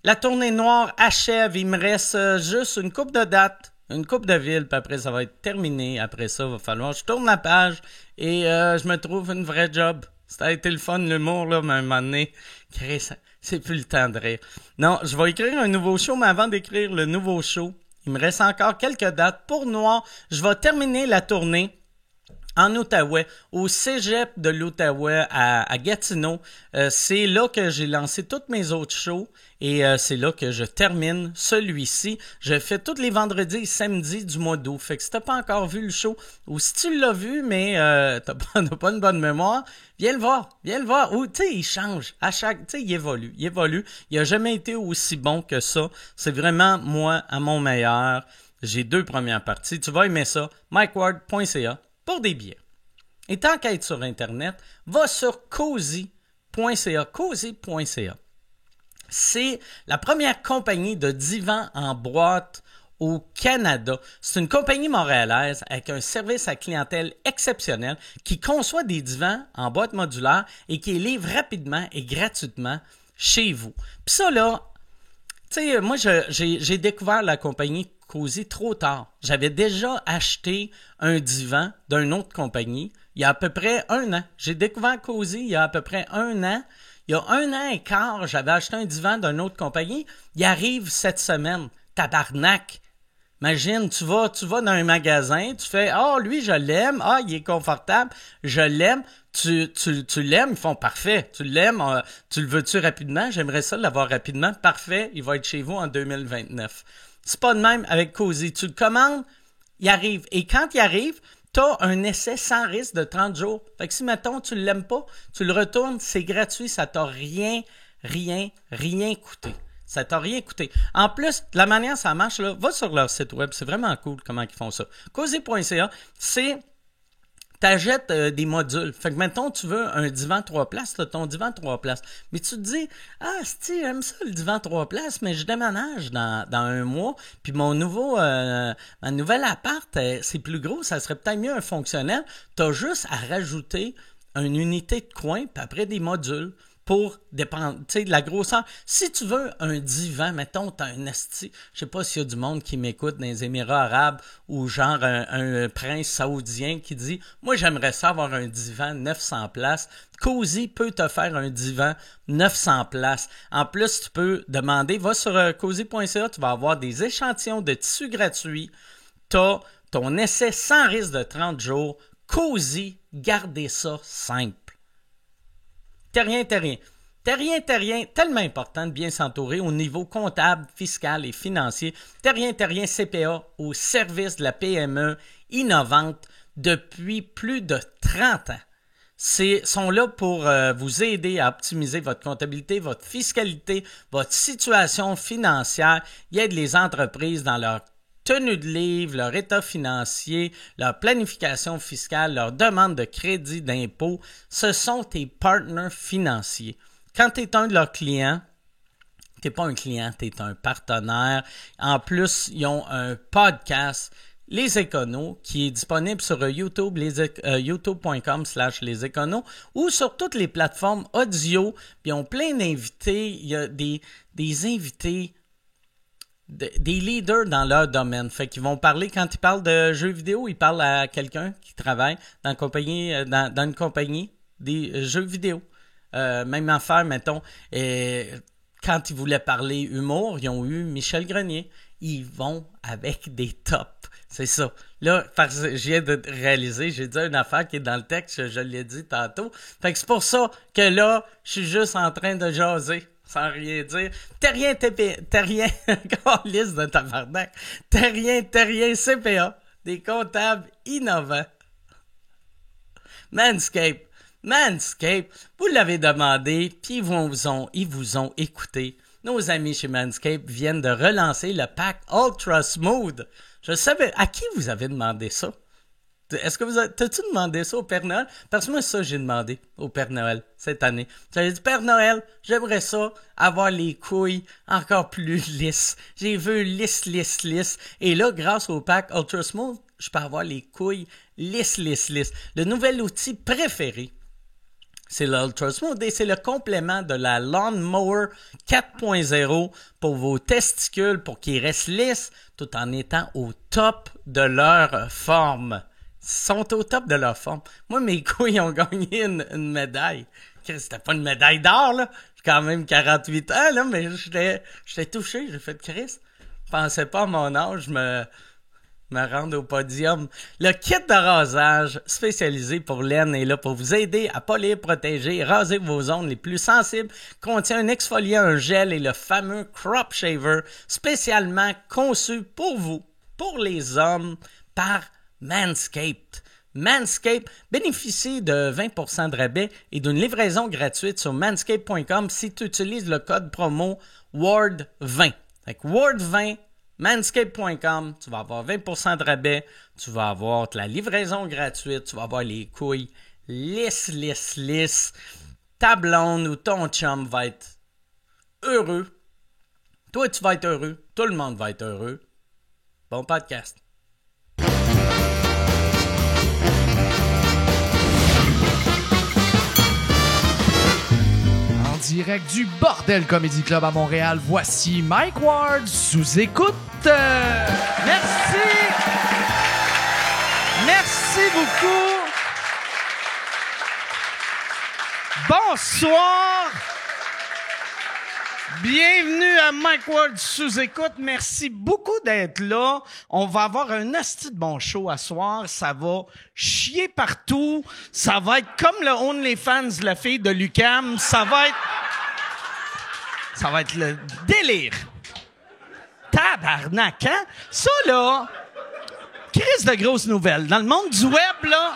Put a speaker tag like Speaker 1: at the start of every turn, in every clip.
Speaker 1: La tournée noire achève. Il me reste juste une coupe de dates, une coupe de villes, puis après, ça va être terminé. Après ça, il va falloir que je tourne la page et je me trouve une vraie job. Ça a été le fun, l'humour, là, mais à un moment donné, c'est plus le temps de rire. Non, je vais écrire un nouveau show, mais avant d'écrire le nouveau show, il me reste encore quelques dates. Pour Noir, je vais terminer la tournée en Outaouais, au cégep de l'Outaouais à Gatineau. C'est là que j'ai lancé toutes mes autres shows et c'est là que je termine celui-ci. Je fais tous les vendredis et samedis du mois d'août. Fait que si t'as pas encore vu le show ou si tu l'as vu mais t'as pas une bonne mémoire, viens le voir. Ou tu sais, il change à chaque, tu sais, il évolue. Il a jamais été aussi bon que ça. C'est vraiment moi à mon meilleur. J'ai 2 premières parties. Tu vas aimer ça. MikeWard.ca pour des billets. Et tant qu'à être sur Internet, va sur Cozy.ca. Cozy.ca. C'est la première compagnie de divans en boîte au Canada. C'est une compagnie montréalaise avec un service à clientèle exceptionnel qui conçoit des divans en boîte modulaire et qui les livre rapidement et gratuitement chez vous. Puis ça, là, tu sais, moi, j'ai découvert la compagnie Cozy trop tard. J'avais déjà acheté un divan d'une autre compagnie il y a à peu près 1 an. J'ai découvert Cozy il y a à peu près 1 an. Il y a 1 an et quart, j'avais acheté un divan d'une autre compagnie. Il arrive cette semaine. Tabarnak! Imagine, tu vas dans un magasin, tu fais « Ah, lui, je l'aime. Ah, il est confortable. Je l'aime. » Tu l'aimes, ils font « Parfait. Tu l'aimes. Tu le veux-tu rapidement? J'aimerais ça l'avoir rapidement. Parfait. Il va être chez vous en 2029. » C'est pas de même avec Cozy. Tu le commandes, il arrive. Et quand il arrive, tu as un essai sans risque de 30 jours. Fait que si, mettons, tu ne l'aimes pas, tu le retournes, c'est gratuit, ça t'a rien coûté. Ça t'a rien coûté. En plus, la manière dont ça marche, là, va sur leur site web, c'est vraiment cool comment ils font ça. Cozy.ca, c'est... T'achètes des modules. Fait que, mettons, tu veux un divan 3 places, t'as ton divan 3 places. Mais tu te dis, si j'aime ça le divan 3 places, mais je déménage dans 1 mois, puis ma nouvelle appart, c'est plus gros, ça serait peut-être mieux un fonctionnel. T'as juste à rajouter une unité de coin, puis après des modules pour dépendre, tu sais, de la grosseur. Si tu veux un divan, mettons, t'as un esti, je sais pas s'il y a du monde qui m'écoute dans les Émirats arabes ou genre un prince saoudien qui dit « Moi, j'aimerais ça avoir un divan 900 places. » Cozy peut te faire un divan 900 places. En plus, tu peux demander, va sur cozy.ca, tu vas avoir des échantillons de tissus gratuits. T'as ton essai sans risque de 30 jours. Cozy, gardez ça simple. Terrien, tellement important de bien s'entourer au niveau comptable, fiscal et financier. Terrien CPA au service de la PME innovante depuis plus de 30 ans. Sont là pour vous aider à optimiser votre comptabilité, votre fiscalité, votre situation financière. Ils aident les entreprises dans leur tenue de livre, leur état financier, leur planification fiscale, leur demande de crédit d'impôt. Ce sont tes partenaires financiers. Quand tu es un de leurs clients, tu n'es pas un client, tu es un partenaire. En plus, ils ont un podcast, Les Éconos, qui est disponible sur YouTube, youtube.com/leséconos ou sur toutes les plateformes audio. Puis ils ont plein d'invités. Il y a des invités, des leaders dans leur domaine. Fait qu'ils vont parler, quand ils parlent de jeux vidéo, ils parlent à quelqu'un qui travaille dans une compagnie des jeux vidéo. Même affaire, mettons, quand ils voulaient parler humour, ils ont eu Michel Grenier. Ils vont avec des tops. C'est ça. Là, parce que je viens de réaliser, j'ai dit une affaire qui est dans le texte, je l'ai dit tantôt. Fait que c'est pour ça que là, je suis juste en train de jaser. Sans rien dire. Terrien, liste de tabarnak. Terrien, CPA. Des comptables innovants. Manscaped, vous l'avez demandé, puis ils vous ont écouté. Nos amis chez Manscaped viennent de relancer le pack Ultra Smooth. Je savais, à qui vous avez demandé ça? Est-ce que t'as-tu demandé ça au Père Noël? Parce que moi, ça, j'ai demandé au Père Noël cette année. J'avais dit, Père Noël, j'aimerais ça avoir les couilles encore plus lisses. J'ai vu lisse. Et là, grâce au pack Ultra Smooth, je peux avoir les couilles lisses. Le nouvel outil préféré C'est l'Ultra Smooth et c'est le complément de la Lawnmower 4.0 pour vos testicules, pour qu'ils restent lisses tout en étant au top de leur forme. Ils sont au top de leur forme. Moi, mes couilles ont gagné une médaille. C'était pas une médaille d'or, là. J'ai quand même 48 ans, là, mais j'étais touché. J'ai fait Chris. Je pensais pas à mon âge me rendre au podium. Le kit de rasage spécialisé pour laine est là pour vous aider à polir, protéger et raser vos zones les plus sensibles. Contient un exfoliant, un gel et le fameux Crop Shaver spécialement conçu pour vous, pour les hommes, par Manscaped. Manscaped bénéficie de 20% de rabais et d'une livraison gratuite sur manscaped.com si tu utilises le code promo WARD20. Fait que WARD20, manscaped.com, tu vas avoir 20% de rabais, tu vas avoir la livraison gratuite, tu vas avoir les couilles lisses. Ta blonde ou ton chum va être heureux. Toi, tu vas être heureux. Tout le monde va être heureux. Bon podcast.
Speaker 2: Direct du Bordel Comedy Club à Montréal, voici Mike Ward sous écoute. Merci beaucoup. Bonsoir. Bienvenue à Mike Ward sous écoute. Merci beaucoup d'être là. On va avoir un asti de bon show à soir. Ça va chier partout. Ça va être comme le OnlyFans de la fille de l'UQAM. Ça va être le délire. Tabarnak, hein? Ça, là, crise de grosses nouvelles. Dans le monde du web, là,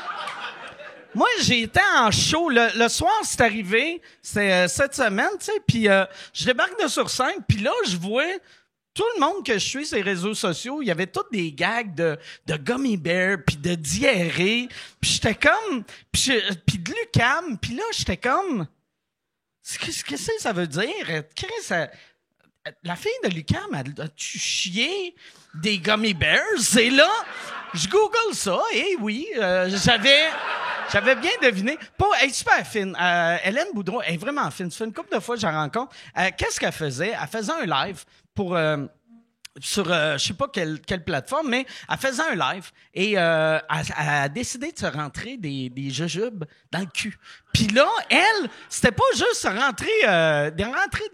Speaker 2: moi, j'ai été en show. Le soir, c'est arrivé, c'est cette semaine, tu sais, puis je débarque de sur scène, puis là, je vois tout le monde que je suis sur les réseaux sociaux, il y avait tous des gags de gummy bear, puis de diarrhée, puis j'étais comme... Puis de l'UQAM, puis là, j'étais comme... Qu'est-ce que ça veut dire? La fille de l'UQAM, a-tu chié des gummy bears? Et là, je google ça, et oui, j'avais bien deviné. Elle est super fine. Hélène Boudreau, elle est vraiment fine. Ça fait une couple de fois que je la rencontre. Qu'est-ce qu'elle faisait? Elle faisait un live pour... sur je sais pas quelle plateforme, mais elle faisait un live et elle a décidé de se rentrer des jujubes dans le cul. Puis là, elle, c'était pas juste rentrer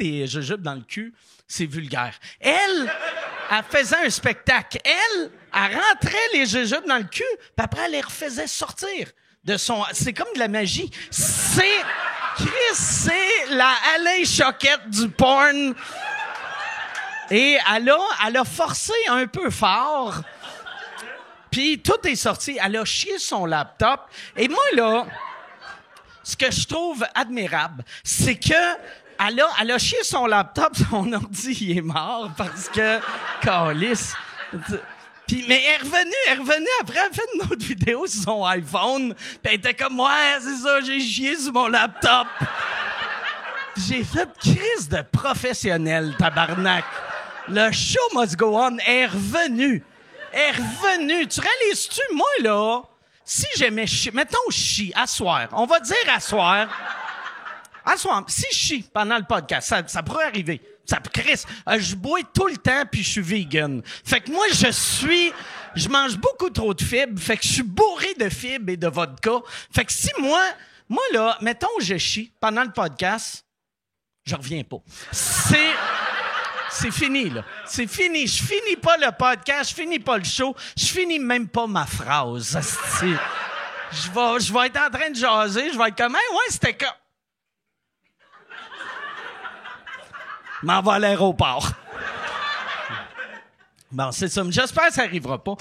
Speaker 2: des jujubes dans le cul, c'est vulgaire. Elle faisait un spectacle. Elle rentrait les jujubes dans le cul, puis après elle les refaisait sortir de son... C'est comme de la magie. C'est la Alain Choquette du porn. Et elle a forcé un peu fort. Puis tout est sorti. Elle a chié son laptop. Et moi, là, ce que je trouve admirable, c'est que elle a chié son laptop, son ordi, il est mort parce que... Câlisse. Puis, mais elle est revenue après, elle a fait une autre vidéo sur son iPhone. Puis elle était comme, ouais, c'est ça, j'ai chié sur mon laptop. J'ai fait crise de professionnel, tabarnak. Le show must go on est revenu. Tu réalises-tu, moi, là, si j'aimais chier, mettons chie, à soir, on va dire à soir, si je chie pendant le podcast, ça pourrait arriver. Chris, je bois tout le temps puis je suis vegan. Fait que moi, je mange beaucoup trop de fibres, fait que je suis bourré de fibres et de vodka. Fait que si moi, là, mettons je chie pendant le podcast, je reviens pas. C'est fini, là. C'est fini. Je finis pas le podcast, je finis pas le show, je finis même pas ma phrase. Je vais être en train de jaser, je vais être comme, hey, ouais, c'était comme... M'en va à l'aéroport. Bon, c'est ça. J'espère que ça arrivera pas.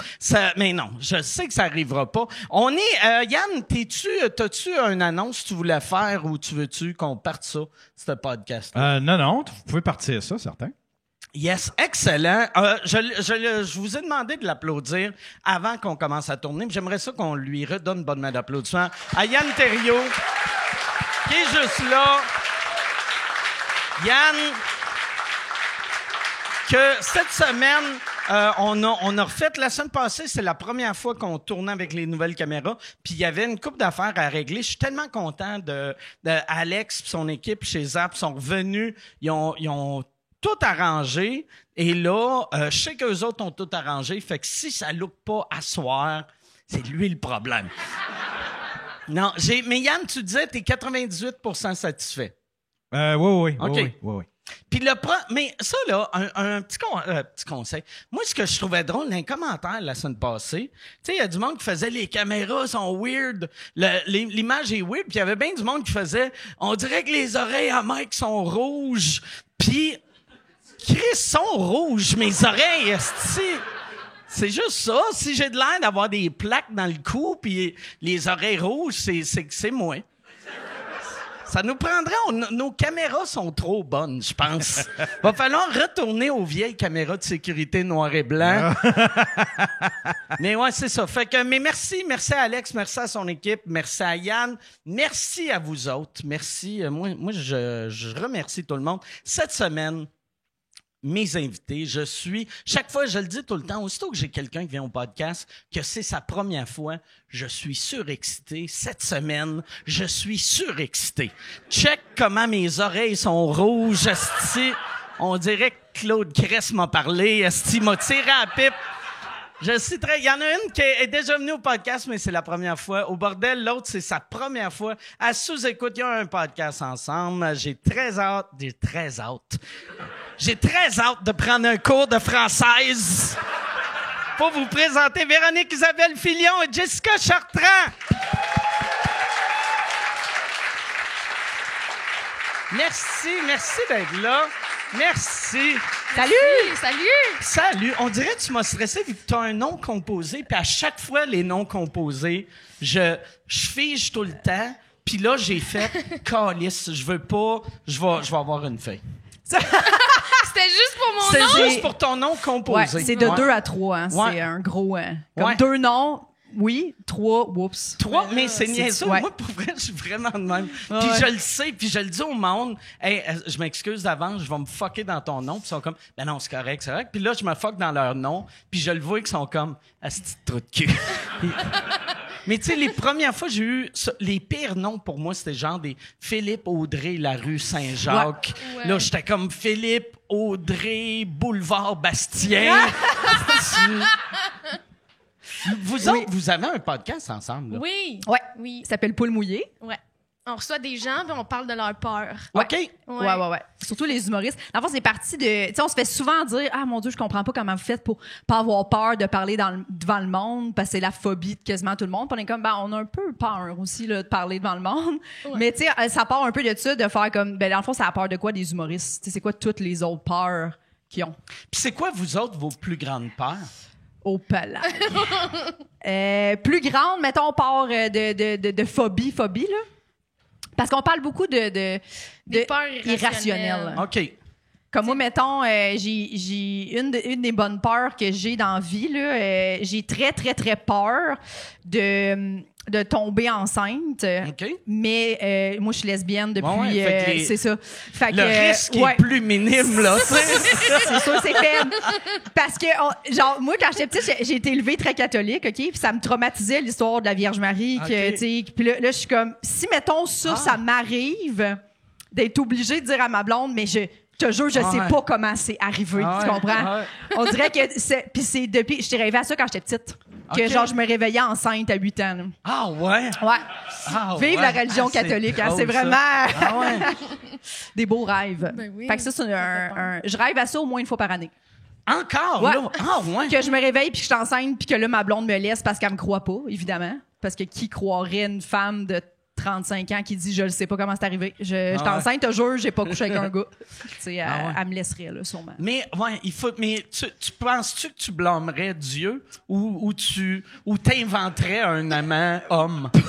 Speaker 2: Mais non, je sais que ça arrivera pas. On est... Yann, t'as-tu une annonce que tu voulais faire ou tu veux-tu qu'on parte ça, ce podcast?
Speaker 3: Non, vous pouvez partir ça, certain.
Speaker 2: Yes, excellent. Je vous ai demandé de l'applaudir avant qu'on commence à tourner, mais j'aimerais ça qu'on lui redonne une bonne main d'applaudissement à Yann Terriot, qui est juste là. Yann, que cette semaine, on a refait la semaine passée, c'est la première fois qu'on tournait avec les nouvelles caméras, puis il y avait une couple d'affaires à régler. Je suis tellement content de Alex et son équipe chez Zap sont revenus, ils ont tout arrangé, et là, je sais qu'eux autres ont tout arrangé, fait que si ça look pas à soir, c'est lui le problème. Non, mais Yann, tu disais t'es 98% satisfait.
Speaker 3: Oui.
Speaker 2: OK. Puis mais ça, là, un petit conseil. Moi, ce que je trouvais drôle dans les commentaires la semaine passée, tu sais, il y a du monde qui faisait les caméras sont weird, l'image est weird, puis il y avait bien du monde qui faisait on dirait que les oreilles à Mike sont rouges, puis Chris sont rouges, mes oreilles, c'est juste ça. Si j'ai de l'air d'avoir des plaques dans le cou puis les oreilles rouges, c'est moi. Ça nous prendrait... nos caméras sont trop bonnes, je pense. Va falloir retourner aux vieilles caméras de sécurité noir et blanc. Mais ouais, c'est ça. Fait que, mais merci à Alex, merci à son équipe, merci à Yann, merci à vous autres. Merci. Moi, je remercie tout le monde. Cette semaine, mes invités, chaque fois, je le dis tout le temps, aussitôt que j'ai quelqu'un qui vient au podcast, que c'est sa première fois, je suis surexcité. Cette semaine, je suis surexcité. Check comment mes oreilles sont rouges, esti. On dirait que Claude Cress m'a parlé, esti m'a tiré à la pipe. Je suis il y en a une qui est déjà venue au podcast, mais c'est la première fois. Au bordel, l'autre, c'est sa première fois. À sous-écoute, il y a un podcast ensemble. J'ai très hâte de prendre un cours de française pour vous présenter Véronique Isabelle Filion et Jessica Chartrand. Merci d'être là. Merci. Salut. On dirait que tu m'as stressé vu que tu as un nom composé, puis à chaque fois, les noms composés, je fige tout le temps, puis là, j'ai fait « Calice, je vais avoir une feuille. »
Speaker 4: C'était juste pour mon nom?
Speaker 2: C'est juste pour ton nom composé.
Speaker 5: Ouais, c'est de 2 à 3. Hein.
Speaker 2: Ouais.
Speaker 5: C'est un gros... comme 2 noms, oui, 3, whoops.
Speaker 2: 3, mais c'est niaiseux.
Speaker 5: Ouais.
Speaker 2: Moi, pour vrai, je suis vraiment de même. Puis
Speaker 5: Ouais.
Speaker 2: je le sais, puis je le dis au monde. Hey, je m'excuse d'avance, je vais me fucker dans ton nom. Puis ils sont comme, ben non, c'est correct. Puis là, je me fuck dans leur nom. Puis je le vois qu'ils sont comme, asti de trou de cul. Mais tu sais, les premières fois, j'ai eu les pires noms pour moi, c'était genre des Philippe Audrey, la rue Saint-Jacques.
Speaker 4: Ouais.
Speaker 2: Là, j'étais comme Philippe Audrey, boulevard Bastien. Vous autres, vous avez un podcast ensemble, là?
Speaker 4: Oui.
Speaker 5: Ouais.
Speaker 4: Oui.
Speaker 5: Ça s'appelle Poule mouillée.
Speaker 4: Ouais. On reçoit des gens, puis on parle de leur peur.
Speaker 2: OK.
Speaker 5: Ouais. Surtout les humoristes. En fait, c'est parti de... Tu sais, on se fait souvent dire « Ah, mon Dieu, je comprends pas comment vous faites pour pas avoir peur de parler devant le monde, parce que c'est la phobie de quasiment tout le monde. » Puis on est comme, on a un peu peur aussi là, de parler devant le monde. Ouais. Mais tu sais, ça part un peu de ça, de faire comme... Ben, dans le fond, ça a peur de quoi, des humoristes? Tu sais, c'est quoi toutes les autres peurs qu'ils ont?
Speaker 2: Puis c'est quoi, vous autres, vos plus grandes peurs?
Speaker 5: Au palais. Plus grande, mettons, part de phobie, là. Parce qu'on parle beaucoup de
Speaker 4: Des peurs
Speaker 5: irrationnelles.
Speaker 2: OK.
Speaker 5: Comme moi, mettons, j'ai une des bonnes peurs que j'ai dans la vie, là. J'ai très, très, très peur de tomber enceinte.
Speaker 2: OK.
Speaker 5: Mais moi, je suis lesbienne depuis...
Speaker 2: fait que
Speaker 5: c'est ça. Fait
Speaker 2: le
Speaker 5: que,
Speaker 2: risque est plus minime, là.
Speaker 5: c'est sûr, c'est faible. Parce que, genre, moi, quand j'étais petite, j'ai été élevée très catholique, OK? Puis ça me traumatisait, l'histoire de la Vierge Marie.
Speaker 2: Okay.
Speaker 5: Tu sais, puis là, je suis comme... Si, mettons, ça m'arrive d'être obligée de dire à ma blonde, mais je te jure, je sais pas comment c'est arrivé. Tu comprends? On dirait que puis c'est depuis... Je t'ai rêvé à ça quand j'étais petite. Que, genre, je me réveillais enceinte à 8 ans. Là.
Speaker 2: Ah ouais?
Speaker 5: Ouais. Vive la religion catholique. Hein, c'est vraiment des beaux rêves.
Speaker 4: Ben oui,
Speaker 5: fait que ça, c'est je rêve à ça au moins une fois par année.
Speaker 2: Encore?
Speaker 5: Ouais.
Speaker 2: Là? Ah ouais?
Speaker 5: Que je me réveille puis que je suis enceinte puis que là, ma blonde me laisse parce qu'elle me croit pas, évidemment. Parce que qui croirait une femme de 35 ans qui dit « Je ne sais pas comment c'est arrivé. Je suis enceinte, je te jure, j'ai pas couché avec un gars. » Tu sais, elle me laisserait, là, sûrement.
Speaker 2: Mais, mais tu penses-tu que tu blâmerais Dieu ou t'inventerais un amant homme? Tu sais,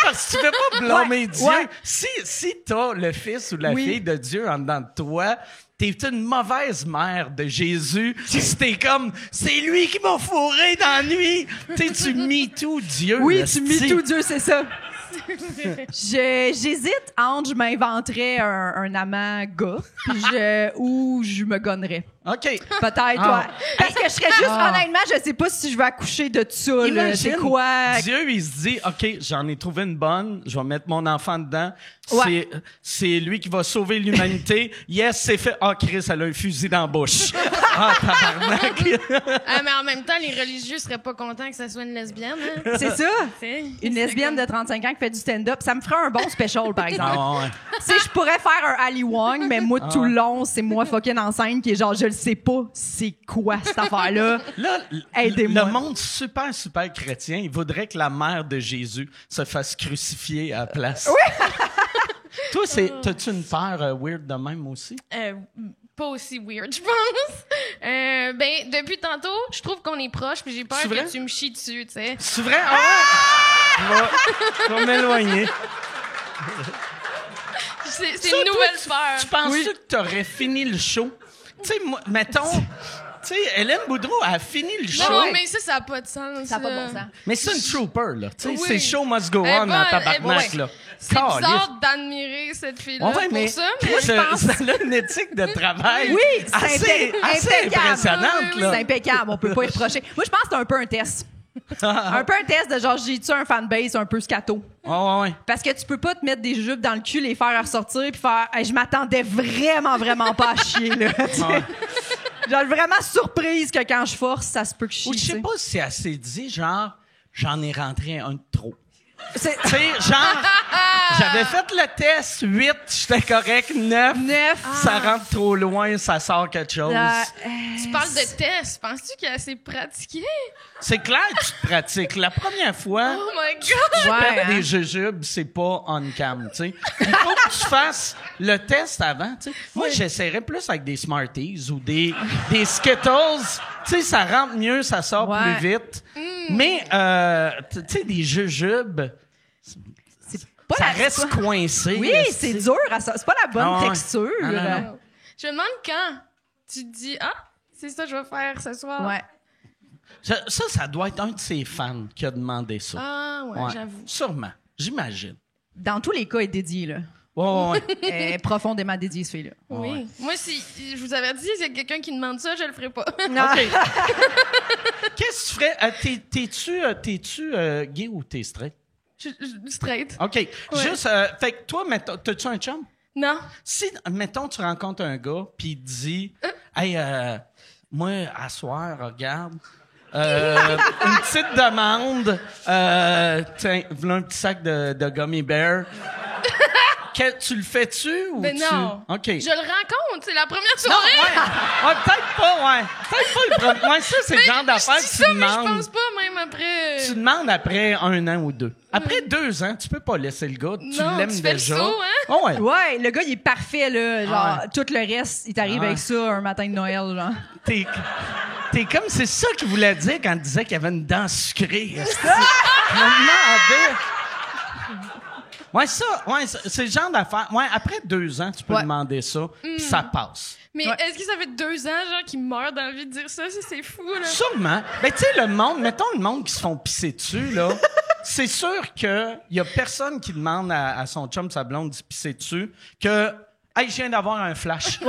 Speaker 2: parce que tu peux pas blâmer Dieu.
Speaker 5: Ouais.
Speaker 2: Si t'as le fils ou la fille de Dieu en dedans de toi, t'es une mauvaise mère de Jésus. Si t'es comme, c'est lui qui m'a fourré dans la nuit. Tu sais, tu me too Dieu.
Speaker 5: Oui, tu me too Dieu, c'est ça. J'hésite entre je m'inventerais un amant gars ou je me gonnerais.
Speaker 2: OK.
Speaker 5: Peut-être, ouais. Parce que je serais juste, honnêtement, je sais pas si je vais accoucher de ça. Là.
Speaker 2: Imagine,
Speaker 5: C'est quoi?
Speaker 2: Dieu, il se dit, OK, j'en ai trouvé une bonne, je vais mettre mon enfant dedans.
Speaker 5: Ouais.
Speaker 2: C'est lui qui va sauver l'humanité. Yes, c'est fait. Ah, Chris, elle a un fusil dans la bouche. Ah, tabarnak.
Speaker 4: Mais en même temps, les religieux seraient pas contents que ça soit une lesbienne. Hein?
Speaker 5: C'est ça?
Speaker 4: C'est-
Speaker 5: Une
Speaker 4: c'est
Speaker 5: lesbienne
Speaker 4: comme-
Speaker 5: de 35 ans qui fait du stand-up. Ça me ferait un bon special, par exemple.
Speaker 2: Ah, ouais.
Speaker 5: Tu sais, je pourrais faire un Ali Wong, mais moi, tout le long, c'est moi fucking enceinte qui est genre, je le sais pas, c'est quoi cette affaire-là?
Speaker 2: Là,
Speaker 5: Aidez-moi.
Speaker 2: le monde super chrétien, il voudrait que la mère de Jésus se fasse crucifier à la place. Oui! Toi, t'as-tu une peur weird de même aussi?
Speaker 4: Pas aussi weird, je pense. Depuis tantôt, je trouve qu'on est proches, puis j'ai peur
Speaker 2: C'est vrai?
Speaker 4: que tu me chies dessus, tu sais.
Speaker 2: C'est vrai? Ah! Je vais m'éloigner.
Speaker 4: C'est
Speaker 2: Ça,
Speaker 4: une
Speaker 2: toi,
Speaker 4: nouvelle
Speaker 2: tu-
Speaker 4: peur.
Speaker 2: Tu penses-tu que t'aurais fini le show? Tu sais, moi, mettons... Tu sais, Hélène Boudreau a fini le show.
Speaker 4: Non, mais ça n'a pas de sens.
Speaker 5: Ça n'a pas de bon sens.
Speaker 2: Mais c'est une trooper, là. Tu sais,
Speaker 4: Oui.
Speaker 2: c'est show must go
Speaker 4: Elle est
Speaker 2: on en
Speaker 4: bonne,
Speaker 2: tabarnak,
Speaker 4: elle-
Speaker 2: là.
Speaker 4: C'est
Speaker 2: Caliste.
Speaker 4: bizarre d'admirer cette fille-là
Speaker 2: Ouais,
Speaker 4: pour ça, mais
Speaker 2: Chris,
Speaker 4: je pense...
Speaker 2: ça a une éthique de travail
Speaker 5: Oui, c'est
Speaker 2: assez
Speaker 5: impeccable.
Speaker 2: impressionnante, là.
Speaker 5: C'est impeccable, on peut pas y reprocher. Moi, je pense que c'est un peu un test. Un peu un test de genre, j'ai-tu un fanbase un peu scato?
Speaker 2: Ouais.
Speaker 5: Parce que tu peux pas te mettre des jupes dans le cul, les faire ressortir puis faire hey, je m'attendais vraiment pas à chier là. Genre vraiment surprise que quand je force, ça se peut que je chie.
Speaker 2: Ou je sais
Speaker 5: tu sais.
Speaker 2: pas si elle s'est dit, genre, j'en ai rentré un de trop.
Speaker 5: C'est
Speaker 2: Tu sais, genre, j'avais fait le test, 8, j'étais correct, 9,
Speaker 5: 9.
Speaker 2: ça rentre trop loin, ça sort quelque chose.
Speaker 4: Tu parles de test. Penses-tu qu'il a assez pratiqué?
Speaker 2: C'est clair que tu te pratiques. La première fois,
Speaker 4: Oh my God!
Speaker 5: Ouais,
Speaker 2: pète
Speaker 5: hein.
Speaker 2: des jujubes, c'est pas on cam, tu sais. Il faut que tu fasses le test avant, tu sais. Moi, j'essaierais plus avec des Smarties ou des Skittles. Tu sais, ça rentre mieux, ça sort
Speaker 5: Ouais.
Speaker 2: plus vite. Mais, tu sais, des jujubes,
Speaker 5: C'est pas
Speaker 2: ça
Speaker 5: la-
Speaker 2: reste
Speaker 5: c'est pas-
Speaker 2: coincé.
Speaker 5: Oui, c'est dur à ça. C'est pas la bonne
Speaker 2: Ah ouais.
Speaker 5: texture.
Speaker 2: Ah non.
Speaker 4: Je me demande quand tu te dis, c'est ça que je vais faire ce soir.
Speaker 5: Ouais.
Speaker 2: Ça doit être un de ses fans qui a demandé ça.
Speaker 4: Ah, ouais,
Speaker 2: Ouais.
Speaker 4: j'avoue.
Speaker 2: Sûrement. J'imagine.
Speaker 5: Dans tous les cas, elle est dédiée là.
Speaker 2: Ouais.
Speaker 5: Elle est profondément dédiée ce fille là.
Speaker 4: Oui.
Speaker 2: Ouais.
Speaker 4: Moi, si je vous avais dit, s'il y a quelqu'un qui demande ça, je le ferai pas.
Speaker 5: Non.
Speaker 2: Qu'est-ce que tu ferais? T'es-tu gay ou t'es straight?
Speaker 4: Je straight.
Speaker 2: OK. Juste, fait que toi, mettons, t'as-tu un chum?
Speaker 4: Non.
Speaker 2: Si, mettons, tu rencontres un gars, puis il te dit, hey, moi, à soir, regarde, une petite demande, tiens, voilà un petit sac de gummy bear. Tu le fais-tu ou
Speaker 4: Ben non.
Speaker 2: OK.
Speaker 4: Je le rencontre, c'est la première
Speaker 2: Non,
Speaker 4: soirée.
Speaker 2: ouais, peut-être pas, ouais. Peut-être pas le premier. Ouais, ça, c'est le genre d'affaire
Speaker 4: Je
Speaker 2: que
Speaker 4: dis
Speaker 2: tu
Speaker 4: ça, mais je
Speaker 2: demandes.
Speaker 4: pense pas, même après.
Speaker 2: Tu demandes après 1 an ou 2. Après 2 ans, tu peux pas laisser le gars. Tu
Speaker 4: Non,
Speaker 2: l'aimes
Speaker 4: tu fais le
Speaker 2: déjà.
Speaker 4: saut, hein?
Speaker 2: Oh, ouais.
Speaker 5: Ouais, le gars il est parfait là, genre
Speaker 2: Ouais.
Speaker 5: tout le reste, il t'arrive
Speaker 2: Ouais.
Speaker 5: avec ça un matin de Noël genre.
Speaker 2: T'es comme, c'est ça qu'il voulait dire quand il disait qu'il y avait une dent sucrée. esti. Je me demandais. Ouais, c'est le genre d'affaire. Ouais, après 2 ans, tu peux
Speaker 5: Ouais.
Speaker 2: demander ça, puis ça passe.
Speaker 4: Mais
Speaker 5: Ouais.
Speaker 4: est-ce que ça fait 2 ans, genre, qu'il meurt d'envie de dire ça? Ça, c'est fou, là.
Speaker 2: Sûrement. Ben, tu sais, le monde, mettons le monde qui se font pisser dessus, là, c'est sûr que y a personne qui demande à son chum, sa blonde, de se pisser dessus, que, hey, je viens d'avoir un flash.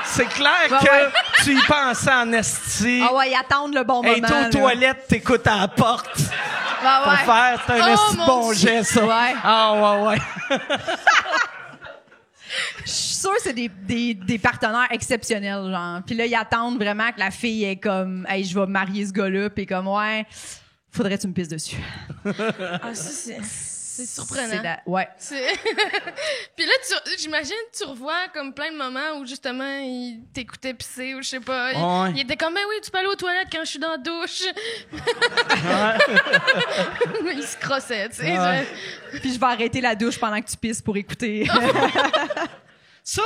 Speaker 2: C'est clair
Speaker 5: Ouais,
Speaker 2: que
Speaker 5: ouais.
Speaker 2: tu y pensais en esti.
Speaker 5: Ah ouais, ils attendent le bon
Speaker 2: Hey,
Speaker 5: moment.
Speaker 2: t'es aux
Speaker 5: là.
Speaker 2: toilettes, t'écoutes à la porte.
Speaker 5: Ah
Speaker 2: Pour
Speaker 5: ouais.
Speaker 2: faire, c'est un
Speaker 4: Oh,
Speaker 2: esti
Speaker 4: mon
Speaker 2: bon
Speaker 4: Dieu.
Speaker 2: jet, ça.
Speaker 5: Ouais.
Speaker 2: Ah, ouais.
Speaker 5: Je suis sûre que c'est des partenaires exceptionnels, genre. Puis là, ils attendent vraiment que la fille est comme, hey, je vais marier ce gars-là, puis comme, ouais, faudrait que tu me pisses dessus.
Speaker 4: Ah, ça, c'est surprenant.
Speaker 5: Ouais.
Speaker 4: Puis là, j'imagine, tu revois comme plein de moments où justement, il t'écoutait pisser ou je sais pas.
Speaker 2: Ouais.
Speaker 4: Il était comme, ben oui, tu peux aller aux toilettes quand je suis dans la douche. Il se crossait, tu sais.
Speaker 2: Ouais.
Speaker 5: Puis je vais arrêter la douche pendant que tu pisses pour écouter.
Speaker 2: Ça,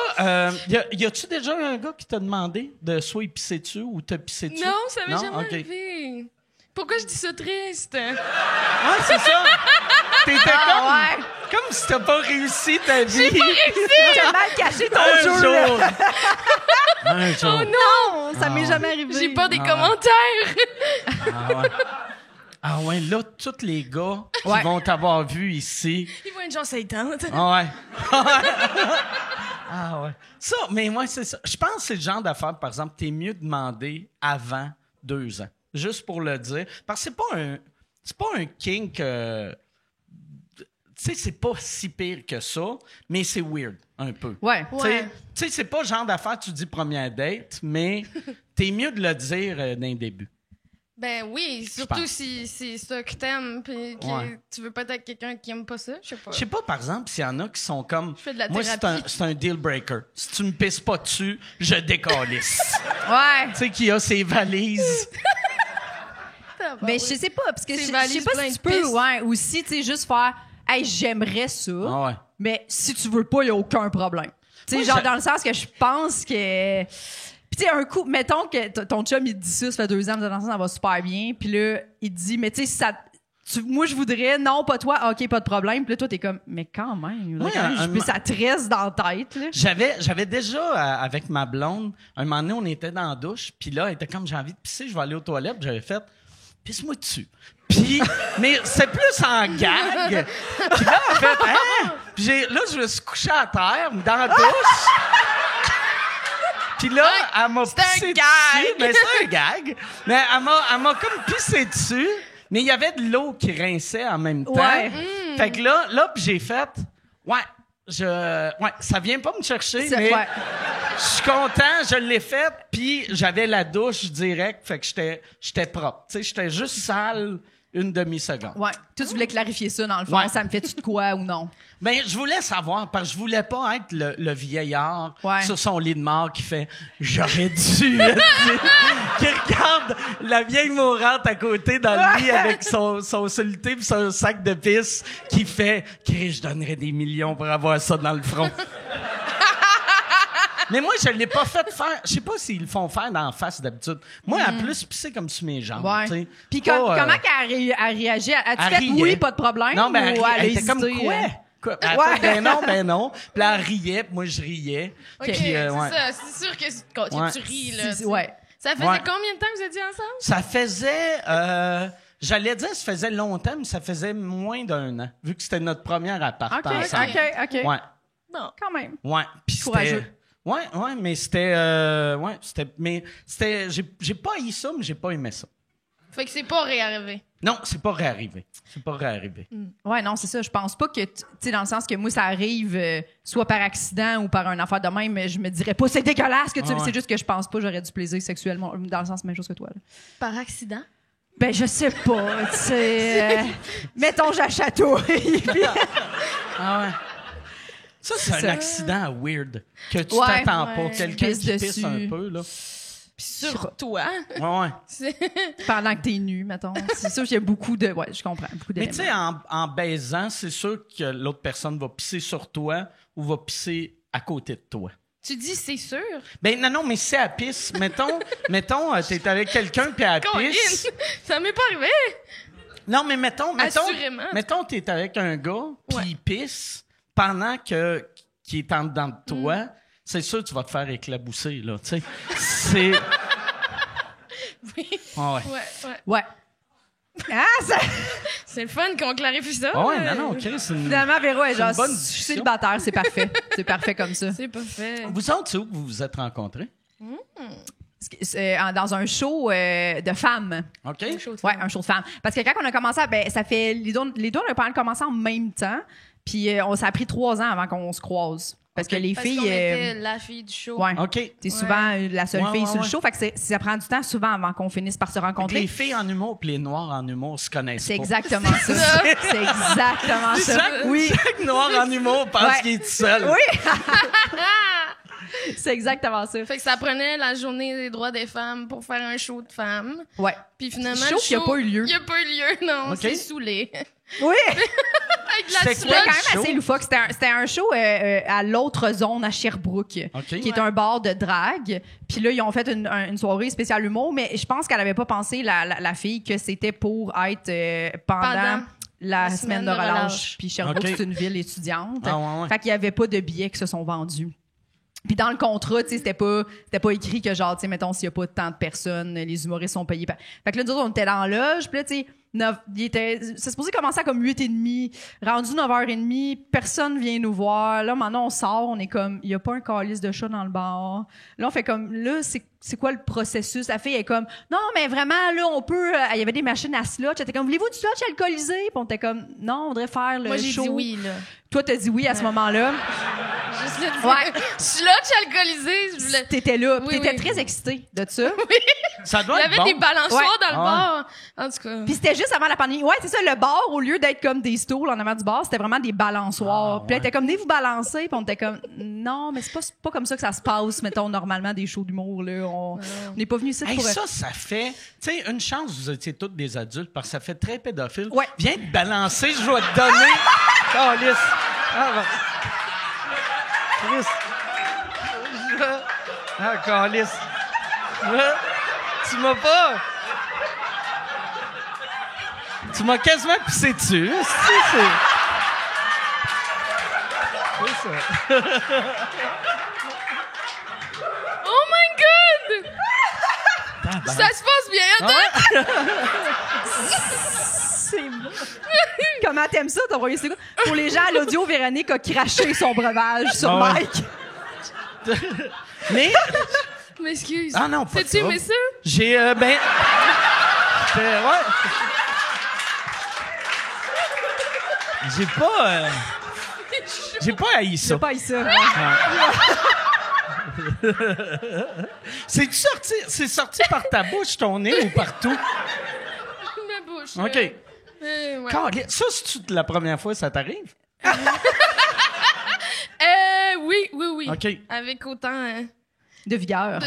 Speaker 2: y a-tu déjà un gars qui t'a demandé de soit y pisser dessus ou te pisser dessus?
Speaker 4: Non, ça m'est jamais
Speaker 2: OK.
Speaker 4: arrivé. Pourquoi je dis ça triste?
Speaker 2: Ah, c'est ça. T'étais
Speaker 5: ouais.
Speaker 2: comme si t'as pas réussi ta vie.
Speaker 5: T'as mal caché ton
Speaker 2: Un
Speaker 5: jeu,
Speaker 2: jour.
Speaker 5: là.
Speaker 2: Un jour.
Speaker 5: Non, ça m'est jamais arrivé.
Speaker 4: J'ai pas des commentaires.
Speaker 2: Ah, ouais. Ah ouais, là, tous les gars
Speaker 5: Ouais.
Speaker 2: qui vont t'avoir vu ici.
Speaker 4: Ils vont être genre Satan.
Speaker 2: Ah ouais. Ah ouais. Ça, mais moi, c'est ça. Je pense que c'est le genre d'affaire, par exemple, t'es mieux demander avant 2 ans. Juste pour le dire. Parce que c'est pas un kink. Tu sais, c'est pas si pire que ça, mais c'est weird, un peu.
Speaker 5: Ouais.
Speaker 4: Ouais.
Speaker 2: Tu sais, c'est pas le genre d'affaire, tu dis première date, mais t'es mieux de le dire d'un début.
Speaker 4: Ben oui,
Speaker 2: pense.
Speaker 4: surtout si c'est ça que t'aimes, puis que
Speaker 2: Ouais.
Speaker 4: tu veux pas être avec quelqu'un qui aime pas ça, je sais pas.
Speaker 2: Je sais pas, par exemple, s'il y en a qui sont comme.
Speaker 4: Je fais de la
Speaker 2: Moi,
Speaker 4: thérapie.
Speaker 2: c'est un deal breaker. Si tu me pisses pas dessus, je décalisse.
Speaker 5: Ouais.
Speaker 2: Tu sais, qui a ses valises.
Speaker 5: Mais je sais pas, parce que
Speaker 4: C'est
Speaker 5: je sais
Speaker 4: valise
Speaker 5: pas
Speaker 4: plein
Speaker 5: si
Speaker 4: de
Speaker 5: tu peux,
Speaker 4: pistes.
Speaker 5: ouais, aussi, tu sais, juste faire, hey, j'aimerais ça,
Speaker 2: Ah ouais.
Speaker 5: mais si tu veux pas, il y a aucun problème. Tu sais,
Speaker 2: Moi,
Speaker 5: genre,
Speaker 2: je-
Speaker 5: dans le sens que je pense que. Puis, tu sais, un coup, mettons que ton chum, il te dit ça fait 2 ans, vous êtes ensemble, ça va super bien, puis là, il te dit, mais tu sais, si ça. Moi, je voudrais, non, pas toi, ok, pas de problème. Puis là, toi, t'es comme, mais quand même,
Speaker 2: Ouais,
Speaker 5: ça te reste dans la tête, là.
Speaker 2: J'avais déjà, avec ma blonde, un moment donné, on était dans la douche, puis là, elle était comme, j'ai envie de pisser, je vais aller aux toilettes. J'avais fait, pisse-moi dessus. Puis, mais c'est plus en gag. Puis là, en fait, hein? Puis là, je me suis couché à terre, dans la douche. Puis là, elle m'a
Speaker 4: C'était un
Speaker 2: pissé
Speaker 4: gag.
Speaker 2: dessus. Mais c'est un gag. Mais elle m'a comme pissé dessus. Mais il y avait de l'eau qui rinçait en même temps.
Speaker 5: Ouais.
Speaker 2: Fait que là, puis j'ai fait, ça vient pas me chercher, mais
Speaker 5: Ouais.
Speaker 2: je suis content, je l'ai fait, puis j'avais la douche direct, fait que j'étais propre. Tu sais, j'étais juste sale une demi-seconde.
Speaker 5: Ouais. Toi, tu voulais clarifier ça, dans le fond.
Speaker 2: Ouais.
Speaker 5: Ça me fait-tu de quoi ou non?
Speaker 2: Ben, je voulais savoir, parce que je voulais pas être le vieillard
Speaker 5: Ouais.
Speaker 2: sur son lit de mort qui fait « J'aurais dû! » qui regarde la vieille mourante à côté dans le lit avec son soluté pis son sac de pisse qui fait « Chris, je donnerais des millions pour avoir ça dans le front. » Mais moi, je l'ai pas fait faire. Je sais pas s'ils le font faire dans la face d'habitude. Moi, elle a plus pissé comme sur mes jambes.
Speaker 5: Ouais.
Speaker 2: tu sais.
Speaker 5: Puis
Speaker 2: Pas,
Speaker 5: comment qu'elle a réagi? As-tu
Speaker 2: elle
Speaker 5: fait
Speaker 2: riait.
Speaker 5: oui, pas de problème?
Speaker 2: Non, ben,
Speaker 5: ou
Speaker 2: elle
Speaker 5: a
Speaker 2: était comme
Speaker 5: hésité,
Speaker 2: quoi? Quoi? Elle
Speaker 5: Ouais.
Speaker 2: fait, ben non. Puis là, elle riait, puis moi, je riais.
Speaker 4: Ok,
Speaker 2: Puis,
Speaker 4: c'est
Speaker 2: ouais.
Speaker 4: ça. C'est sûr que quand
Speaker 2: Ouais.
Speaker 4: tu ris, là.
Speaker 5: C'est-
Speaker 4: tu sais.
Speaker 5: ouais.
Speaker 4: Ça faisait
Speaker 2: Ouais.
Speaker 4: combien de temps que vous étiez ensemble?
Speaker 2: Ça faisait, j'allais dire, ça faisait longtemps, mais ça faisait moins d'1 an, vu que c'était notre première appart
Speaker 5: OK,
Speaker 2: ensemble.
Speaker 5: OK.
Speaker 2: Ouais,
Speaker 4: Bon.
Speaker 5: Quand même.
Speaker 2: ouais. Puis
Speaker 5: Courageux.
Speaker 2: c'était... Ouais, mais c'était... mais c'était... J'ai pas haï ça, mais j'ai pas aimé ça.
Speaker 4: Fait que c'est pas réarrivé.
Speaker 2: Non, c'est pas réarrivé. C'est pas réarrivé.
Speaker 5: Ouais, non, c'est ça. Je pense pas que, tu sais, dans le sens que moi, ça arrive soit par accident ou par une affaire de même, mais je me dirais pas, c'est dégueulasse que tu.
Speaker 2: Ah ouais.
Speaker 5: C'est juste que je pense pas, j'aurais du plaisir sexuellement, dans le sens, même chose que toi, là.
Speaker 4: Par accident?
Speaker 5: Ben, je sais pas, tu sais. Mettons, j'achatouille. Puis-
Speaker 2: Ah ouais. Ça, c'est un
Speaker 5: ça.
Speaker 2: accident weird que tu
Speaker 5: Ouais,
Speaker 2: t'attends
Speaker 4: ouais.
Speaker 2: pas. Quelqu'un
Speaker 5: Pisse
Speaker 2: qui pisse
Speaker 5: dessus.
Speaker 2: un peu, là.
Speaker 4: Puis sur toi.
Speaker 2: Ouais.
Speaker 4: C'est-
Speaker 5: Pendant que t'es nu, mettons. C'est sûr qu'il y a beaucoup de. Ouais, je comprends. Beaucoup
Speaker 2: Mais
Speaker 5: d'éléments.
Speaker 2: tu sais, en baisant, c'est sûr que l'autre personne va pisser sur toi ou va pisser à côté de toi.
Speaker 4: Tu dis c'est sûr?
Speaker 2: Ben non, mais si elle pisse, mettons, t'es avec quelqu'un puis elle
Speaker 4: Colin,
Speaker 2: pisse.
Speaker 4: ça m'est pas arrivé.
Speaker 2: Non, mais mettons,
Speaker 4: Assurément.
Speaker 2: t'es avec un gars puis
Speaker 4: Ouais.
Speaker 2: il pisse pendant qu'il est en dedans de toi. C'est sûr que tu vas te faire éclabousser, là, tu sais. C'est...
Speaker 4: Oui.
Speaker 2: Ah ouais.
Speaker 4: Ouais.
Speaker 5: Ouais. Ah, ça.
Speaker 4: C'est le fun qu'on clarifie ça.
Speaker 2: Ah ouais, non, Chris, c'est une...
Speaker 5: Finalement, Véro est genre,
Speaker 2: une bonne
Speaker 5: je suis
Speaker 2: discussion.
Speaker 5: célibataire, c'est parfait. C'est parfait comme ça.
Speaker 4: C'est pas fait.
Speaker 2: Vous autres, c'est où que vous vous êtes rencontrés?
Speaker 5: Dans un show de femmes.
Speaker 2: OK?
Speaker 5: Ouais, un show de femmes. Parce que quand on a commencé, ça fait. Les deux, on a pas mal commencé en même temps. Puis ça a pris 3 ans avant qu'on se croise. Parce que les
Speaker 4: Parce
Speaker 5: filles.
Speaker 4: qu'on était la fille du show.
Speaker 5: Ouais.
Speaker 2: OK.
Speaker 5: T'es souvent la seule
Speaker 2: Ouais,
Speaker 5: fille
Speaker 2: ouais,
Speaker 5: sur le
Speaker 2: ouais.
Speaker 5: show. Fait que ça prend du temps souvent avant qu'on finisse par se
Speaker 2: Donc,
Speaker 5: rencontrer.
Speaker 2: les filles en humour et les noirs en humour se connaissent
Speaker 5: C'est
Speaker 2: pas.
Speaker 5: exactement ça. C'est exactement ça. Oui.
Speaker 2: Chaque noir en humour pense
Speaker 5: Ouais.
Speaker 2: qu'il est tout seul.
Speaker 5: Oui. C'est exactement ça.
Speaker 4: Fait que ça prenait la journée des droits des femmes pour faire un show de femmes.
Speaker 5: Ouais.
Speaker 4: Puis finalement,
Speaker 5: Show
Speaker 4: le
Speaker 5: qui a pas eu lieu.
Speaker 4: Il a pas eu lieu, non.
Speaker 2: Ok.
Speaker 4: C'est saoulé.
Speaker 5: Oui.
Speaker 4: Avec de la
Speaker 2: C'était
Speaker 5: C'était
Speaker 2: quoi?
Speaker 4: sludge.
Speaker 5: quand même
Speaker 2: show?
Speaker 5: assez loufoque. C'était un show à l'autre zone à Sherbrooke,
Speaker 2: OK.
Speaker 5: qui est un bar de drague. Puis là, ils ont fait une soirée spéciale humour, mais je pense qu'elle avait pas pensé, la fille, que c'était pour être pendant la semaine de relâche. Puis Sherbrooke,
Speaker 2: OK.
Speaker 5: c'est une ville étudiante.
Speaker 2: Ah, ouais, ouais.
Speaker 5: Fait qu'il y avait pas de billets qui se sont vendus. Puis dans le contrat, tu sais, c'était pas écrit que genre, tu sais, mettons, s'il y a pas tant de personnes, les humoristes sont payés. Fait que là, nous autres, on était dans la loge, puis là, tu sais, C'est supposé commencer à comme 8h30. Rendu 9h30, personne vient nous voir. Là, maintenant, on sort, on est comme, il y a pas un calice de chat dans le bar. Là, on fait comme, là, c'est quoi le processus? La fille est comme, non, mais vraiment, là, on peut... Il y avait des machines à slotch. Elle était comme, voulez-vous du slotch alcoolisé? Puis on était comme, non, on voudrait faire le
Speaker 4: Moi, j'ai
Speaker 5: show.
Speaker 4: dit oui, là.
Speaker 5: Toi, t'as dit oui à ce moment-là.
Speaker 4: Juste le dire.
Speaker 5: Ouais.
Speaker 4: Slotch alcoolisé, je voulais...
Speaker 5: T'étais là.
Speaker 4: Oui,
Speaker 5: T'étais
Speaker 4: oui.
Speaker 5: très excitée de ça.
Speaker 3: Ça
Speaker 4: Il
Speaker 3: doit
Speaker 4: y
Speaker 3: être
Speaker 4: avait
Speaker 3: bon.
Speaker 4: des balançoires
Speaker 5: Ouais.
Speaker 4: dans le bar. En tout cas...
Speaker 5: Puis c'était juste avant la pandémie. Ouais, c'est ça, le bar, au lieu d'être comme des stools en avant du bar, c'était vraiment des balançoires. Puis là, elle était comme, venez vous balancer. Puis on était comme, non, mais c'est pas comme ça que ça se passe, mettons, normalement, des shows d'humour, là. On n'est pas venus ici
Speaker 3: Hey,
Speaker 5: pour...
Speaker 3: ça fait... Tu sais, une chance, vous étiez tous des adultes, parce que ça fait très pédophile.
Speaker 5: Ouais.
Speaker 3: Viens te balancer, je vais te donner... Calice. Ah, bon. Chris. Ah, calice. Tu m'as pas... Tu m'as quasiment pissé dessus. C'est ça.
Speaker 4: Oh my God! Ça se passe bien, attends!
Speaker 5: C'est bon. Comment t'aimes ça, ton premier c'est quoi? Pour les gens à l'audio, Véronique a craché son breuvage sur
Speaker 3: Ah ouais.
Speaker 5: Mike.
Speaker 3: Mais...
Speaker 4: M'excuse.
Speaker 3: Ah non, pas de
Speaker 4: T'as-tu aimé
Speaker 3: trouble.
Speaker 4: ça?
Speaker 3: J'ai, ouais. J'ai pas haï ça.
Speaker 5: J'ai pas eu ça.
Speaker 3: C'est sorti par ta bouche, ton nez, ou partout?
Speaker 4: Ma bouche.
Speaker 3: OK.
Speaker 4: Ouais.
Speaker 3: Caliste. Ça, c'est la première fois que ça t'arrive?
Speaker 4: Oui.
Speaker 3: OK.
Speaker 4: Avec autant...
Speaker 5: De vigueur.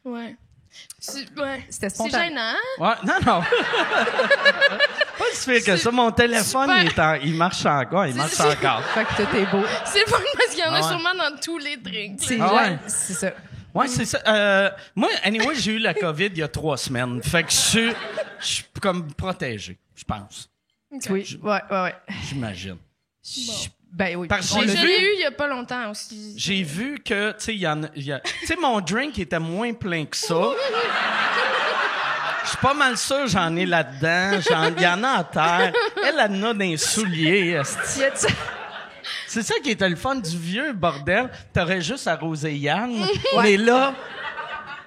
Speaker 4: Ouais. Ouais.
Speaker 5: C'était
Speaker 4: C'est
Speaker 5: spontané.
Speaker 4: gênant, hein?
Speaker 3: Ouais, non. Pas si pire que ça. Mon téléphone,
Speaker 4: super.
Speaker 3: il marche encore. Il marche encore.
Speaker 5: Fait que tout est beau.
Speaker 4: C'est le fun parce qu'il y en a
Speaker 3: Ah ouais.
Speaker 4: sûrement dans tous les drinks.
Speaker 5: C'est
Speaker 3: Ah ouais.
Speaker 5: c'est ça.
Speaker 3: Ouais, c'est ça. Moi, anyway, j'ai eu la COVID il y a 3 semaines. Fait que je suis comme protégé, je pense.
Speaker 5: Oui. Ouais.
Speaker 3: J'imagine.
Speaker 5: Ben oui.
Speaker 3: Parce que
Speaker 5: On
Speaker 4: Je
Speaker 5: l'a
Speaker 3: j'ai
Speaker 5: vu.
Speaker 4: l'ai eu il y a pas longtemps aussi.
Speaker 3: J'ai vu que, tu sais, tu sais, mon drink était moins plein que ça. Je suis pas mal sûr, j'en ai là-dedans. Il y en a à terre. Elle en a dans les souliers. esti.
Speaker 5: Y a-tu-
Speaker 3: C'est ça qui était le fun du vieux bordel. T'aurais juste arrosé Yann. Mais là,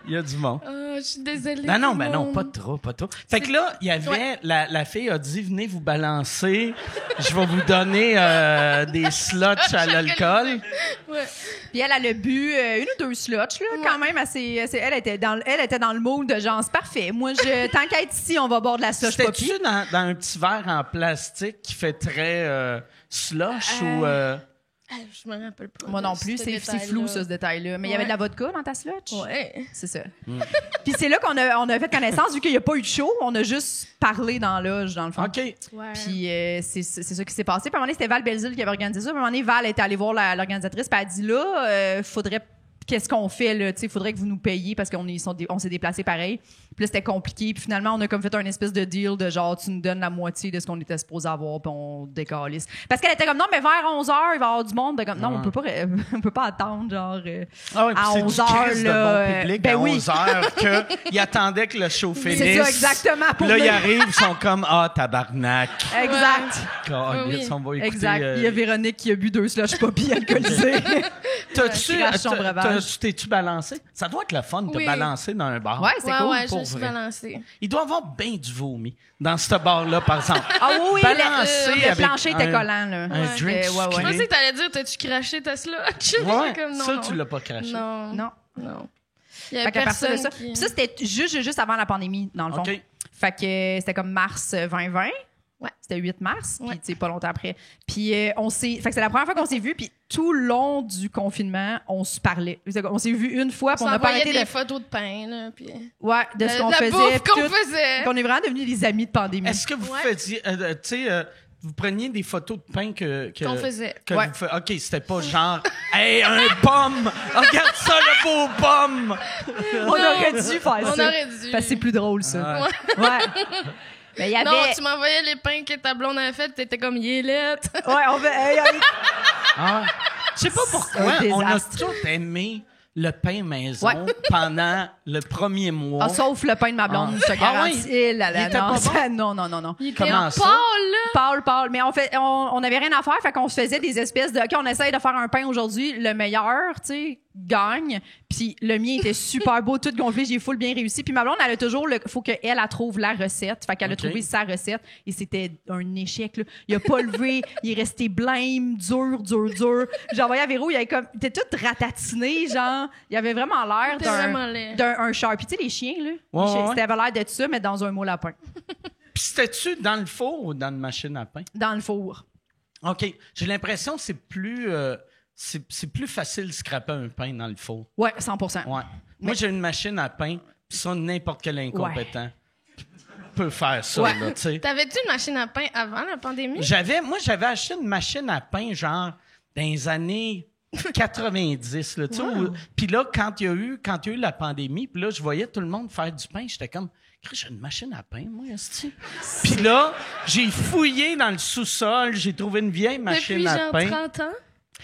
Speaker 3: il y a du monde.
Speaker 4: Oh, je suis désolée.
Speaker 3: Non,
Speaker 4: tout
Speaker 3: ben
Speaker 4: le
Speaker 3: non,
Speaker 4: monde.
Speaker 3: pas trop, pas trop. Fait que là, il y avait,
Speaker 4: Ouais.
Speaker 3: la fille a dit, venez vous balancer, je vais vous donner des slots à l'alcool.
Speaker 4: Ouais.
Speaker 5: Puis elle a bu une ou deux slots, là, quand même. Elle était dans le mood de genre, c'est parfait. Moi, tant qu'à être ici, on va boire de la slush poppy.
Speaker 3: C'était-tu dans un petit verre en plastique qui fait très slush ou...
Speaker 4: Ah, je me rappelle pas.
Speaker 5: Moi
Speaker 4: de
Speaker 5: non plus,
Speaker 4: ce
Speaker 5: c'est
Speaker 4: détail-là.
Speaker 5: flou, ça, ce détail-là. Mais il y avait
Speaker 4: Ouais.
Speaker 5: de la vodka dans ta slotch?
Speaker 4: Ouais.
Speaker 5: C'est ça. Puis c'est là qu'on a fait connaissance, vu qu'il n'y a pas eu de show, on a juste parlé dans la loge, dans le fond.
Speaker 3: OK.
Speaker 4: Ouais.
Speaker 5: Puis c'est ça qui s'est passé. Puis à un moment donné, c'était Val Belzile qui avait organisé ça. Puis à un moment donné, Val était allée voir l'organisatrice, puis elle a dit là, faudrait... Qu'est-ce qu'on fait, là? Il faudrait que vous nous payiez parce qu'on s'est déplacés pareil. Puis là, c'était compliqué. Puis finalement, on a comme fait un espèce de deal de genre, tu nous donnes la moitié de ce qu'on était supposé avoir, puis on décalisse. Parce qu'elle était comme, non, mais vers 11h, il va y avoir du monde. Comme, non, on peut pas attendre, genre,
Speaker 3: Ah ouais, puis
Speaker 5: à
Speaker 3: c'est
Speaker 5: 11
Speaker 3: du
Speaker 5: heures,
Speaker 3: Christ de
Speaker 5: là,
Speaker 3: bon public
Speaker 5: ben
Speaker 3: à
Speaker 5: oui.
Speaker 3: 11 heures qu'il attendait que le show finisse.
Speaker 5: C'est ça, exactement. Pour
Speaker 3: Là,
Speaker 5: nous.
Speaker 3: ils arrivent, ils sont comme, tabarnak.
Speaker 5: Exact.
Speaker 3: Calisse, on va écouter...
Speaker 5: Exact. Il y a Véronique qui a bu 2 slush poppy alcoolisés.
Speaker 3: T'as-tu...
Speaker 5: crache son breuvage.
Speaker 3: T'es-tu balancé? Ça doit être le fun de te
Speaker 4: Oui.
Speaker 3: balancer dans un bar.
Speaker 5: Ouais, c'est cool.
Speaker 4: Ouais, je
Speaker 3: pour
Speaker 4: me suis
Speaker 3: vrai.
Speaker 4: balancée.
Speaker 3: Il doit y avoir bien du vomi dans ce bar-là, par exemple.
Speaker 5: Ah oui,
Speaker 3: Balancer
Speaker 5: le
Speaker 3: avec
Speaker 5: plancher était collant, là.
Speaker 3: un
Speaker 5: Ouais.
Speaker 3: drink
Speaker 5: Ouais,
Speaker 4: Je
Speaker 3: sucré.
Speaker 4: pensais que t'allais dire, t'as-tu craché ta slotch?
Speaker 3: Ouais,
Speaker 4: Comme, non,
Speaker 3: ça,
Speaker 4: non.
Speaker 3: tu l'as pas craché.
Speaker 4: Non.
Speaker 5: Non.
Speaker 4: Non. Il y
Speaker 5: Fait
Speaker 4: a
Speaker 5: qu'à partir de
Speaker 4: personne
Speaker 5: ça.
Speaker 4: qui...
Speaker 5: Puis ça, c'était juste avant la pandémie, dans le fond.
Speaker 3: OK.
Speaker 5: Fait que c'était comme mars 2020.
Speaker 4: Ouais.
Speaker 5: C'était 8 mars, puis
Speaker 4: Ouais.
Speaker 5: tu sais, pas longtemps après. Puis fait que c'est la première fois qu'on s'est vus, puis tout le long du confinement, on se parlait. On s'est vu une fois, puis on n'a pas arrêté
Speaker 4: des
Speaker 5: de...
Speaker 4: photos de pain, là, puis...
Speaker 5: Ouais, de ce qu'on
Speaker 4: la
Speaker 5: faisait.
Speaker 4: bouffe
Speaker 5: puis
Speaker 4: qu'on
Speaker 5: tout.
Speaker 4: faisait!
Speaker 5: On est vraiment devenus des amis de pandémie.
Speaker 3: Est-ce que vous
Speaker 4: Ouais.
Speaker 3: faisiez... tu sais, vous preniez des photos de pain que
Speaker 4: Qu'on faisait.
Speaker 3: que
Speaker 5: Ouais.
Speaker 3: vous fa- OK, c'était pas genre « Hey, un pomme! Regarde ça, le beau pomme!
Speaker 5: On aurait dû faire
Speaker 4: On
Speaker 5: ça.
Speaker 4: aurait dû.
Speaker 5: Parce que c'est plus drôle, ça.
Speaker 3: Ouais.
Speaker 5: Ouais. Mais il y avait...
Speaker 4: Non, tu m'envoyais les pains que ta blonde avait fait, t'étais comme yélette.
Speaker 5: Ouais, on veut...
Speaker 3: Ah ouais. Je sais pas pourquoi,
Speaker 5: un
Speaker 3: on a
Speaker 5: désastre.
Speaker 3: tous aimé le pain maison pendant le premier mois.
Speaker 5: Ah, sauf le pain de ma blonde, je te garantis.
Speaker 3: Il était pas bon?
Speaker 5: Non.
Speaker 4: Il était
Speaker 3: Comment ça?
Speaker 5: Paul. Mais on avait rien à faire, fait qu'on se faisait des espèces de... OK, on essaye de faire un pain aujourd'hui, le meilleur, tu sais, gagne. Puis le mien était super beau, tout gonflé, j'ai full bien réussi. Puis ma blonde, elle a toujours... faut qu'elle trouve la recette. Fait qu'elle a trouvé sa recette. Et c'était un échec, là. Il a pas levé, il est resté blême, dur. J'ai envoyé à Véro, il était tout ratatiné, genre... Il avait vraiment l'air d'un Sharpie. Tu sais, les chiens, là? C'était avait l'air de ça, mais dans un moule à pain.
Speaker 3: Puis c'était-tu dans le four ou dans une machine à pain?
Speaker 5: Dans le four.
Speaker 3: OK. J'ai l'impression que c'est plus facile de scraper un pain dans le four.
Speaker 5: Ouais, 100%.
Speaker 3: Ouais. Moi, j'ai une machine à pain, puis ça, n'importe quel incompétent peut faire ça, là, tu sais.
Speaker 4: T'avais-tu une machine à pain avant la pandémie?
Speaker 3: J'avais acheté une machine à pain, genre, dans les années 90, là, tu sais. Puis là, quand il y a eu la pandémie, puis là, je voyais tout le monde faire du pain, j'étais comme... J'ai une machine à pain, moi, esti. Puis là, j'ai fouillé dans le sous-sol, j'ai trouvé une vieille machine à pain.
Speaker 4: Depuis genre 30 ans?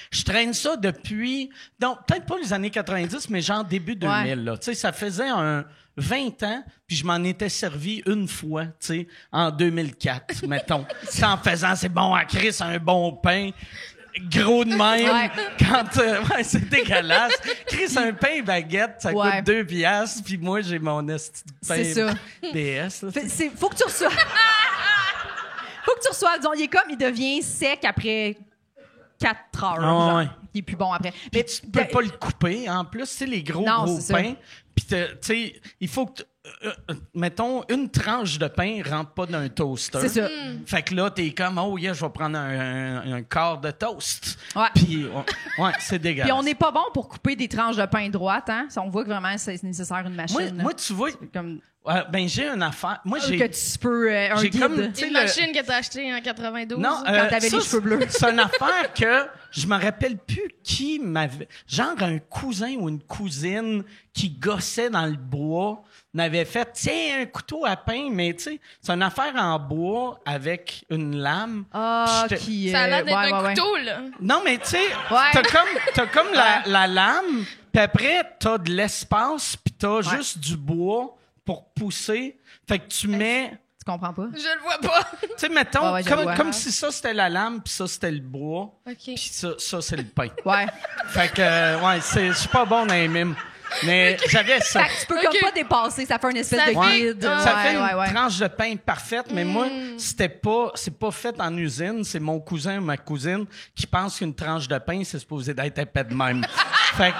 Speaker 3: Je traîne ça depuis... Non, peut-être pas les années 90, mais genre début 2000, là. Tu sais, ça faisait 20 ans, puis je m'en étais servi une fois, tu sais, en 2004, mettons. En faisant, c'est bon à Chris, un bon pain... Gros de même. Quand c'est dégueulasse. Chris, un pain baguette, ça coûte 2 piastres, puis moi, j'ai mon esti de pain
Speaker 5: c'est ça.
Speaker 3: DS. Là,
Speaker 5: faut que tu reçoives... disons, il devient sec après 4 heures. Genre. Il est plus bon après.
Speaker 3: Mais tu peux pas le couper, en plus, tu sais, les gros pains. Puis, tu sais, il faut que... mettons, une tranche de pain rentre pas dans un toaster.
Speaker 5: C'est ça.
Speaker 3: Fait que là, t'es comme, oh yeah, je vais prendre un quart de toast.
Speaker 5: Ouais.
Speaker 3: Puis, c'est dégueulasse.
Speaker 5: Puis on n'est pas bon pour couper des tranches de pain droite, hein? On voit que vraiment c'est nécessaire une machine.
Speaker 3: Moi tu vois,
Speaker 5: comme...
Speaker 3: j'ai une affaire. Moi, j'ai...
Speaker 5: Que tu peux... un guide.
Speaker 3: Comme,
Speaker 4: une machine que t'as achetée en 92.
Speaker 3: Non,
Speaker 5: quand t'avais les cheveux bleus.
Speaker 3: C'est une affaire que je me rappelle plus qui m'avait... Genre un cousin ou une cousine qui gossait dans le bois m'avait fait, tiens, un couteau à pain, mais tu sais, c'est une affaire en bois avec une lame.
Speaker 5: Ah,
Speaker 4: ça a l'air d'être un couteau, là.
Speaker 3: Non, mais tu sais, t'as comme la lame, puis après, t'as de l'espace, puis t'as juste du bois pour pousser. Fait que tu mets...
Speaker 5: Tu comprends pas?
Speaker 4: Je le vois pas.
Speaker 3: Tu sais, mettons, comme si ça, c'était la lame, puis ça, c'était le bois, puis ça, c'est le pain.
Speaker 5: Ouais.
Speaker 3: Fait que, je suis pas bon dans les mimes. Mais j'avais ça.
Speaker 5: Tu peux comme pas dépasser, ça fait une espèce de guide.
Speaker 3: Ça fait une tranche de pain parfaite, mais moi, c'est pas fait en usine, c'est mon cousin ou ma cousine qui pense qu'une tranche de pain, c'est supposé d'être épais de même. Fait que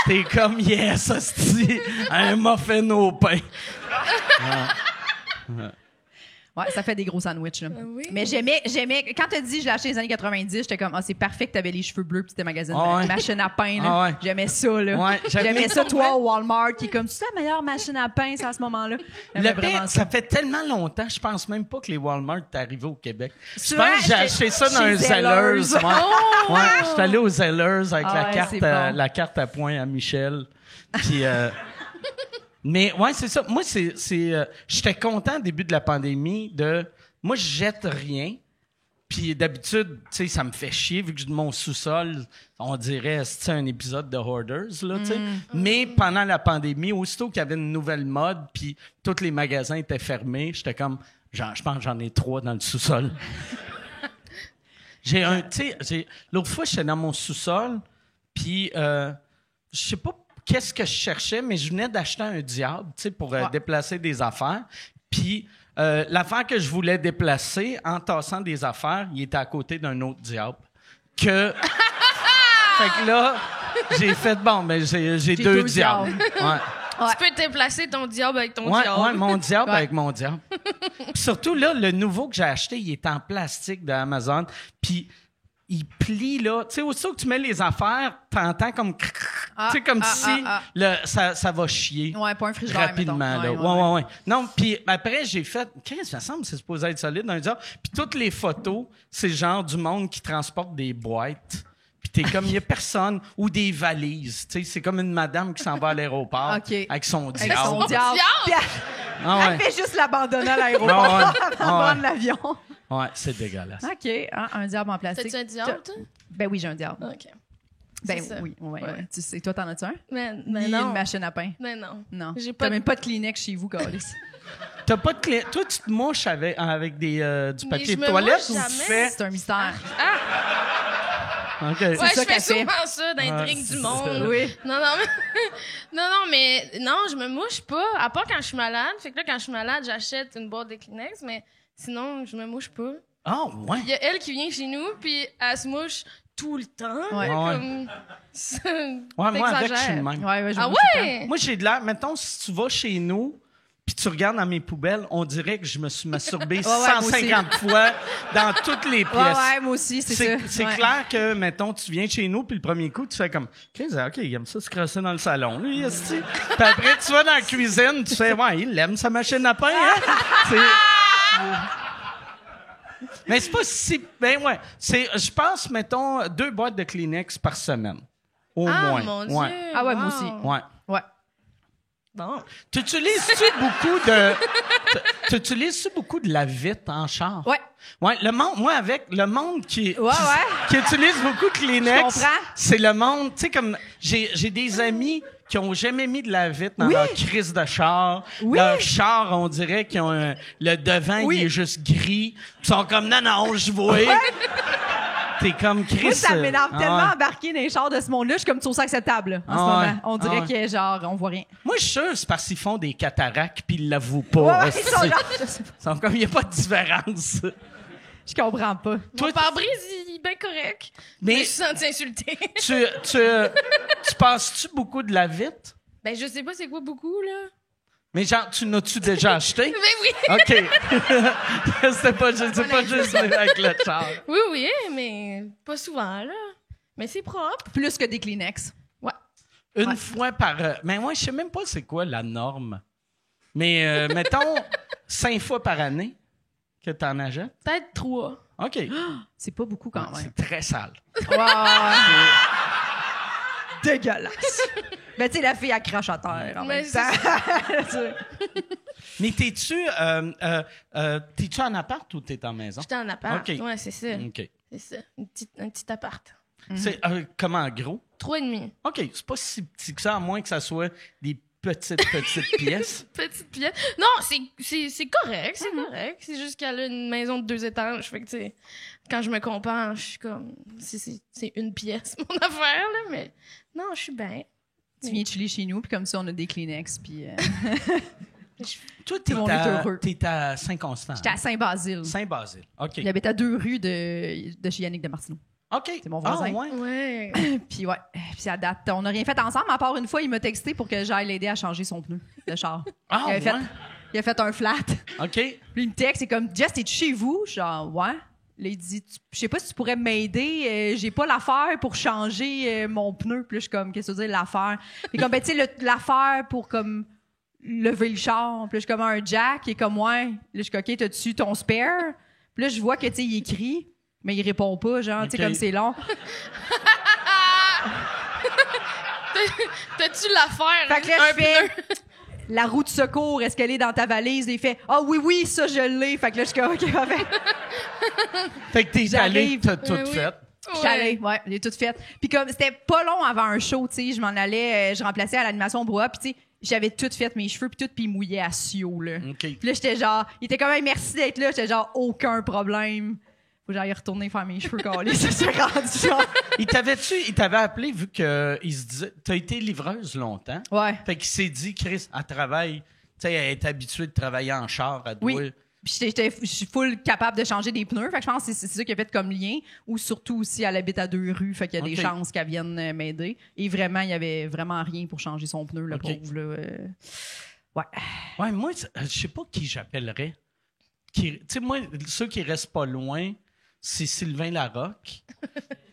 Speaker 3: t'es comme, yes, hostie, un muffin au pain.
Speaker 5: Ouais, ça fait des gros sandwichs, là.
Speaker 4: Oui.
Speaker 5: Mais j'aimais, quand t'as dit je l'ai acheté dans les années 90, j'étais comme, c'est parfait que t'avais les cheveux bleus pis t'étais magazine machine à pain, là. J'aimais ça, là.
Speaker 3: Ouais,
Speaker 5: j'aimais ça, toi, au Walmart, qui est comme, c'est la meilleure machine à pain, ça, à ce moment-là.
Speaker 3: Le pire, ça fait tellement longtemps, je pense même pas que les Walmart sont arrivés au Québec. Je pense que j'ai acheté ça dans un Zellers. Ouais, je suis allé au Zellers avec la carte à points à Michel. Puis, mais ouais, c'est ça. Moi, j'étais content au début de la pandémie moi, je jette rien. Puis d'habitude, tu sais, ça me fait chier vu que mon sous-sol, on dirait, c'est un épisode de Hoarders, là, tu sais. Mais pendant la pandémie, aussitôt qu'il y avait une nouvelle mode, puis tous les magasins étaient fermés, j'étais comme, je pense que j'en ai 3 dans le sous-sol. L'autre fois, j'étais dans mon sous-sol, puis je sais pas qu'est-ce que je cherchais, mais je venais d'acheter un diable, tu sais, pour déplacer des affaires. Puis l'affaire que je voulais déplacer, en tassant des affaires, il était à côté d'un autre diable. Fait que là, j'ai fait, j'ai 2 diables. Ouais.
Speaker 4: Tu peux déplacer ton diable avec ton diable.
Speaker 3: Ouais, mon diable avec mon diable. Puis surtout, là, le nouveau que j'ai acheté, il est en plastique d'Amazon. Puis il plie, là. Tu sais, aussitôt que tu mets les affaires, t'entends comme... tu sais, comme si ça va chier.
Speaker 5: Ouais, pas un frigidaire,
Speaker 3: rapidement, là. Ouais. Non, puis après, j'ai fait... Qu'est-ce que ça semble? C'est supposé être solide, un diable. Puis toutes les photos, c'est genre du monde qui transporte des boîtes. Puis t'es comme, il y a personne. Ou des valises. Tu sais, c'est comme une madame qui s'en va à l'aéroport avec son diable.
Speaker 5: Avec son diable. Elle fait juste l'abandonner à l'aéroport. Abandonne l'avion.
Speaker 3: Ouais, c'est dégueulasse.
Speaker 5: OK. Un diable en plastique.
Speaker 4: T'as-tu un diable, toi?
Speaker 5: Ben oui, j'ai un diable.
Speaker 4: OK.
Speaker 5: Ben
Speaker 4: C'est ça.
Speaker 5: oui, ouais.
Speaker 4: Ouais.
Speaker 5: Tu sais, toi, t'en as-tu un?
Speaker 4: Mais
Speaker 5: Ni
Speaker 4: non.
Speaker 5: une machine à pain.
Speaker 4: Mais non.
Speaker 5: Non.
Speaker 4: J'ai
Speaker 5: T'as
Speaker 4: pas
Speaker 5: même pas de Kleenex chez vous, Carlis.
Speaker 3: T'as pas de clé. Toi, tu te mouches avec du
Speaker 4: Mais
Speaker 3: papier
Speaker 4: je
Speaker 3: de
Speaker 4: me
Speaker 3: toilette
Speaker 4: mouche
Speaker 3: ou tu
Speaker 4: jamais.
Speaker 3: fais.
Speaker 5: C'est un mystère.
Speaker 3: OK.
Speaker 4: Ouais,
Speaker 5: ça
Speaker 4: je fais
Speaker 5: qu'elle fait.
Speaker 4: souvent ça dans les drinks
Speaker 3: c'est
Speaker 4: du monde.
Speaker 3: ça.
Speaker 5: Oui.
Speaker 4: Non, mais non, je me mouche pas. À part quand je suis malade. Fait que là, quand je suis malade, j'achète une boîte de Kleenex, mais sinon, je me mouche pas.
Speaker 3: Ah, ouais.
Speaker 4: Il y a elle qui vient chez nous, puis elle se mouche tout le temps.
Speaker 5: Ouais.
Speaker 4: Comme...
Speaker 3: Ouais, moi, avec, je suis
Speaker 4: T'exagères.
Speaker 3: le même.
Speaker 5: Ouais, je
Speaker 4: Ah
Speaker 5: me mouche tout le temps.
Speaker 4: ouais?
Speaker 3: Moi, j'ai de l'air. Mettons, si tu vas chez nous, puis tu regardes dans mes poubelles, on dirait que je me suis masturbé
Speaker 5: moi
Speaker 3: 150 fois dans toutes les pièces.
Speaker 5: Ouais, moi aussi, c'est ça.
Speaker 3: C'est
Speaker 5: Ouais.
Speaker 3: clair que, mettons, tu viens chez nous, puis le premier coup, tu fais comme, OK, il aime ça se crosser dans le salon, lui, esti. Puis après, tu vas dans la cuisine, tu fais, ouais, il aime sa machine à pain, hein? Mais c'est pas si. Ben ouais. Je pense, mettons, 2 boîtes de Kleenex par semaine. Au
Speaker 4: Ah,
Speaker 3: moins.
Speaker 4: mon Dieu.
Speaker 3: Ouais.
Speaker 5: Ah ouais, moi
Speaker 4: wow.
Speaker 5: aussi.
Speaker 3: Ouais.
Speaker 5: Ouais.
Speaker 4: Bon.
Speaker 3: T'utilises-tu beaucoup de. T'utilises-tu beaucoup de la vitre en char?
Speaker 5: Ouais.
Speaker 3: Ouais, le monde qui
Speaker 5: Ouais.
Speaker 3: qui utilise beaucoup de Kleenex,
Speaker 5: Je comprends.
Speaker 3: c'est le monde, tu sais, comme j'ai des amis qui ont jamais mis de la vitre dans
Speaker 5: Oui.
Speaker 3: leur crise de char.
Speaker 5: Oui.
Speaker 3: Leur char, on dirait qu'ils ont le devant,
Speaker 5: Oui.
Speaker 3: il est juste gris. Ils sont comme, non, je vois. T'es comme Chris.
Speaker 5: Moi, ça m'énerve
Speaker 3: ah
Speaker 5: tellement
Speaker 3: ouais.
Speaker 5: embarquer dans les chars de ce monde-là. Je suis comme, tu trouves ça acceptable, là, en ce
Speaker 3: Ah
Speaker 5: moment.
Speaker 3: ouais.
Speaker 5: On dirait
Speaker 3: Ah ouais.
Speaker 5: que, genre, on voit rien.
Speaker 3: Moi, je suis sûr, c'est parce qu'ils font des cataractes puis ils l'avouent pas.
Speaker 5: Ouais,
Speaker 3: hostie.
Speaker 5: ils sont genre,
Speaker 3: Ils sont comme, il n'y a pas de différence.
Speaker 5: je comprends pas.
Speaker 4: Mon pare-brise, il est bien correct.
Speaker 3: Mais-
Speaker 4: Je me suis sentie insultée.
Speaker 3: tu passes-tu beaucoup de la vitre?
Speaker 4: Ben, je sais pas c'est quoi beaucoup, là.
Speaker 3: Mais genre, tu n'as-tu déjà acheté?
Speaker 4: Mais oui.
Speaker 3: OK. C'est pas juste avec le char.
Speaker 4: Oui, mais pas souvent, là. Mais c'est propre.
Speaker 5: Plus que des Kleenex.
Speaker 4: Ouais.
Speaker 3: Une fois par... mais moi, je sais même pas c'est quoi la norme. Mais mettons 5 fois par année que tu en achètes.
Speaker 4: Peut-être 3.
Speaker 3: OK.
Speaker 5: C'est pas beaucoup quand même.
Speaker 3: C'est très sale.
Speaker 5: Dégueulasse. Mais tu sais, la fille, elle crache à terre en
Speaker 4: Mais
Speaker 5: même
Speaker 4: c'est
Speaker 5: temps.
Speaker 3: Mais t'es-tu en appart ou t'es en maison?
Speaker 4: J'étais en appart.
Speaker 3: OK.
Speaker 4: Ouais, c'est ça.
Speaker 3: OK.
Speaker 4: C'est ça. Un petit appart.
Speaker 3: C'est comment gros?
Speaker 4: 3,5.
Speaker 3: OK. C'est pas si petit que ça, à moins que ça soit des petites pièces.
Speaker 4: Petite pièce. Non, c'est correct, c'est correct. C'est juste qu'elle a une maison de 2 étages. Fait que, tu sais, quand je me compare, je suis comme... C'est une pièce, mon affaire, là, mais... Non, je suis bien.
Speaker 5: Tu viens chiller chez nous, puis comme ça, on a des Kleenex, puis
Speaker 3: Toi,
Speaker 5: on est heureux.
Speaker 3: t'es à Saint-Constant.
Speaker 5: j'étais à Saint-Basile.
Speaker 3: Saint-Basile. OK.
Speaker 5: J'habite à 2 rues de chez Yannick de Martineau.
Speaker 3: OK.
Speaker 5: C'est mon voisin.
Speaker 3: Ah, ouais.
Speaker 4: Ouais.
Speaker 5: Puis ouais, puis à date, on n'a rien fait ensemble, à part une fois, il m'a texté pour que j'aille l'aider à changer son pneu de char.
Speaker 3: Ah,
Speaker 5: il, avait
Speaker 3: ouais.
Speaker 5: il a fait un flat.
Speaker 3: OK.
Speaker 5: Puis il me texte, c'est comme, Jess, t'es-tu chez vous? Genre, ouais. Là, il dit, je sais pas si tu pourrais m'aider, j'ai pas l'affaire pour changer mon pneu. Puis là, je suis comme, qu'est-ce que tu veux dire, l'affaire? Puis comme, ben, tu sais, l'affaire pour, comme, lever le char. Puis là, je suis comme un jack, il est comme, ouais. Là, je suis comme, OK, t'as-tu ton spare? Puis là, je vois que, tu sais, il écrit, mais il répond pas, genre, tu sais,
Speaker 3: OK.
Speaker 5: comme c'est long.
Speaker 4: T'as-tu l'affaire?
Speaker 5: Fait que là,
Speaker 4: un
Speaker 5: je fais,
Speaker 4: pneu?
Speaker 5: la roue de secours, est-ce qu'elle est dans ta valise? Et il fait, ah oui, ça, je l'ai. Fait que là, je suis comme, OK, parfait.
Speaker 3: Fait que t'es allé,
Speaker 5: J'arrive.
Speaker 3: t'as tout
Speaker 4: Oui.
Speaker 3: fait.
Speaker 5: Je suis allée, ouais, j'ai tout fait. Puis comme c'était pas long avant un show, tu sais, je m'en allais, je remplaçais à l'animation brouhaha, puis tu sais, j'avais tout fait mes cheveux puis tout, puis ils mouillaient à Sio, là.
Speaker 3: OK.
Speaker 5: Puis là, j'étais genre, il était quand même merci d'être là, j'étais genre aucun problème. Faut que j'aille retourner faire mes cheveux calés, ça s'est rendu genre.
Speaker 3: Il t'avait appelé vu que il se disait, t'as été livreuse longtemps.
Speaker 5: Ouais.
Speaker 3: Fait qu'il s'est dit, Chris, elle travaille, tu sais, elle est habituée de travailler en char, elle doit...
Speaker 5: Oui. Puis je suis full capable de changer des pneus. Fait que je pense que c'est ça qui a fait comme lien. Ou surtout aussi, elle habite à 2 rues. Fait qu'il y a des
Speaker 3: OK.
Speaker 5: chances qu'elle vienne m'aider. Et vraiment, il y avait vraiment rien pour changer son pneu, le
Speaker 3: OK.
Speaker 5: pauvre, là. Ouais.
Speaker 3: Ouais, moi, je sais pas qui j'appellerais. Tu sais, moi, ceux qui restent pas loin, c'est Sylvain Larocque.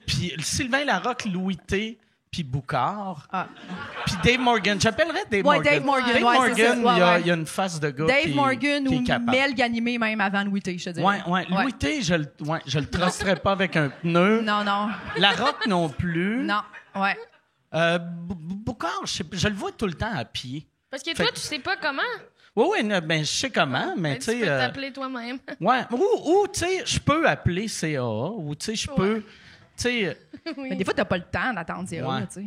Speaker 3: Puis Sylvain Larocque, Louis T, puis Boucard.
Speaker 5: Ah.
Speaker 3: Puis Dave Morgan. J'appellerais Dave
Speaker 5: Ouais,
Speaker 3: Morgan.
Speaker 5: Dave Morgan,
Speaker 3: Dave
Speaker 5: ouais, c'est ça.
Speaker 3: Morgan,
Speaker 5: Ouais,
Speaker 3: il y a une face de gars
Speaker 5: Dave
Speaker 3: qui,
Speaker 5: Morgan
Speaker 3: qui est
Speaker 5: ou
Speaker 3: capable.
Speaker 5: Mel Ganimé même avant Louis T, je te dirais.
Speaker 3: Ouais. Louis T, je le trusterais pas avec un pneu.
Speaker 5: Non.
Speaker 3: Larocque non plus.
Speaker 5: Non. Ouais.
Speaker 3: Boucard, je le vois tout le temps à pied.
Speaker 4: Parce que
Speaker 3: Fait
Speaker 4: toi,
Speaker 3: que-
Speaker 4: tu sais pas comment.
Speaker 3: Oui, ben, je sais comment, mais
Speaker 4: Ben,
Speaker 3: tu
Speaker 4: tu peux
Speaker 3: sais.
Speaker 4: t'appeler toi-même.
Speaker 3: Ouais, ou tu sais, je peux appeler CAA, ou tu sais, je peux.
Speaker 2: sais...
Speaker 5: Mais des fois, t'as pas le temps d'attendre CA,
Speaker 2: Ouais.
Speaker 5: là, tu sais.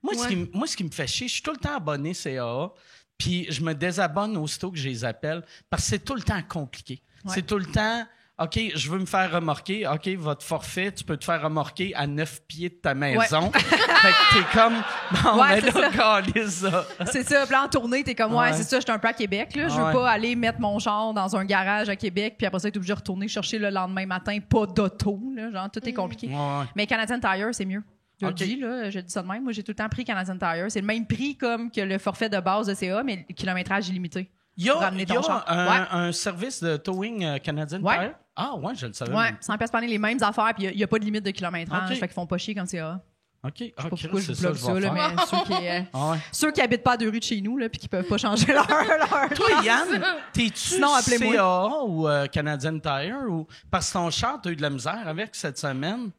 Speaker 2: Moi, ce qui me fait chier, je suis tout le temps abonné CAA, puis je me désabonne aussitôt que je les appelle, parce que c'est tout le temps compliqué.
Speaker 5: Ouais.
Speaker 2: C'est tout le temps, OK, je veux me faire remorquer. OK, votre forfait, tu peux te faire remorquer à 9 pieds de ta maison. Fait que t'es comme, bon,
Speaker 5: Ouais,
Speaker 2: mais
Speaker 5: c'est
Speaker 2: là, calisse ça.
Speaker 5: C'est ça. Puis là, en tournée, t'es comme, ouais,
Speaker 2: Ouais.
Speaker 5: c'est ça, j'étais un peu à Québec, là. Je veux
Speaker 2: Ouais.
Speaker 5: pas aller mettre mon char dans un garage à Québec, puis après ça, t'es obligé de retourner chercher le lendemain matin, pas d'auto, là. Genre, tout est compliqué.
Speaker 2: Ouais.
Speaker 5: Mais Canadian Tire, c'est mieux. Je le
Speaker 2: OK.
Speaker 5: dis, là, je dis ça de même. Moi, j'ai tout le temps pris Canadian Tire. C'est le même prix comme que le forfait de base de CA, mais le kilométrage illimité.
Speaker 2: Il y a,
Speaker 5: Pour ramener
Speaker 2: il y
Speaker 5: ton
Speaker 2: a
Speaker 5: char.
Speaker 2: un service de towing canadien
Speaker 5: Ouais.
Speaker 2: Tire? Ah, ouais, je le savais.
Speaker 5: Ouais,
Speaker 2: même.
Speaker 5: 100 pièces par année, les mêmes affaires, puis il n'y a pas de limite de kilométrage.
Speaker 2: OK.
Speaker 5: Fait qu'ils font pas chier comme CA.
Speaker 2: OK,
Speaker 5: Je sais pas
Speaker 2: ah,
Speaker 5: pourquoi
Speaker 2: Chris,
Speaker 5: je vous
Speaker 2: c'est ça
Speaker 5: bloque
Speaker 2: que
Speaker 5: ça,
Speaker 2: je vais
Speaker 5: là,
Speaker 2: faire.
Speaker 5: mais
Speaker 2: Ah ouais.
Speaker 5: ceux qui habitent pas à 2 rues de chez nous, là, puis qui peuvent pas changer leur
Speaker 2: Toi, Yann, t'es-tu
Speaker 5: Sinon, appelez-moi.
Speaker 2: CAA ou Canadian Tire? Ou... Parce que ton char, t'as eu de la misère avec cette semaine?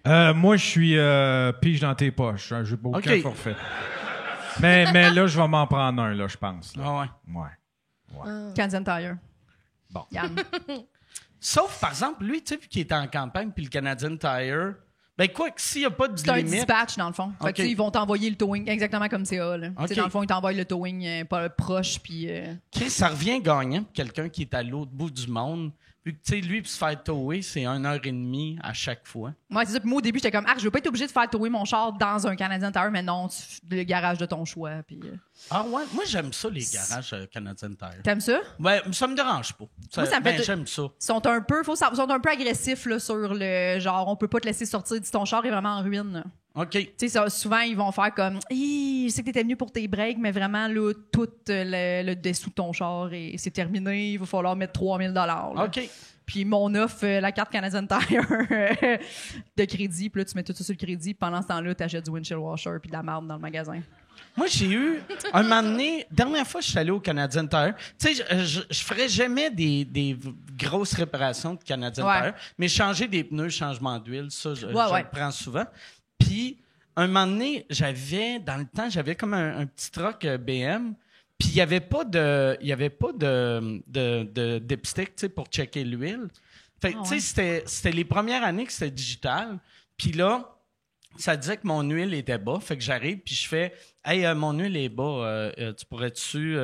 Speaker 6: Moi, je suis pige dans tes poches. J'ai pas aucun
Speaker 2: OK.
Speaker 6: forfait. Mais là, je vais m'en prendre un, là, je pense. Là.
Speaker 2: Ah ouais.
Speaker 6: Ouais.
Speaker 5: Canadian Tire.
Speaker 6: Bon.
Speaker 5: Yann.
Speaker 2: Sauf, par exemple, lui, tu sais, vu qu'il est en campagne, puis le Canadian Tire, ben quoi que s'il n'y a pas de
Speaker 5: C'est un
Speaker 2: limite...
Speaker 5: dispatch, dans le fond. Fait que,
Speaker 2: OK.
Speaker 5: tu sais, ils vont t'envoyer le towing exactement comme CA. Là. Tu sais,
Speaker 2: OK.
Speaker 5: Dans le fond, ils t'envoient le towing pas proche, puis...
Speaker 2: Chris, ça revient gagnant pour quelqu'un qui est à l'autre bout du monde. Vu que, tu sais, lui, pour se faire tower, c'est 1h30 à chaque fois.
Speaker 5: Ouais, c'est ça. Puis moi, au début, j'étais comme, je veux pas être obligé de faire tower mon char dans un Canadian Tire, mais non, le garage de ton choix. Puis,
Speaker 2: Ah ouais? Moi, j'aime ça, les garages Canadian Tire.
Speaker 5: T'aimes ça?
Speaker 2: Ouais, ça me dérange pas.
Speaker 5: Moi, ça me fait-
Speaker 2: j'aime ça.
Speaker 5: Ils sont un peu, sont un peu agressifs là, sur le genre, on peut pas te laisser sortir si ton char est vraiment en ruine. là.
Speaker 2: OK.
Speaker 5: Tu sais, souvent, ils vont faire comme, je sais que t'étais venu pour tes breaks, mais vraiment, là, tout le dessous de ton char, c'est terminé. Il va falloir mettre 3000 $.
Speaker 2: OK.
Speaker 5: Puis mon offre, la carte Canadian Tire de crédit. Puis là, tu mets tout ça sur le crédit. Puis pendant ce temps-là, tu achètes du windshield washer puis de la marde dans le magasin.
Speaker 2: Moi, j'ai eu, un moment donné, dernière fois que je suis allé au Canadian Tire, tu sais, je ferais jamais des grosses réparations de Canadian
Speaker 5: Ouais.
Speaker 2: Tire, mais changer des pneus, changement d'huile, ça, je
Speaker 5: Ouais.
Speaker 2: le prends souvent. Puis, un moment donné, dans le temps, j'avais comme un petit truck BM, puis il y avait pas de dipstick, tu sais, pour checker l'huile. Fait que, tu sais, c'était les premières années que c'était digital. Puis là, ça disait que mon huile était bas. Fait que j'arrive, puis je fais « Hey, mon huile est bas. Tu pourrais-tu...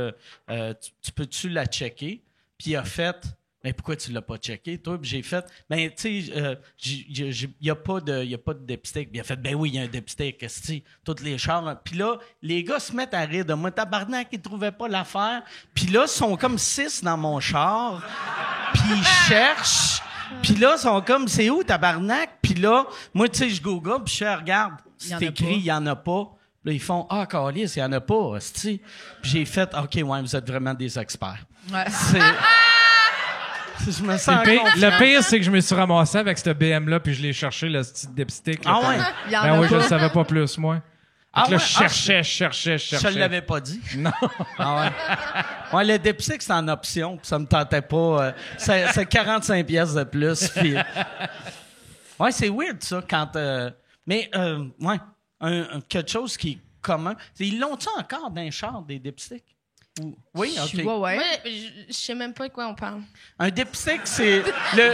Speaker 2: tu peux-tu la checker? » Puis il a fait « Mais pourquoi tu l'as pas checké, toi? » Puis j'ai fait « Ben, tu sais, il y a pas de dipstick. » Puis il a fait « Ben oui, il y a un dipstick. Esti, toutes les chars. » Puis là, les gars se mettent à rire de moi. Tabarnak, ils trouvaient pas l'affaire. Puis là, ils sont comme 6 dans mon char. Puis ils cherchent. Puis là, ils sont comme, c'est où, tabarnak? Puis là, moi, tu sais, je google, puis je fais, regarde,
Speaker 5: Il y en
Speaker 2: c'est
Speaker 5: a
Speaker 2: écrit,
Speaker 5: pas.
Speaker 2: il y en a pas. Là, ils font, ah, calice, il y en a pas, hostie. Puis j'ai fait, OK, ouais, vous êtes vraiment des experts.
Speaker 5: Ouais.
Speaker 2: C'est... je me sens
Speaker 6: Le pire, c'est que je me suis ramassé avec cette BM-là, puis je l'ai cherché, le petit dipstick. là.
Speaker 2: Ah ouais?
Speaker 5: Il y en
Speaker 6: Ben
Speaker 5: a
Speaker 6: oui, je
Speaker 5: pas.
Speaker 6: le savais pas plus, moi.
Speaker 2: Ah
Speaker 6: Fait que là,
Speaker 2: ouais?
Speaker 6: je cherchais.
Speaker 2: Je te l'avais pas dit.
Speaker 6: Non.
Speaker 2: Ah ouais. Ouais, le dipstick, c'est en option, puis ça me tentait pas. C'est 45 pièces de plus. Puis... Ouais, c'est weird, ça, quand... Mais, ouais, quelque chose qui est commun. Ils l'ont-tu encore dans les chars, des dipsticks? Oui, OK.
Speaker 5: Ouais.
Speaker 4: Ouais, je sais même pas de quoi on parle.
Speaker 2: Un dipstick, c'est
Speaker 4: Putain!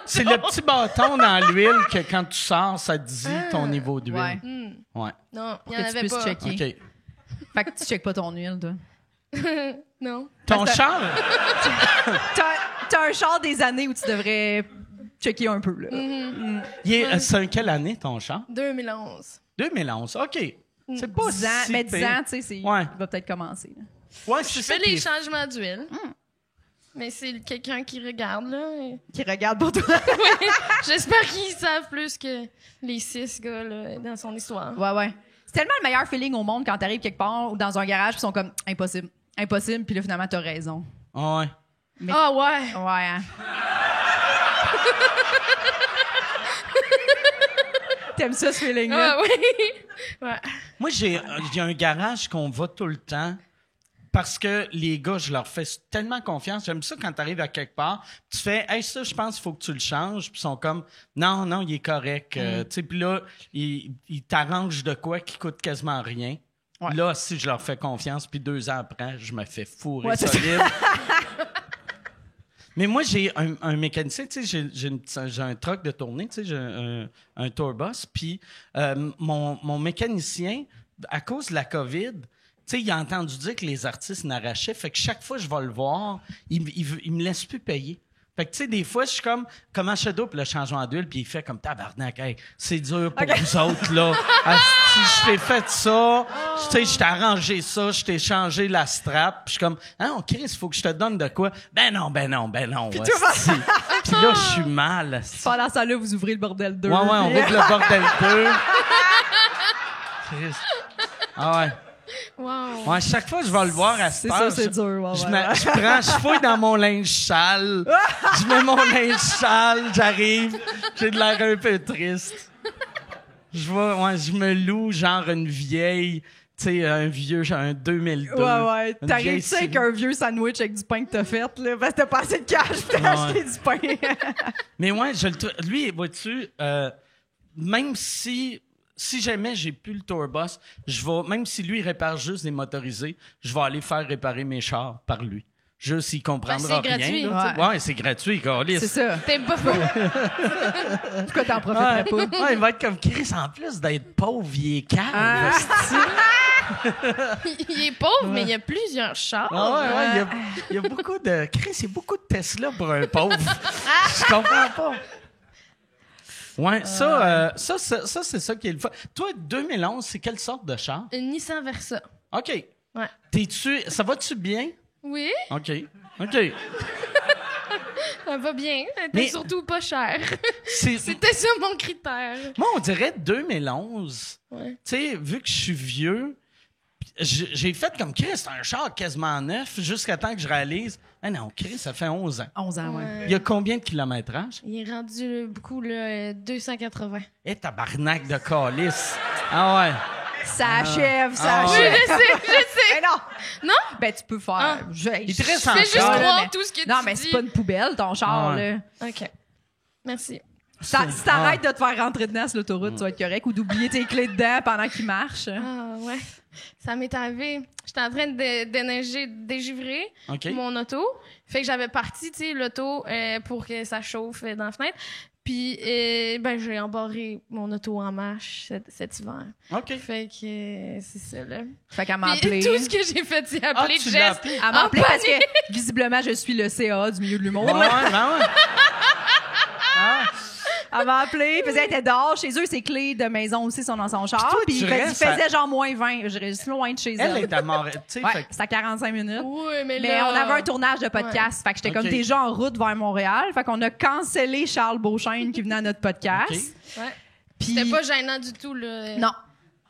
Speaker 2: c'est le petit bâton dans l'huile que quand tu sors, ça te dit ton niveau d'huile.
Speaker 5: Ouais.
Speaker 2: Ouais.
Speaker 4: Non, il y
Speaker 5: Que
Speaker 4: en
Speaker 5: tu
Speaker 4: avait
Speaker 5: puisses
Speaker 4: pas.
Speaker 5: checker.
Speaker 2: OK.
Speaker 5: Fait que tu checkes pas ton huile, toi.
Speaker 4: Non.
Speaker 2: Ton
Speaker 5: Parce que-
Speaker 2: char?
Speaker 5: T'as un char des années où tu devrais checker un peu, là.
Speaker 2: C'est en quelle année, ton char?
Speaker 4: 2011.
Speaker 2: 2011. OK. C'est pas
Speaker 5: 10 ans,
Speaker 2: si
Speaker 5: mais 10
Speaker 2: pire.
Speaker 5: ans, tu sais,
Speaker 2: Ouais.
Speaker 5: il va peut-être commencer. Là.
Speaker 2: Ouais, c'est
Speaker 4: Je
Speaker 2: ça.
Speaker 4: fais
Speaker 2: qui
Speaker 4: les
Speaker 2: est-
Speaker 4: changements d'huile. Mais c'est quelqu'un qui regarde, là.
Speaker 5: Qui regarde pour toi.
Speaker 4: J'espère qu'ils savent plus que les 6 gars, là, dans son histoire.
Speaker 5: Ouais. C'est tellement le meilleur feeling au monde quand t'arrives quelque part ou dans un garage puis ils sont comme impossible. Puis là, finalement, t'as raison.
Speaker 2: Ah ouais.
Speaker 4: Ah ouais!
Speaker 5: Ouais, hein. T'aimes ça, ce feeling-là?
Speaker 4: Ah oui! Ouais.
Speaker 2: Moi, j'ai un garage qu'on va tout le temps parce que les gars, je leur fais tellement confiance. J'aime ça quand tu arrives à quelque part, tu fais « Hey, ça, je pense qu'il faut que tu le changes. » Puis ils sont comme « Non, il est correct. Tu sais, puis là, ils t'arrangent de quoi qui coûte quasiment rien.
Speaker 5: Ouais.
Speaker 2: Là, si je leur fais confiance, puis 2 ans après, je me fais fourrer
Speaker 5: Ouais, c'est
Speaker 2: solide. Mais moi, j'ai un mécanicien, tu sais, j'ai un truck de tournée, tu sais, j'ai un tourbus, puis mon mécanicien, à cause de la COVID, tu sais, il a entendu dire que les artistes n'arrachaient, fait que chaque fois que je vais le voir, il me laisse plus payer. Fait que, tu sais, des fois, je suis comme, comment je double le changement d'huile, puis il fait comme tabarnak, hey, c'est dur pour vous autres, là. Si je t'ai fait ça, tu sais, je t'ai arrangé ça, je t'ai changé la strap, puis je suis comme, ah non, Chris, il faut que je te donne de quoi? Ben non. Puis là, je suis mal.
Speaker 5: Pendant ça, là, vous ouvrez le bordel 2.
Speaker 2: Ouais, on ouvre le bordel 2. Chris. Ah ouais.
Speaker 4: Wow.
Speaker 2: Ouais, chaque fois que je vais le voir à cette heure,
Speaker 5: c'est dur. Ouais,
Speaker 2: je fouille dans mon linge sale, je mets mon linge sale, j'arrive, j'ai de l'air un peu triste. Je me loue genre une vieille, tu sais, un 2002.
Speaker 5: Ouais. T'arrives-tu avec un vieux sandwich avec du pain que t'as fait, là, parce que t'as pas assez de cash pour t'acheter du pain.
Speaker 2: Mais ouais, lui, vois-tu, même si jamais j'ai plus le tourbus, même si lui il répare juste des motorisés, je vais aller faire réparer mes chars par lui. Juste, il comprendra
Speaker 4: c'est
Speaker 2: rien.
Speaker 4: gratuit.
Speaker 2: Là, ouais, c'est gratuit, câlisse.
Speaker 5: C'est ça.
Speaker 4: T'es pas fou.
Speaker 5: Pourquoi t'en profiterais pas?
Speaker 2: Ouais, il va être comme Chris, en plus d'être pauvre, il est calme.
Speaker 4: Il est pauvre, mais il y a plusieurs chars.
Speaker 2: Il y a beaucoup de... Chris, il y a beaucoup de Tesla pour un pauvre. Je comprends pas. Ouais, ça, c'est ça qui est le fun. Toi, 2011, c'est quelle sorte de char?
Speaker 4: Une Nissan Versa.
Speaker 2: OK.
Speaker 4: Ouais.
Speaker 2: Ça va-tu bien?
Speaker 4: Oui,
Speaker 2: OK.
Speaker 4: ça va bien. Elle était
Speaker 2: Mais-
Speaker 4: surtout pas chère.
Speaker 2: C'est...
Speaker 4: C'était ça mon critère.
Speaker 2: Moi, on dirait 2011.
Speaker 4: Ouais.
Speaker 2: Tu sais, vu que je suis vieux, j'ai fait comme Chris, c'est un char quasiment neuf, jusqu'à temps que je réalise, ah non, Chris, ça fait 11 ans.
Speaker 5: 11 ans, ouais.
Speaker 2: Il y a combien de kilométrage?
Speaker 4: Il est rendu beaucoup, là, 280.
Speaker 2: Tabarnak de calice. Ah ouais.
Speaker 5: Ça achève, ça
Speaker 2: Ah
Speaker 4: Oui,
Speaker 5: achève.
Speaker 4: je sais.
Speaker 5: Mais non!
Speaker 4: Non?
Speaker 5: Ben, tu peux faire.
Speaker 4: Ah.
Speaker 2: Il te reste
Speaker 4: Fais juste
Speaker 2: encore.
Speaker 4: croire
Speaker 5: mais-
Speaker 4: tout ce que tu
Speaker 5: Non,
Speaker 4: dis.
Speaker 5: mais c'est pas une poubelle, ton char,
Speaker 2: Ah ouais.
Speaker 5: là.
Speaker 4: OK. Merci.
Speaker 5: Si t'arrêtes de te faire rentrer dedans sur l'autoroute, tu vas être correct. Ou d'oublier tes clés dedans pendant qu'il marche.
Speaker 4: Ah, ouais. Ça m'est arrivé. J'étais en train de dégivrer
Speaker 2: OK.
Speaker 4: mon auto. Fait que j'avais parti, tu sais, l'auto pour que ça chauffe dans la fenêtre. Puis, j'ai embarré mon auto en marche cet hiver.
Speaker 2: OK.
Speaker 4: Fait que c'est ça, là.
Speaker 5: Fait qu'elle m'a
Speaker 4: Puis
Speaker 5: appelé.
Speaker 4: tout ce que j'ai fait, c'est appeler
Speaker 2: tu l'as
Speaker 4: Jess.
Speaker 2: appelé?
Speaker 5: Elle m'a appelé
Speaker 4: en
Speaker 5: parce que, visiblement, je suis le CA du milieu de l'humour.
Speaker 2: Ben ouais.
Speaker 5: Elle m'a appelé, puis elle était dehors. Chez eux, ses clés de maison aussi sont dans son char.
Speaker 2: toi,
Speaker 5: Puis
Speaker 2: tu
Speaker 5: il
Speaker 2: restes
Speaker 5: faisait genre moins 20. Je restais loin de chez
Speaker 2: Elle
Speaker 5: elle.
Speaker 2: est à mort. Tu sais,
Speaker 5: Ouais,
Speaker 2: fait que-
Speaker 5: c'est à 45 minutes.
Speaker 4: Oui, mais
Speaker 5: Mais
Speaker 4: là...
Speaker 5: on avait un tournage de podcast. Fait que j'étais
Speaker 2: Ok.
Speaker 5: comme déjà en route vers Montréal. Fait qu'on a cancellé Charles Beauchesne qui venait à notre podcast.
Speaker 2: Ok.
Speaker 4: Ouais.
Speaker 5: Puis...
Speaker 4: C'était pas gênant du tout, là.
Speaker 5: Non.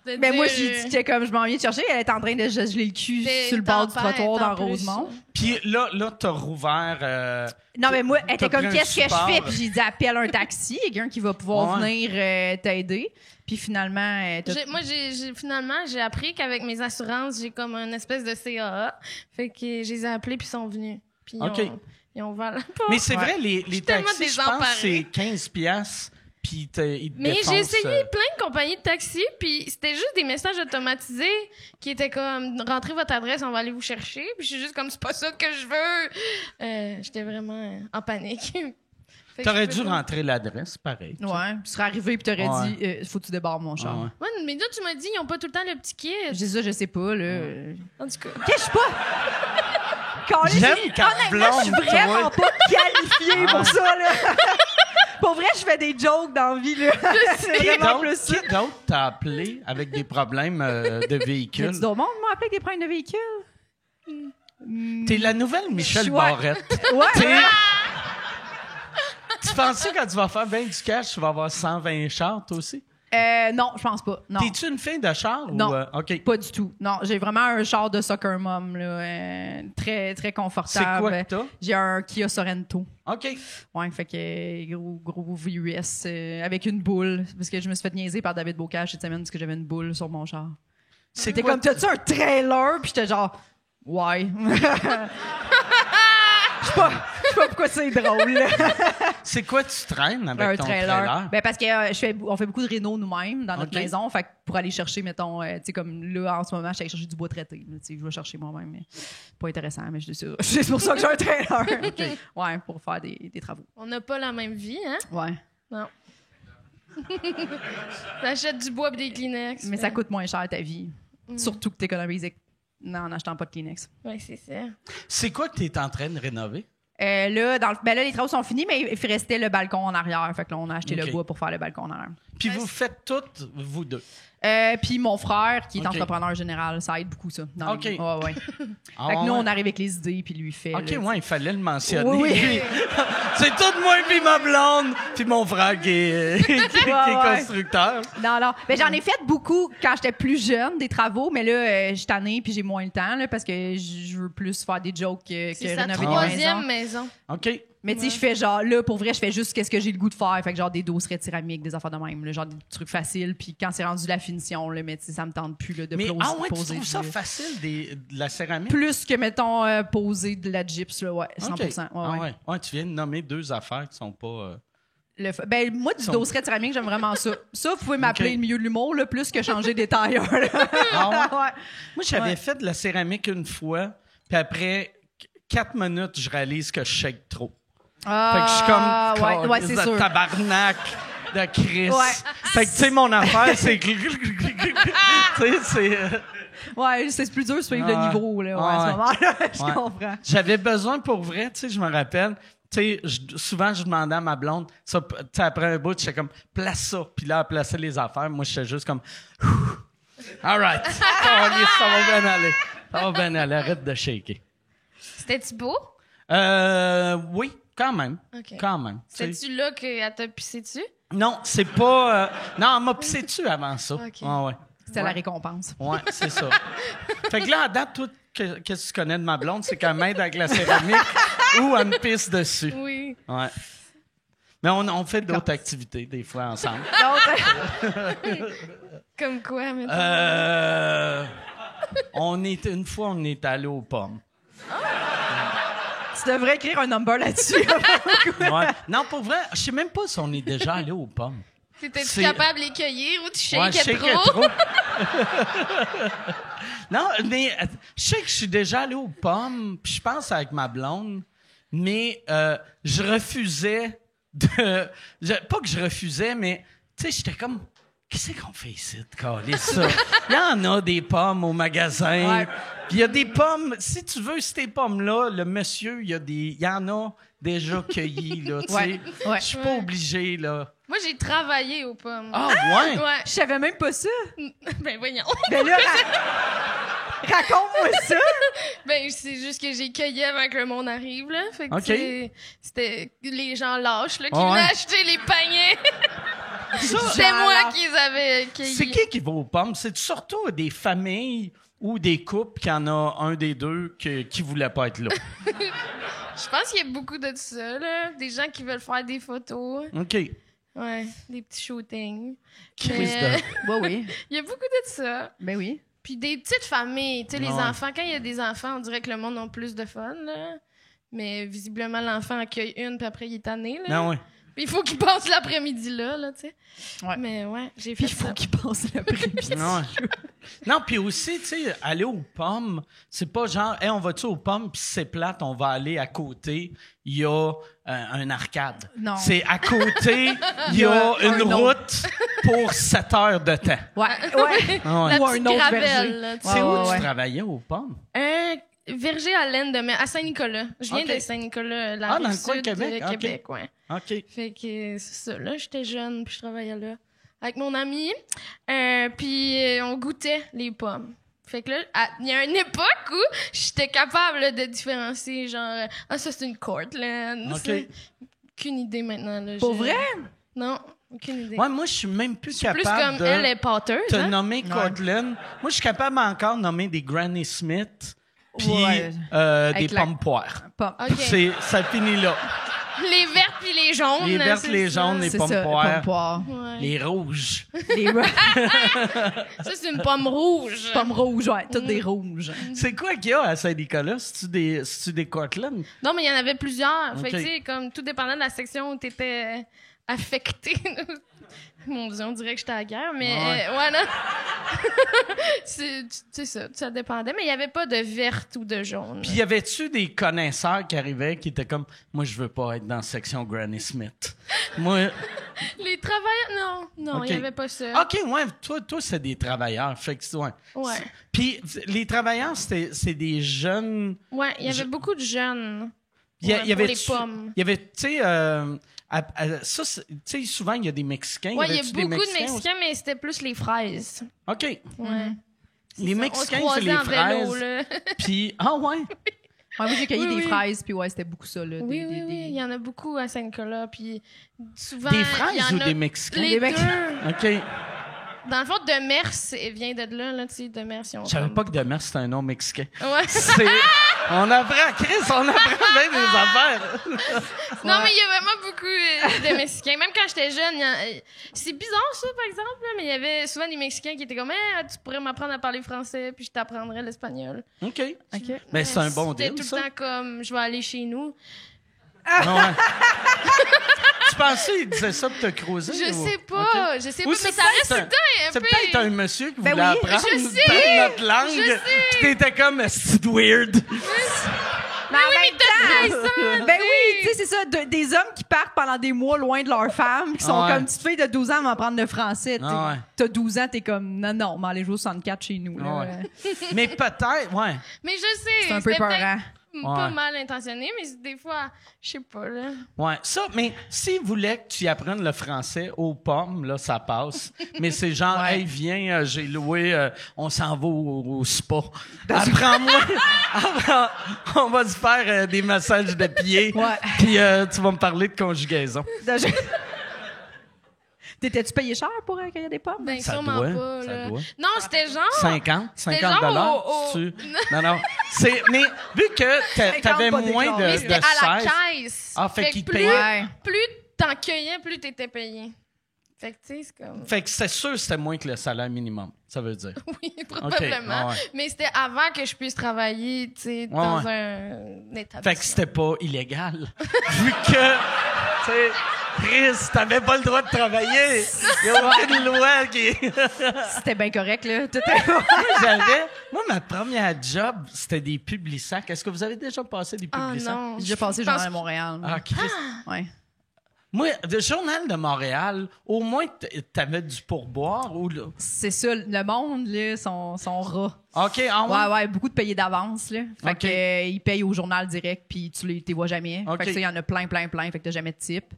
Speaker 4: De
Speaker 5: Mais moi,
Speaker 4: dire,
Speaker 5: j'ai dit que comme je m'en viens de chercher, elle est en train de geler le cul
Speaker 4: t'es
Speaker 5: sur le bord du
Speaker 4: tempête,
Speaker 5: trottoir
Speaker 4: en
Speaker 5: dans
Speaker 4: plus.
Speaker 5: Rosemont.
Speaker 2: Puis là, t'as rouvert...
Speaker 5: Non, mais moi, elle était
Speaker 2: T'as
Speaker 5: comme,
Speaker 2: pris un
Speaker 5: qu'est-ce que je
Speaker 2: support.
Speaker 5: fais? Puis j'ai dit, appelle un taxi, quelqu'un qui va pouvoir
Speaker 2: Ouais.
Speaker 5: venir t'aider. Puis finalement,
Speaker 4: Finalement, j'ai appris qu'avec mes assurances, j'ai comme une espèce de CAA. Fait que je les ai appelés puis ils sont venus. Puis
Speaker 2: OK.
Speaker 4: ils ont ouvert la porte.
Speaker 2: Mais c'est vrai, les
Speaker 4: tellement
Speaker 2: taxis, je pense que c'est
Speaker 4: désemparée.
Speaker 2: 15 piastres, puis ils te
Speaker 4: Mais
Speaker 2: défoncent,
Speaker 4: j'ai essayé plein de compagnies de taxi, puis c'était juste des messages automatisés qui étaient comme « Rentrez votre adresse, on va aller vous chercher. » Puis je suis juste comme « C'est pas ça que je veux. » J'étais vraiment en panique. Fait que
Speaker 2: T'aurais
Speaker 4: je
Speaker 2: dû
Speaker 4: peux pas.
Speaker 2: rentrer l'adresse, pareil.
Speaker 5: ouais, tu serais arrivé et t'aurais
Speaker 2: Ouais.
Speaker 5: dit, faut que tu débarres mon char.
Speaker 2: Ah ouais.
Speaker 4: Ouais, mais là, tu m'as dit, ils ont pas tout le temps le petit kit.
Speaker 5: Je dis ça, je sais pas, là.
Speaker 4: En tout cas.
Speaker 5: Qu'est-ce que je suis pas? Caliste,
Speaker 2: J'aime quand
Speaker 5: honnêtement, je suis
Speaker 2: blonde,
Speaker 5: vraiment
Speaker 2: toi.
Speaker 5: pas qualifiée pour ça, là. Pour vrai, je fais des jokes dans la vie, là. C'est vraiment plus ça.
Speaker 2: Qui d'autre t'a appelé avec des problèmes de
Speaker 5: Y a-tu
Speaker 2: véhicule?
Speaker 5: d'autres monde m'a appelé avec des problèmes de véhicule?
Speaker 2: T'es la nouvelle Michel
Speaker 5: Ouais.
Speaker 2: Barrette.
Speaker 5: Ouais.
Speaker 2: Tu penses que quand tu vas faire bien du cash, tu vas avoir 120 chars, toi aussi?
Speaker 5: Non, je pense pas. Non.
Speaker 2: T'es-tu une fille de char?
Speaker 5: Non.
Speaker 2: Ou, OK.
Speaker 5: Pas du tout. Non, j'ai vraiment un char de soccer mom, là, très, très
Speaker 2: C'est
Speaker 5: confortable.
Speaker 2: quoi que t'as?
Speaker 5: J'ai un Kia Sorento.
Speaker 2: OK.
Speaker 5: Ouais, fait que gros VUS avec une boule. Parce que je me suis fait niaiser par David Bocage cette semaine parce que j'avais une boule sur mon char. C'était
Speaker 2: quoi
Speaker 5: comme, t'as-tu un trailer? Puis j'étais genre, ouais. Je sais pas pourquoi c'est drôle. là.
Speaker 2: C'est quoi tu traînes avec
Speaker 5: Un
Speaker 2: ton
Speaker 5: trailer. Ben parce que on fait beaucoup de réno nous-mêmes dans notre
Speaker 2: OK.
Speaker 5: maison. Fait que pour aller chercher, mettons, tu sais, comme là, en ce moment, je suis allée chercher du bois traité. Tu sais, je vais chercher moi-même. Mais pas intéressant, mais c'est pour ça que j'ai un trailer. Ouais, pour faire des travaux.
Speaker 4: On n'a pas la même vie, hein?
Speaker 5: Ouais.
Speaker 4: Non. T'achètes du bois et des Kleenex.
Speaker 5: Mais ça coûte moins cher ta vie. Surtout que tu économises en achetant pas de Kleenex.
Speaker 4: Oui, c'est ça.
Speaker 2: C'est quoi que tu es en train de rénover?
Speaker 5: Là, là, les travaux sont finis, mais il restait le balcon en arrière. Fait que là, on a acheté
Speaker 2: OK.
Speaker 5: le bois pour faire le balcon en arrière.
Speaker 2: Puis vous faites toutes, vous deux.
Speaker 5: Puis mon frère, qui est
Speaker 2: OK.
Speaker 5: entrepreneur général, ça aide beaucoup, ça. dans
Speaker 2: OK.
Speaker 5: les- Ouais, ouais.
Speaker 2: Ah,
Speaker 5: Fait que nous,
Speaker 2: ouais.
Speaker 5: on arrive avec les idées, puis lui fait.
Speaker 2: OK,
Speaker 5: là,
Speaker 2: ouais, il fallait le mentionner.
Speaker 5: Oui, oui.
Speaker 2: Lui. C'est tout moi puis ma blonde, puis mon frère qui est, qui est
Speaker 5: ouais.
Speaker 2: constructeur.
Speaker 5: Non, non. Ben, j'en ai fait beaucoup quand j'étais plus jeune, des travaux, mais là, je suis tannée puis j'ai moins le temps, là, parce que je veux plus faire des jokes que
Speaker 4: C'est sa
Speaker 5: rénover des
Speaker 4: troisième
Speaker 5: maisons.
Speaker 4: maison.
Speaker 2: OK.
Speaker 5: Mais tu sais, je fais genre, là, pour vrai, je fais juste qu'est-ce que j'ai le goût de faire. Fait que genre des dosseraient céramiques, des affaires de même, là, genre des trucs faciles. Puis quand c'est rendu la finition, là, mais tu sais, ça me tente plus, là, de
Speaker 2: Mais
Speaker 5: poser.
Speaker 2: tu
Speaker 5: poser
Speaker 2: trouves ça
Speaker 5: du-
Speaker 2: facile, de la céramique?
Speaker 5: Plus que, mettons, poser de la gyps, là, ouais, 100%.
Speaker 2: OK.
Speaker 5: Ouais,
Speaker 2: Ah
Speaker 5: ouais.
Speaker 2: ouais. Ouais, tu viens de nommer deux affaires qui sont pas...
Speaker 5: Ben, moi, du
Speaker 2: Sont-
Speaker 5: dosseret céramique, j'aime vraiment ça. Ça, vous pouvez m'appeler
Speaker 2: OK.
Speaker 5: le milieu de l'humour, là, plus que changer des tailleurs. là.
Speaker 2: Ah ouais?
Speaker 5: Ouais.
Speaker 2: Moi, j'avais
Speaker 5: Ouais.
Speaker 2: fait de la céramique une fois, puis après 4 minutes, je réalise que je shake trop. Fait que je suis comme...
Speaker 5: ouais, ouais, c'est
Speaker 2: de
Speaker 5: sûr.
Speaker 2: tabarnak de Chris.
Speaker 5: Ouais.
Speaker 2: Fait que, tu sais, mon affaire, c'est... tu sais, c'est...
Speaker 5: Ouais, c'est plus dur de suivre le
Speaker 2: Ouais.
Speaker 5: niveau, là, ouais,
Speaker 2: Ouais.
Speaker 5: à ce moment-là. Je
Speaker 2: Ouais.
Speaker 5: comprends.
Speaker 2: J'avais besoin pour vrai, tu sais, je me rappelle. Tu sais, souvent, je demandais à ma blonde, ça, tu sais, après un bout, j'étais comme, place ça. Puis là, elle plaçait les affaires. Moi, j'étais juste comme, all right. Caliste, ça va bien aller. Ça va bien aller. Arrête de shaker.
Speaker 4: C'était-tu beau?
Speaker 2: Oui, quand même.
Speaker 4: OK.
Speaker 2: Quand même. Tu sais.
Speaker 4: C'était-tu là qu'elle t'a pissé dessus?
Speaker 2: Non, c'est pas. Non, elle m'a pissé dessus avant ça.
Speaker 4: OK.
Speaker 2: Ah ouais.
Speaker 5: C'était la récompense.
Speaker 2: Ouais, c'est ça. Fait que là, à date, toi, qu'est-ce que tu connais de ma blonde? C'est qu'elle m'aide avec la céramique ou elle me pisse dessus.
Speaker 4: Oui.
Speaker 2: Ouais. Mais on fait d'autres activités, des fois, ensemble.
Speaker 4: Comme quoi, maintenant?
Speaker 2: Une fois, on est allé aux pommes.
Speaker 5: Tu devrais écrire un number là-dessus.
Speaker 2: Ouais. Non, pour vrai, je sais même pas si on est déjà allé aux pommes.
Speaker 4: T'étais-tu
Speaker 2: c'est-
Speaker 4: capable de les cueillir ou tu
Speaker 2: Ouais,
Speaker 4: shakeais
Speaker 2: je sais
Speaker 4: trop?
Speaker 2: Non, mais je sais que je suis déjà allé aux pommes, puis je pense avec ma blonde, mais je refusais de... pas que je refusais, mais tu sais, j'étais comme... Qu'est-ce qu'on fait ici, de caler ça? Il y en a des pommes au magasin.
Speaker 5: Ouais.
Speaker 2: Puis il y a des pommes... Si tu veux ces pommes-là, le monsieur, il y en a déjà cueillies, là, tu sais.
Speaker 5: Ouais, ouais.
Speaker 2: Je suis pas obligé, là.
Speaker 4: Moi, j'ai travaillé aux pommes.
Speaker 2: Ah, ouais?
Speaker 4: Ouais.
Speaker 5: Je savais même pas ça.
Speaker 4: Ben, voyons.
Speaker 5: Ben là, raconte-moi ça.
Speaker 4: Ben, c'est juste que j'ai cueilli avant que le monde arrive, là. Fait que,
Speaker 2: OK.
Speaker 4: tu sais, c'était les gens lâches, là, qui
Speaker 2: Ah ouais.
Speaker 4: venaient acheter les paniers.
Speaker 2: Ça,
Speaker 4: C'était moi
Speaker 5: lâches.
Speaker 4: qui les avais cueillis.
Speaker 2: c'est qui va aux pommes? C'est surtout des familles ou des couples qu'il y en a un des deux qui voulait pas être là.
Speaker 4: Je pense qu'il y a beaucoup de ça, là. Des gens qui veulent faire des photos.
Speaker 2: OK.
Speaker 4: Ouais, des petits shootings.
Speaker 2: Chris
Speaker 4: Mais-
Speaker 2: de...
Speaker 5: Oui, oui.
Speaker 4: Il y a beaucoup de ça.
Speaker 5: Ben oui.
Speaker 4: Puis des petites familles, tu sais, les
Speaker 2: Ouais.
Speaker 4: enfants. Quand il y a des enfants, on dirait que le monde a plus de fun, là. Mais visiblement, l'enfant accueille une, puis après, il est tanné, là.
Speaker 2: Non, ouais.
Speaker 4: Puis il faut qu'il passe l'après-midi là, tu sais.
Speaker 5: Ouais.
Speaker 4: Mais ouais, j'ai
Speaker 5: Puis
Speaker 4: fait
Speaker 5: il faut
Speaker 4: ça.
Speaker 5: qu'il passe l'après-midi.
Speaker 2: Non, ouais. Non, puis aussi, tu sais, aller aux pommes, c'est pas genre, hey, on va-tu aux pommes, puis c'est plate, on va aller à côté, il y a un arcade.
Speaker 5: Non.
Speaker 2: C'est à côté, il y a
Speaker 5: un
Speaker 2: une
Speaker 5: autre.
Speaker 2: route pour 7 heures de temps.
Speaker 5: Ouais, ouais.
Speaker 2: Ah ouais.
Speaker 4: La
Speaker 5: Ou un
Speaker 4: petite
Speaker 5: autre
Speaker 4: gravelle,
Speaker 5: verger.
Speaker 4: là, tu
Speaker 2: C'est
Speaker 4: sais.
Speaker 2: où
Speaker 5: ouais,
Speaker 2: tu
Speaker 5: ouais.
Speaker 2: travaillais aux pommes?
Speaker 4: Verger à laine de mer, à Saint-Nicolas. Je viens
Speaker 2: Ok.
Speaker 4: de Saint-Nicolas, la
Speaker 2: Ah, dans
Speaker 4: rive
Speaker 2: le coin de
Speaker 4: sud
Speaker 2: Québec,
Speaker 4: de
Speaker 2: ok.
Speaker 4: Québec, ouais.
Speaker 2: OK.
Speaker 4: Fait que c'est ça, là, j'étais jeune, puis je travaillais là avec mon ami. Puis on goûtait les pommes. Fait que là, il y a une époque où j'étais capable là, de différencier, genre, ça c'est une Cortland.
Speaker 2: OK.
Speaker 4: C'est- Aucune idée maintenant. Là,
Speaker 5: Pour vrai?
Speaker 4: Non, aucune idée.
Speaker 2: Ouais, moi, je suis même plus
Speaker 4: Plus
Speaker 2: capable
Speaker 4: comme
Speaker 2: de
Speaker 4: elle est pâteuse.
Speaker 2: te
Speaker 4: Hein?
Speaker 2: nommer Cortland. Moi, je suis capable encore de nommer des Granny Smith puis
Speaker 5: Ouais.
Speaker 2: des
Speaker 5: Avec la-
Speaker 2: pommes poires.
Speaker 5: Pas.
Speaker 4: OK.
Speaker 2: Ça finit là.
Speaker 4: Les vertes puis les jaunes.
Speaker 3: Les vertes,
Speaker 4: c'est
Speaker 3: les
Speaker 4: ça.
Speaker 3: jaunes, les
Speaker 5: C'est
Speaker 3: pommes
Speaker 5: ça,
Speaker 3: poires,
Speaker 5: pommes poires.
Speaker 4: Ouais.
Speaker 3: les rouges.
Speaker 5: Les
Speaker 4: Ça, c'est une pomme rouge.
Speaker 5: pommes rouges, ouais, toutes des rouges.
Speaker 3: C'est quoi qu'il y a à Saint-Nicolas? C'est-tu des Cortland?
Speaker 4: Non, mais il y en avait plusieurs. Fait que,
Speaker 3: Ok.
Speaker 4: tu sais, comme tout dépendant de la section où t'étais affecté. Mon Dieu, on dirait que j'étais à la guerre, mais
Speaker 3: Ouais.
Speaker 4: non. C'est ça, ça dépendait. Mais il n'y avait pas de verte ou de jaune.
Speaker 3: Puis y avait-tu des connaisseurs qui arrivaient qui étaient comme moi je veux pas être dans la section Granny Smith. Moi
Speaker 4: Les travailleurs, non, il n'y
Speaker 3: Ok.
Speaker 4: avait pas ça.
Speaker 3: OK, ouais, toi c'est des travailleurs, fait que ouais.
Speaker 4: Ouais.
Speaker 3: Puis les travailleurs c'est des jeunes.
Speaker 4: Ouais, il y avait beaucoup de jeunes.
Speaker 3: Il y
Speaker 4: Ouais, pour
Speaker 3: avait
Speaker 4: les pommes.
Speaker 3: Il y avait tu sais ça tu sais souvent il y a des Mexicains.
Speaker 4: Ouais, il y a
Speaker 3: avait-tu des
Speaker 4: beaucoup de
Speaker 3: Mexicains
Speaker 4: Mexicains, mais c'était plus les fraises.
Speaker 3: aussi? OK.
Speaker 4: Ouais.
Speaker 3: Les
Speaker 4: Ça,
Speaker 3: Mexicains
Speaker 4: on se
Speaker 3: c'est les
Speaker 4: croisait en vélo,
Speaker 3: fraises.
Speaker 4: là.
Speaker 3: Puis ah ouais.
Speaker 5: Ouais, moi, j'ai cueilli
Speaker 4: Oui,
Speaker 5: des
Speaker 4: oui.
Speaker 5: fraises, puis ouais, c'était beaucoup ça, là.
Speaker 4: Oui, il y en a beaucoup à Saint-Nicolas, puis souvent...
Speaker 3: Des
Speaker 4: il y
Speaker 3: fraises
Speaker 4: en
Speaker 3: ou
Speaker 4: a
Speaker 3: des Mexicains?
Speaker 4: Les
Speaker 5: Des
Speaker 4: deux.
Speaker 5: Mexicains.
Speaker 3: OK.
Speaker 4: Dans le fond, Demers vient de là, tu sais, Demers, ils ont
Speaker 3: Je savais
Speaker 4: comme-
Speaker 3: pas que Demers c'était un nom mexicain.
Speaker 4: Ouais.
Speaker 3: On apprend, Chris, on apprend bien des affaires.
Speaker 4: Non, mais il y a vraiment beaucoup de Mexicains. Même quand j'étais jeune, c'est bizarre ça, par exemple, là, mais il y avait souvent des Mexicains qui étaient comme hey, tu pourrais m'apprendre à parler français, puis je t'apprendrais l'espagnol.
Speaker 3: OK.
Speaker 5: OK.
Speaker 3: Mais c'est un bon
Speaker 4: C'était
Speaker 3: deal,
Speaker 4: tout
Speaker 3: ça.
Speaker 4: le temps comme je vais aller chez nous.
Speaker 3: Ouais. Tu pensais qu'il disait ça pour te creuser?
Speaker 4: Je
Speaker 3: ou-
Speaker 4: sais pas,
Speaker 3: OK.
Speaker 4: je sais
Speaker 3: Ou
Speaker 4: pas,
Speaker 3: c'est
Speaker 4: mais ça reste tout
Speaker 3: peut-être
Speaker 4: le temps un
Speaker 3: C'est
Speaker 4: peu.
Speaker 3: peut-être un monsieur qui
Speaker 5: Ben
Speaker 3: voulait
Speaker 5: oui,
Speaker 3: apprendre
Speaker 4: je sais,
Speaker 3: notre langue.
Speaker 4: je sais.
Speaker 3: Puis t'étais comme, c'est weird.
Speaker 5: Mais en
Speaker 4: Oui,
Speaker 5: même
Speaker 4: mais t'as 13 ans!
Speaker 5: Ben oui, tu sais, c'est ça, des hommes qui partent pendant des mois loin de leur femme, qui sont
Speaker 3: Ouais.
Speaker 5: comme petite fille de 12 ans, vont apprendre le français.
Speaker 3: Ah ouais.
Speaker 5: T'as 12 ans, t'es comme, non, mais allez jouer au 64 chez nous. Là.
Speaker 3: Ouais. Mais peut-être, ouais.
Speaker 4: Mais je sais,
Speaker 5: C'est un peu
Speaker 4: c'était peut-être
Speaker 5: peurant.
Speaker 4: pas
Speaker 3: Ouais.
Speaker 4: mal intentionné, mais des fois, je sais pas, là.
Speaker 3: Ouais, ça, mais s'il voulait que tu apprennes le français aux pommes, là, ça passe. Mais c'est genre,
Speaker 5: Ouais.
Speaker 3: hey, viens, j'ai loué, on s'en va au spa. Apprends-moi, on va se faire des massages de pieds.
Speaker 5: Ouais.
Speaker 3: Puis tu vas me parler de conjugaison.
Speaker 5: T'étais-tu payé cher pour cueillir des pommes?
Speaker 4: Ben,
Speaker 3: Ça
Speaker 4: sûrement
Speaker 3: doit,
Speaker 4: pas,
Speaker 3: ça
Speaker 4: là.
Speaker 3: doit.
Speaker 4: Non, c'était genre.
Speaker 3: 50
Speaker 4: C'était
Speaker 3: $50.
Speaker 4: genre au-
Speaker 3: tu- Non. Mais vu que t'avais
Speaker 5: pas
Speaker 3: moins
Speaker 5: déclaré.
Speaker 3: de,
Speaker 4: Mais
Speaker 3: de
Speaker 4: c'était à la
Speaker 3: 16,
Speaker 4: caisse.
Speaker 3: Ah, fait
Speaker 4: que
Speaker 3: qu'ils te
Speaker 4: plus,
Speaker 3: payaient.
Speaker 5: Ouais.
Speaker 4: plus t'en cueillais, plus t'étais payé. Fait que, tu sais, c'est comme.
Speaker 3: Fait que c'est sûr que c'était moins que le salaire minimum, ça veut dire.
Speaker 4: Oui, probablement.
Speaker 3: ah ouais.
Speaker 4: Mais c'était avant que je puisse travailler, tu sais, dans
Speaker 3: ouais.
Speaker 4: un établissement.
Speaker 3: Fait que c'était pas illégal. Vu que, tu sais, Chris, t'avais pas le droit de travailler. Il y a aucune loi qui...
Speaker 5: C'était bien correct, là. Tout
Speaker 3: Moi, ma première job, c'était des Publisac. Est-ce que vous avez déjà passé des
Speaker 4: Ah
Speaker 3: Publisac?
Speaker 4: non.
Speaker 5: J'ai passé le
Speaker 4: je pense-
Speaker 5: journal à Montréal.
Speaker 3: Ah, Chris.
Speaker 5: Ouais.
Speaker 3: Moi, le Journal de Montréal, au moins, t'avais du pourboire ou... là?
Speaker 5: C'est ça, le monde, là, sont rats.
Speaker 3: OK, en
Speaker 5: Ouais, beaucoup de payés d'avance, là. Fait
Speaker 3: Ok.
Speaker 5: que, ils payent au journal direct, puis tu les vois jamais.
Speaker 3: Ok.
Speaker 5: Fait que ça, il y en a plein, fait que t'as jamais de type.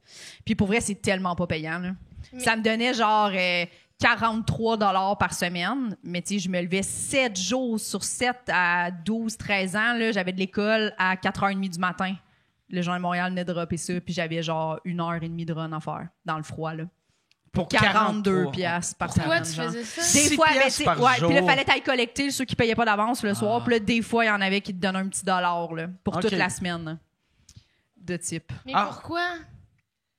Speaker 5: Puis pour vrai, c'est tellement pas payant, là. Ça me donnait genre 43 $ par semaine, mais tu sais, je me levais 7 jours sur 7 à 12-13 ans, là. J'avais de l'école à 4h30 du matin. Le Journal de Montréal venait de dropper ça, puis j'avais genre 1h30 de run à faire dans le froid, là.
Speaker 3: Pour
Speaker 5: 42
Speaker 3: 43.
Speaker 5: piastres par
Speaker 4: Pourquoi
Speaker 5: semaine.
Speaker 4: tu
Speaker 5: genre.
Speaker 4: faisais ça?
Speaker 5: Des
Speaker 3: 6
Speaker 5: fois, ben,
Speaker 3: piastres
Speaker 5: tu sais,
Speaker 3: par
Speaker 5: ouais, puis là,
Speaker 3: jour.
Speaker 5: fallait t'aller collecter ceux qui payaient pas d'avance le soir. Puis là, des fois, il y en avait qui te donnaient un petit dollar là, pour
Speaker 3: Ok.
Speaker 5: toute la semaine là, de type.
Speaker 4: Mais
Speaker 3: Ah.
Speaker 4: pourquoi?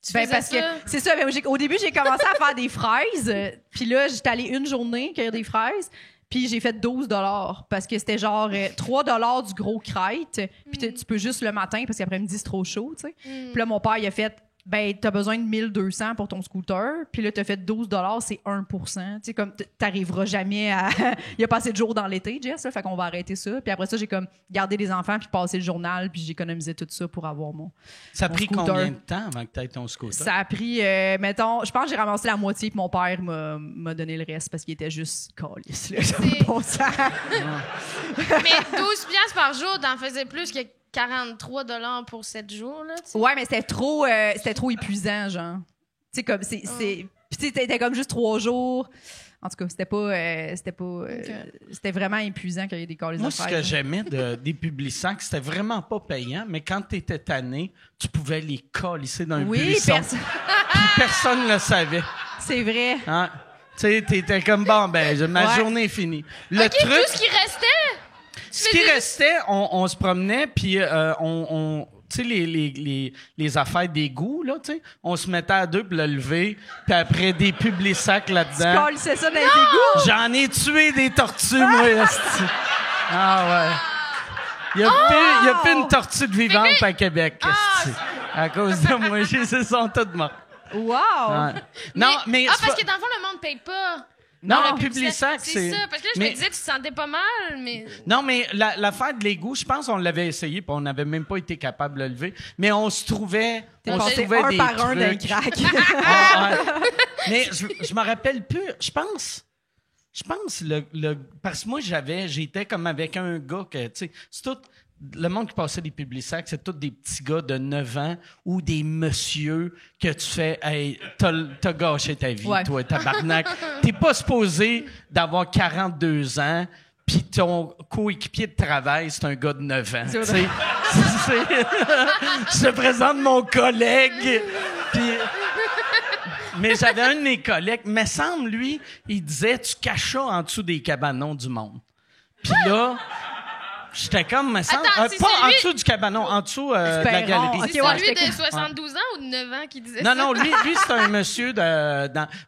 Speaker 4: Tu
Speaker 5: Ben,
Speaker 4: faisais
Speaker 5: parce
Speaker 4: ça?
Speaker 5: que c'est ça. Ben, au début, j'ai commencé à faire des fraises. Puis là, j'étais allée une journée cueillir des fraises. Puis j'ai fait 12 $ parce que c'était genre 3 $ du gros crête. Puis tu peux juste le matin parce qu'après-midi, c'est trop chaud, tu sais. Puis là, mon père, il a fait ben, t'as besoin de 1200 pour ton scooter. Puis là, t'as fait 12 $, c'est 1%. Tu sais, comme t'arriveras jamais à. Il y a pas assez de jours dans l'été, Jess, là, fait qu'on va arrêter ça. Puis après ça, j'ai comme gardé les enfants, puis passé le journal, puis j'économisais tout ça pour avoir mon.
Speaker 3: Ça a
Speaker 5: Mon
Speaker 3: pris
Speaker 5: scooter.
Speaker 3: combien de temps avant que tu aies ton scooter?
Speaker 5: Ça a pris, mettons, je pense que j'ai ramassé la moitié, puis mon père m'a donné le reste parce qu'il était juste calice, là. Ça n'a pas de sens.
Speaker 4: Mais 12 piastres par jour, t'en faisais plus que 43 $ pour 7 jours, là, tu sais.
Speaker 5: Ouais, mais c'était trop épuisant, genre. Tu sais, comme, c'est. Puis tu sais, t'étais comme juste 3 jours. En tout cas, c'était vraiment épuisant qu'il y ait des calices
Speaker 3: Moi,
Speaker 5: de
Speaker 3: ce
Speaker 5: fraises,
Speaker 3: que
Speaker 5: là.
Speaker 3: j'aimais des Publisac, c'était vraiment pas payant, mais quand tu étais tanné, tu pouvais les calisser dans un
Speaker 5: Oui,
Speaker 3: buisson. Puis personne ne le savait.
Speaker 5: c'est vrai.
Speaker 3: Hein? Tu sais, t'étais comme, bon, ben, ma
Speaker 5: Ouais.
Speaker 3: journée est finie. Le
Speaker 4: OK,
Speaker 3: truc,
Speaker 4: tout ce qui restait...
Speaker 3: ce qui restait, on se promenait, puis
Speaker 2: tu sais, les affaires d'égout, là, tu sais, on se mettait à deux pour le lever, puis après des Publisac là-dedans.
Speaker 5: Cole, c'est ça dans les égouts?
Speaker 2: J'en ai tué des tortues, moi, esti. Ah ouais. Il y a plus une tortue de vivante à Québec, esti. À cause de moi, ils sont toutes mortes.
Speaker 5: Wow!
Speaker 2: Ouais. Non, mais
Speaker 4: Ah,
Speaker 2: c'est
Speaker 4: parce
Speaker 2: pas-
Speaker 4: que dans le fond, le monde paye pas.
Speaker 2: Non,
Speaker 4: le
Speaker 2: mais Publisac,
Speaker 4: c'est ça. Parce que là, je
Speaker 2: mais-
Speaker 4: me disais, tu te sentais pas mal, mais.
Speaker 2: Non, mais l'affaire de l'égout, je pense qu'on l'avait essayé, puis on n'avait même pas été capable de le lever. Mais on se trouvait,
Speaker 5: T'es
Speaker 2: on se
Speaker 5: passé
Speaker 2: trouvait
Speaker 5: un
Speaker 2: des
Speaker 5: par un d'un
Speaker 2: trucs.
Speaker 5: crack.
Speaker 2: Ah, ouais. Mais je me rappelle plus. Je pense parce que moi j'étais comme avec un gars que tu sais, c'est tout le monde qui passait des Publisac, c'est tous des petits gars de 9 ans ou des messieurs que tu fais hey, t'as gâché ta vie,
Speaker 5: Ouais.
Speaker 2: toi, tabarnak. T'es pas supposé d'avoir 42 ans. Puis ton coéquipier de travail, c'est un gars de 9 ans.
Speaker 5: C'est
Speaker 2: Tu sais, je te présente mon collègue. Puis mais j'avais un de mes collègues, me semble, lui, il disait, tu caches ça en dessous des cabanons du monde. Puis là, j'étais comme, me semble,
Speaker 4: Attends, c'est
Speaker 2: pas en
Speaker 4: celui-
Speaker 2: dessous du cabanon, en dessous de la
Speaker 5: Perron.
Speaker 2: galerie.
Speaker 5: Ok,
Speaker 4: C'est
Speaker 5: ouais,
Speaker 4: celui
Speaker 5: j'étais
Speaker 4: de 72 ans ou de 9 ans qui disait
Speaker 2: Non,
Speaker 4: ça?
Speaker 2: non, lui c'est un monsieur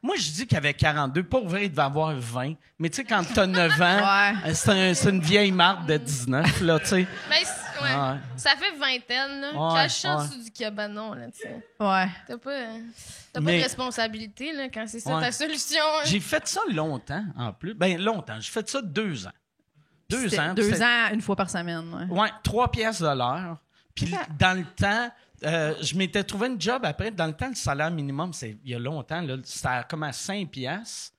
Speaker 2: moi, je dis qu'il avait 42. Pour vrai, il devait avoir 20. Mais tu sais, quand t'as 9 ans,
Speaker 5: Ouais.
Speaker 2: c'est une vieille marque de 19, là, tu sais.
Speaker 4: Ben, ouais.
Speaker 2: Ouais.
Speaker 4: Ça fait vingtaine, là.
Speaker 2: Ouais,
Speaker 4: Cache ça en
Speaker 2: ouais.
Speaker 4: dessous du cabanon, là, tu sais.
Speaker 5: Ouais.
Speaker 4: T'as pas
Speaker 2: Mais-
Speaker 4: de responsabilité, là, quand c'est ça
Speaker 2: Ouais.
Speaker 4: ta solution. hein.
Speaker 2: J'ai fait ça longtemps, en plus. Ben, longtemps. J'ai fait ça 2 ans. 2
Speaker 5: C'était
Speaker 2: ans.
Speaker 5: 2
Speaker 2: c'était-
Speaker 5: ans, une fois par semaine. Ouais.
Speaker 2: Ouais, 3 piastres de l'heure. Puis dans le temps, je m'étais trouvé une job après. Dans le temps, le salaire minimum, c'est il y a longtemps, là, c'était comme à 5 piastres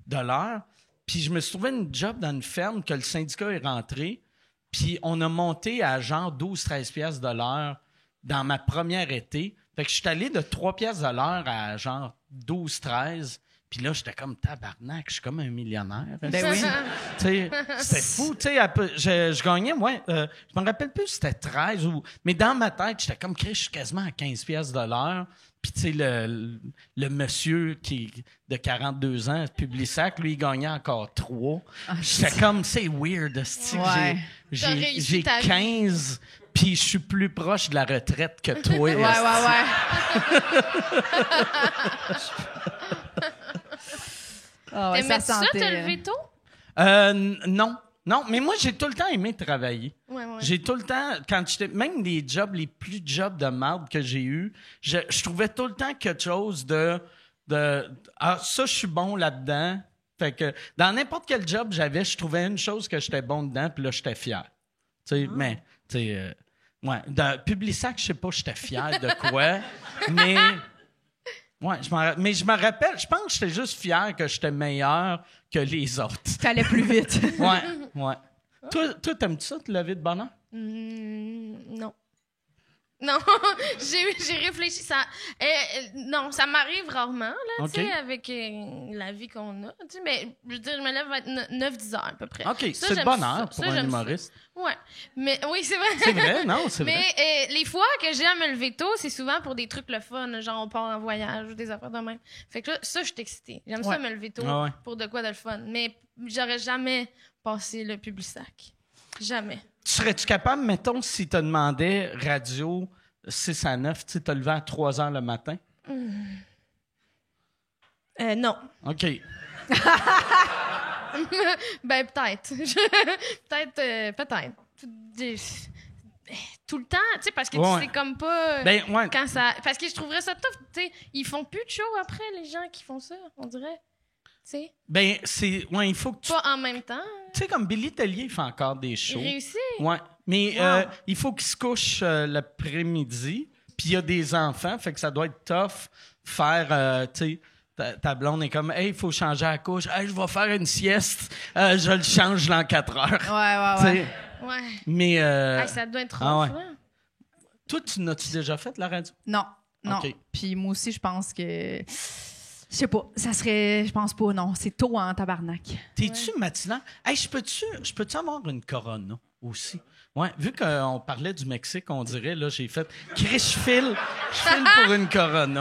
Speaker 2: de l'heure. Puis je me suis trouvé une job dans une ferme que le syndicat est rentré. Puis on a monté à genre 12-13 piastres de l'heure dans ma première été. Fait que je suis allé de 3 piastres de l'heure à genre 12-13. Puis là, j'étais comme tabarnak, je suis comme un millionnaire.
Speaker 5: Ben oui.
Speaker 2: Tu sais, c'était fou. Tu sais, je gagnais, je me rappelle plus si c'était 13 ou. Mais dans ma tête, j'étais comme, Chris, je suis quasiment à 15 piastres de l'heure. Puis, tu sais, le monsieur qui de 42 ans, Publisac, lui, il gagnait encore 3. J'étais comme, c'est weird, esti, que
Speaker 5: Ouais.
Speaker 4: T'as réussi
Speaker 2: j'ai
Speaker 4: ta vie.
Speaker 2: 15, puis je suis plus proche de la retraite que toi.
Speaker 5: Ouais, ouais,
Speaker 2: esti.
Speaker 5: ouais. Ah ouais,
Speaker 4: T'aimais ça,
Speaker 5: sentait,
Speaker 4: te lever tôt?
Speaker 2: Non. Non, mais moi, j'ai tout le temps aimé travailler.
Speaker 4: Ouais, ouais.
Speaker 2: J'ai tout le temps, quand j'étais, même les jobs, les plus jobs de marde que j'ai eus, je trouvais tout le temps quelque chose de ah, ça, je suis bon là-dedans. Fait que, dans n'importe quel job j'avais, je trouvais une chose que j'étais bon dedans, puis là, j'étais fier. Tu sais, mais, tu sais, ouais, dans Publisac, je sais pas, j'étais fier de quoi, mais, ouais, mais je me rappelle, je pense que j'étais juste fier que j'étais meilleur que les autres.
Speaker 5: T'allais plus vite.
Speaker 2: Ouais, ouais. Toi, t'aimes-tu ça, te lever de bonne heure?
Speaker 4: Non. Non, j'ai réfléchi. Non, ça m'arrive rarement, là,
Speaker 2: OK.
Speaker 4: tu sais, avec la vie qu'on a. Tu sais, mais je veux dire, je me lève à 9-10 heures à peu près.
Speaker 2: OK,
Speaker 4: Ça,
Speaker 2: c'est de
Speaker 4: j'aime
Speaker 2: bonne
Speaker 4: ça.
Speaker 2: heure pour
Speaker 4: Ça,
Speaker 2: un
Speaker 4: j'aime ça.
Speaker 2: humoriste.
Speaker 4: Ouais. Mais oui, c'est vrai.
Speaker 2: C'est vrai, non, c'est
Speaker 4: Mais
Speaker 2: vrai.
Speaker 4: les fois que j'ai à me lever tôt, c'est souvent pour des trucs le fun, genre on part en voyage ou des affaires de même. Fait que là, ça, je suis excitée. J'aime
Speaker 5: Ouais.
Speaker 4: ça me lever tôt
Speaker 2: Ah ouais.
Speaker 4: pour de quoi de le fun. Mais j'aurais jamais passé le Publisac. Jamais.
Speaker 2: Serais-tu capable, mettons, si te demandais radio 6 à 9, tu sais, te lever à 3 heures le matin?
Speaker 4: Non.
Speaker 2: OK.
Speaker 4: Ben, peut-être. Peut-être. Tout le temps, tu sais, parce que
Speaker 2: Ouais.
Speaker 4: tu sais comme pas
Speaker 2: Ben, ouais.
Speaker 4: quand ça... Parce que je trouverais ça tough, tu sais. Ils font plus de show après, les gens qui font ça, on dirait. Tu sais,
Speaker 2: Ben, c'est. Ouais, il faut que tu.
Speaker 4: pas en même temps.
Speaker 2: Tu sais, comme Billy Tellier, il fait encore des
Speaker 4: Il
Speaker 2: shows.
Speaker 4: réussit.
Speaker 2: Ouais. Mais
Speaker 4: Wow.
Speaker 2: il faut qu'il se couche l'après-midi, puis il y a des enfants, fait que ça doit être tough faire, tu sais, ta blonde est comme, hey, il faut changer la couche, hey, je vais faire une sieste, je le change dans 4 heures.
Speaker 5: Ouais, ouais,
Speaker 2: Tu
Speaker 5: ouais.
Speaker 2: sais,
Speaker 4: Ouais.
Speaker 2: mais
Speaker 4: Hey, ça doit être
Speaker 2: ah
Speaker 4: rough,
Speaker 2: ouais.
Speaker 4: hein.
Speaker 2: toi, tu n'as-tu déjà fait la radio?
Speaker 5: Non, non.
Speaker 2: OK.
Speaker 5: Puis moi aussi, je pense que... Je sais pas, ça serait... Je pense pas, non. C'est tôt en tabarnak.
Speaker 2: T'es-tu matinal? Hey, je peux-tu avoir une Corona aussi? Ouais, vu qu'on parlait du Mexique, on dirait, là, j'ai fait, Chris, je file pour une Corona.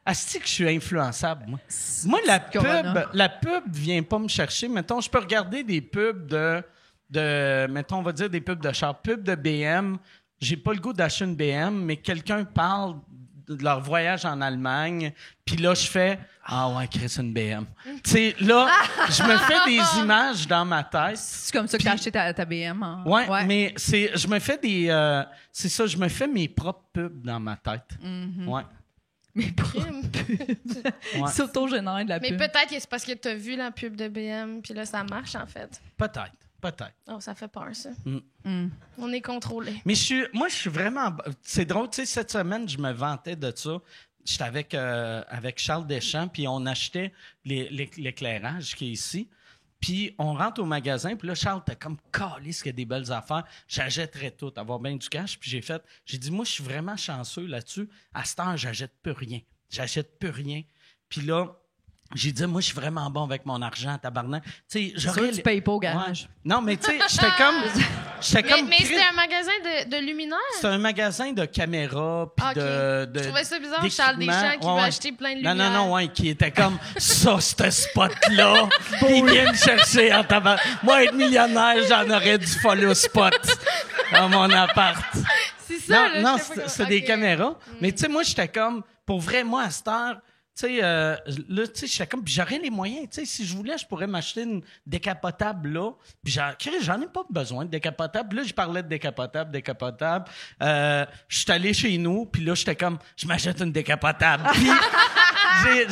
Speaker 2: Asti que je suis influençable, moi. Moi,
Speaker 5: Corona.
Speaker 2: la pub vient pas me chercher. Mettons, je peux regarder des pubs de mettons, on va dire des pubs de char, pubs de BM. j'ai pas le goût d'acheter une BM, mais quelqu'un parle de leur voyage en Allemagne, puis là, je fais « Ah ouais, Chris, une BM. » Tu sais, là, je me fais des images dans ma tête.
Speaker 5: C'est comme ça que t'as acheté ta BM. Hein?
Speaker 2: Ouais, mais je me fais c'est ça, je me fais mes propres pubs dans ma tête. Ouais.
Speaker 5: Mais
Speaker 2: Ouais.
Speaker 5: c'est autogénère de la
Speaker 4: Mais
Speaker 5: pub.
Speaker 4: peut-être que c'est parce que t'as vu la pub de BM, puis là, ça marche, en fait.
Speaker 2: Peut-être.
Speaker 4: Oh, ça fait peur, ça.
Speaker 5: Mm.
Speaker 4: On est contrôlé.
Speaker 2: Mais moi, je suis vraiment... C'est drôle, tu sais, cette semaine, je me vantais de ça. J'étais avec Charles Deschamps, puis on achetait l'éclairage qui est ici. Puis on rentre au magasin, puis là, Charles, t'as comme calé ce qu'il y a des belles affaires. J'achèterais tout, avoir bien du cash. Puis j'ai dit, moi, je suis vraiment chanceux là-dessus. À cette heure, j'achète plus rien. Puis là, j'ai dit, moi, je suis vraiment bon avec mon argent, tabarnak. Tu sais,
Speaker 5: C'est sûr que tu payes pas au garage.
Speaker 2: Ouais. Non, mais tu sais, j'étais comme
Speaker 4: Mais c'était un magasin de luminaires?
Speaker 2: C'est un magasin de caméras puis
Speaker 4: Ok.
Speaker 2: de
Speaker 4: Je trouvais ça bizarre,
Speaker 2: d'équipements.
Speaker 4: Charles Deschamps qui
Speaker 2: Ouais,
Speaker 4: veut
Speaker 2: ouais.
Speaker 4: acheter plein de lumières.
Speaker 2: Non, ouais, qui était comme ça, ce spot-là. Il vient me chercher en tabac. Moi, être millionnaire, j'en aurais du follow spot dans mon appart.
Speaker 4: C'est ça, là,
Speaker 2: Non,
Speaker 4: je sais pas
Speaker 2: c'est
Speaker 4: comment-
Speaker 2: des
Speaker 4: Ok.
Speaker 2: caméras. Mais tu sais, moi, j'étais comme, pour vrai, moi, à cette heure, tu sais, là, tu sais, j'étais comme, puis j'aurais les moyens, tu sais, si je voulais, je pourrais m'acheter une décapotable là, puis j'en ai pas besoin de décapotable. Là, je parlais de décapotable. Je suis allé chez nous, puis là, j'étais comme, je m'achète une décapotable. Puis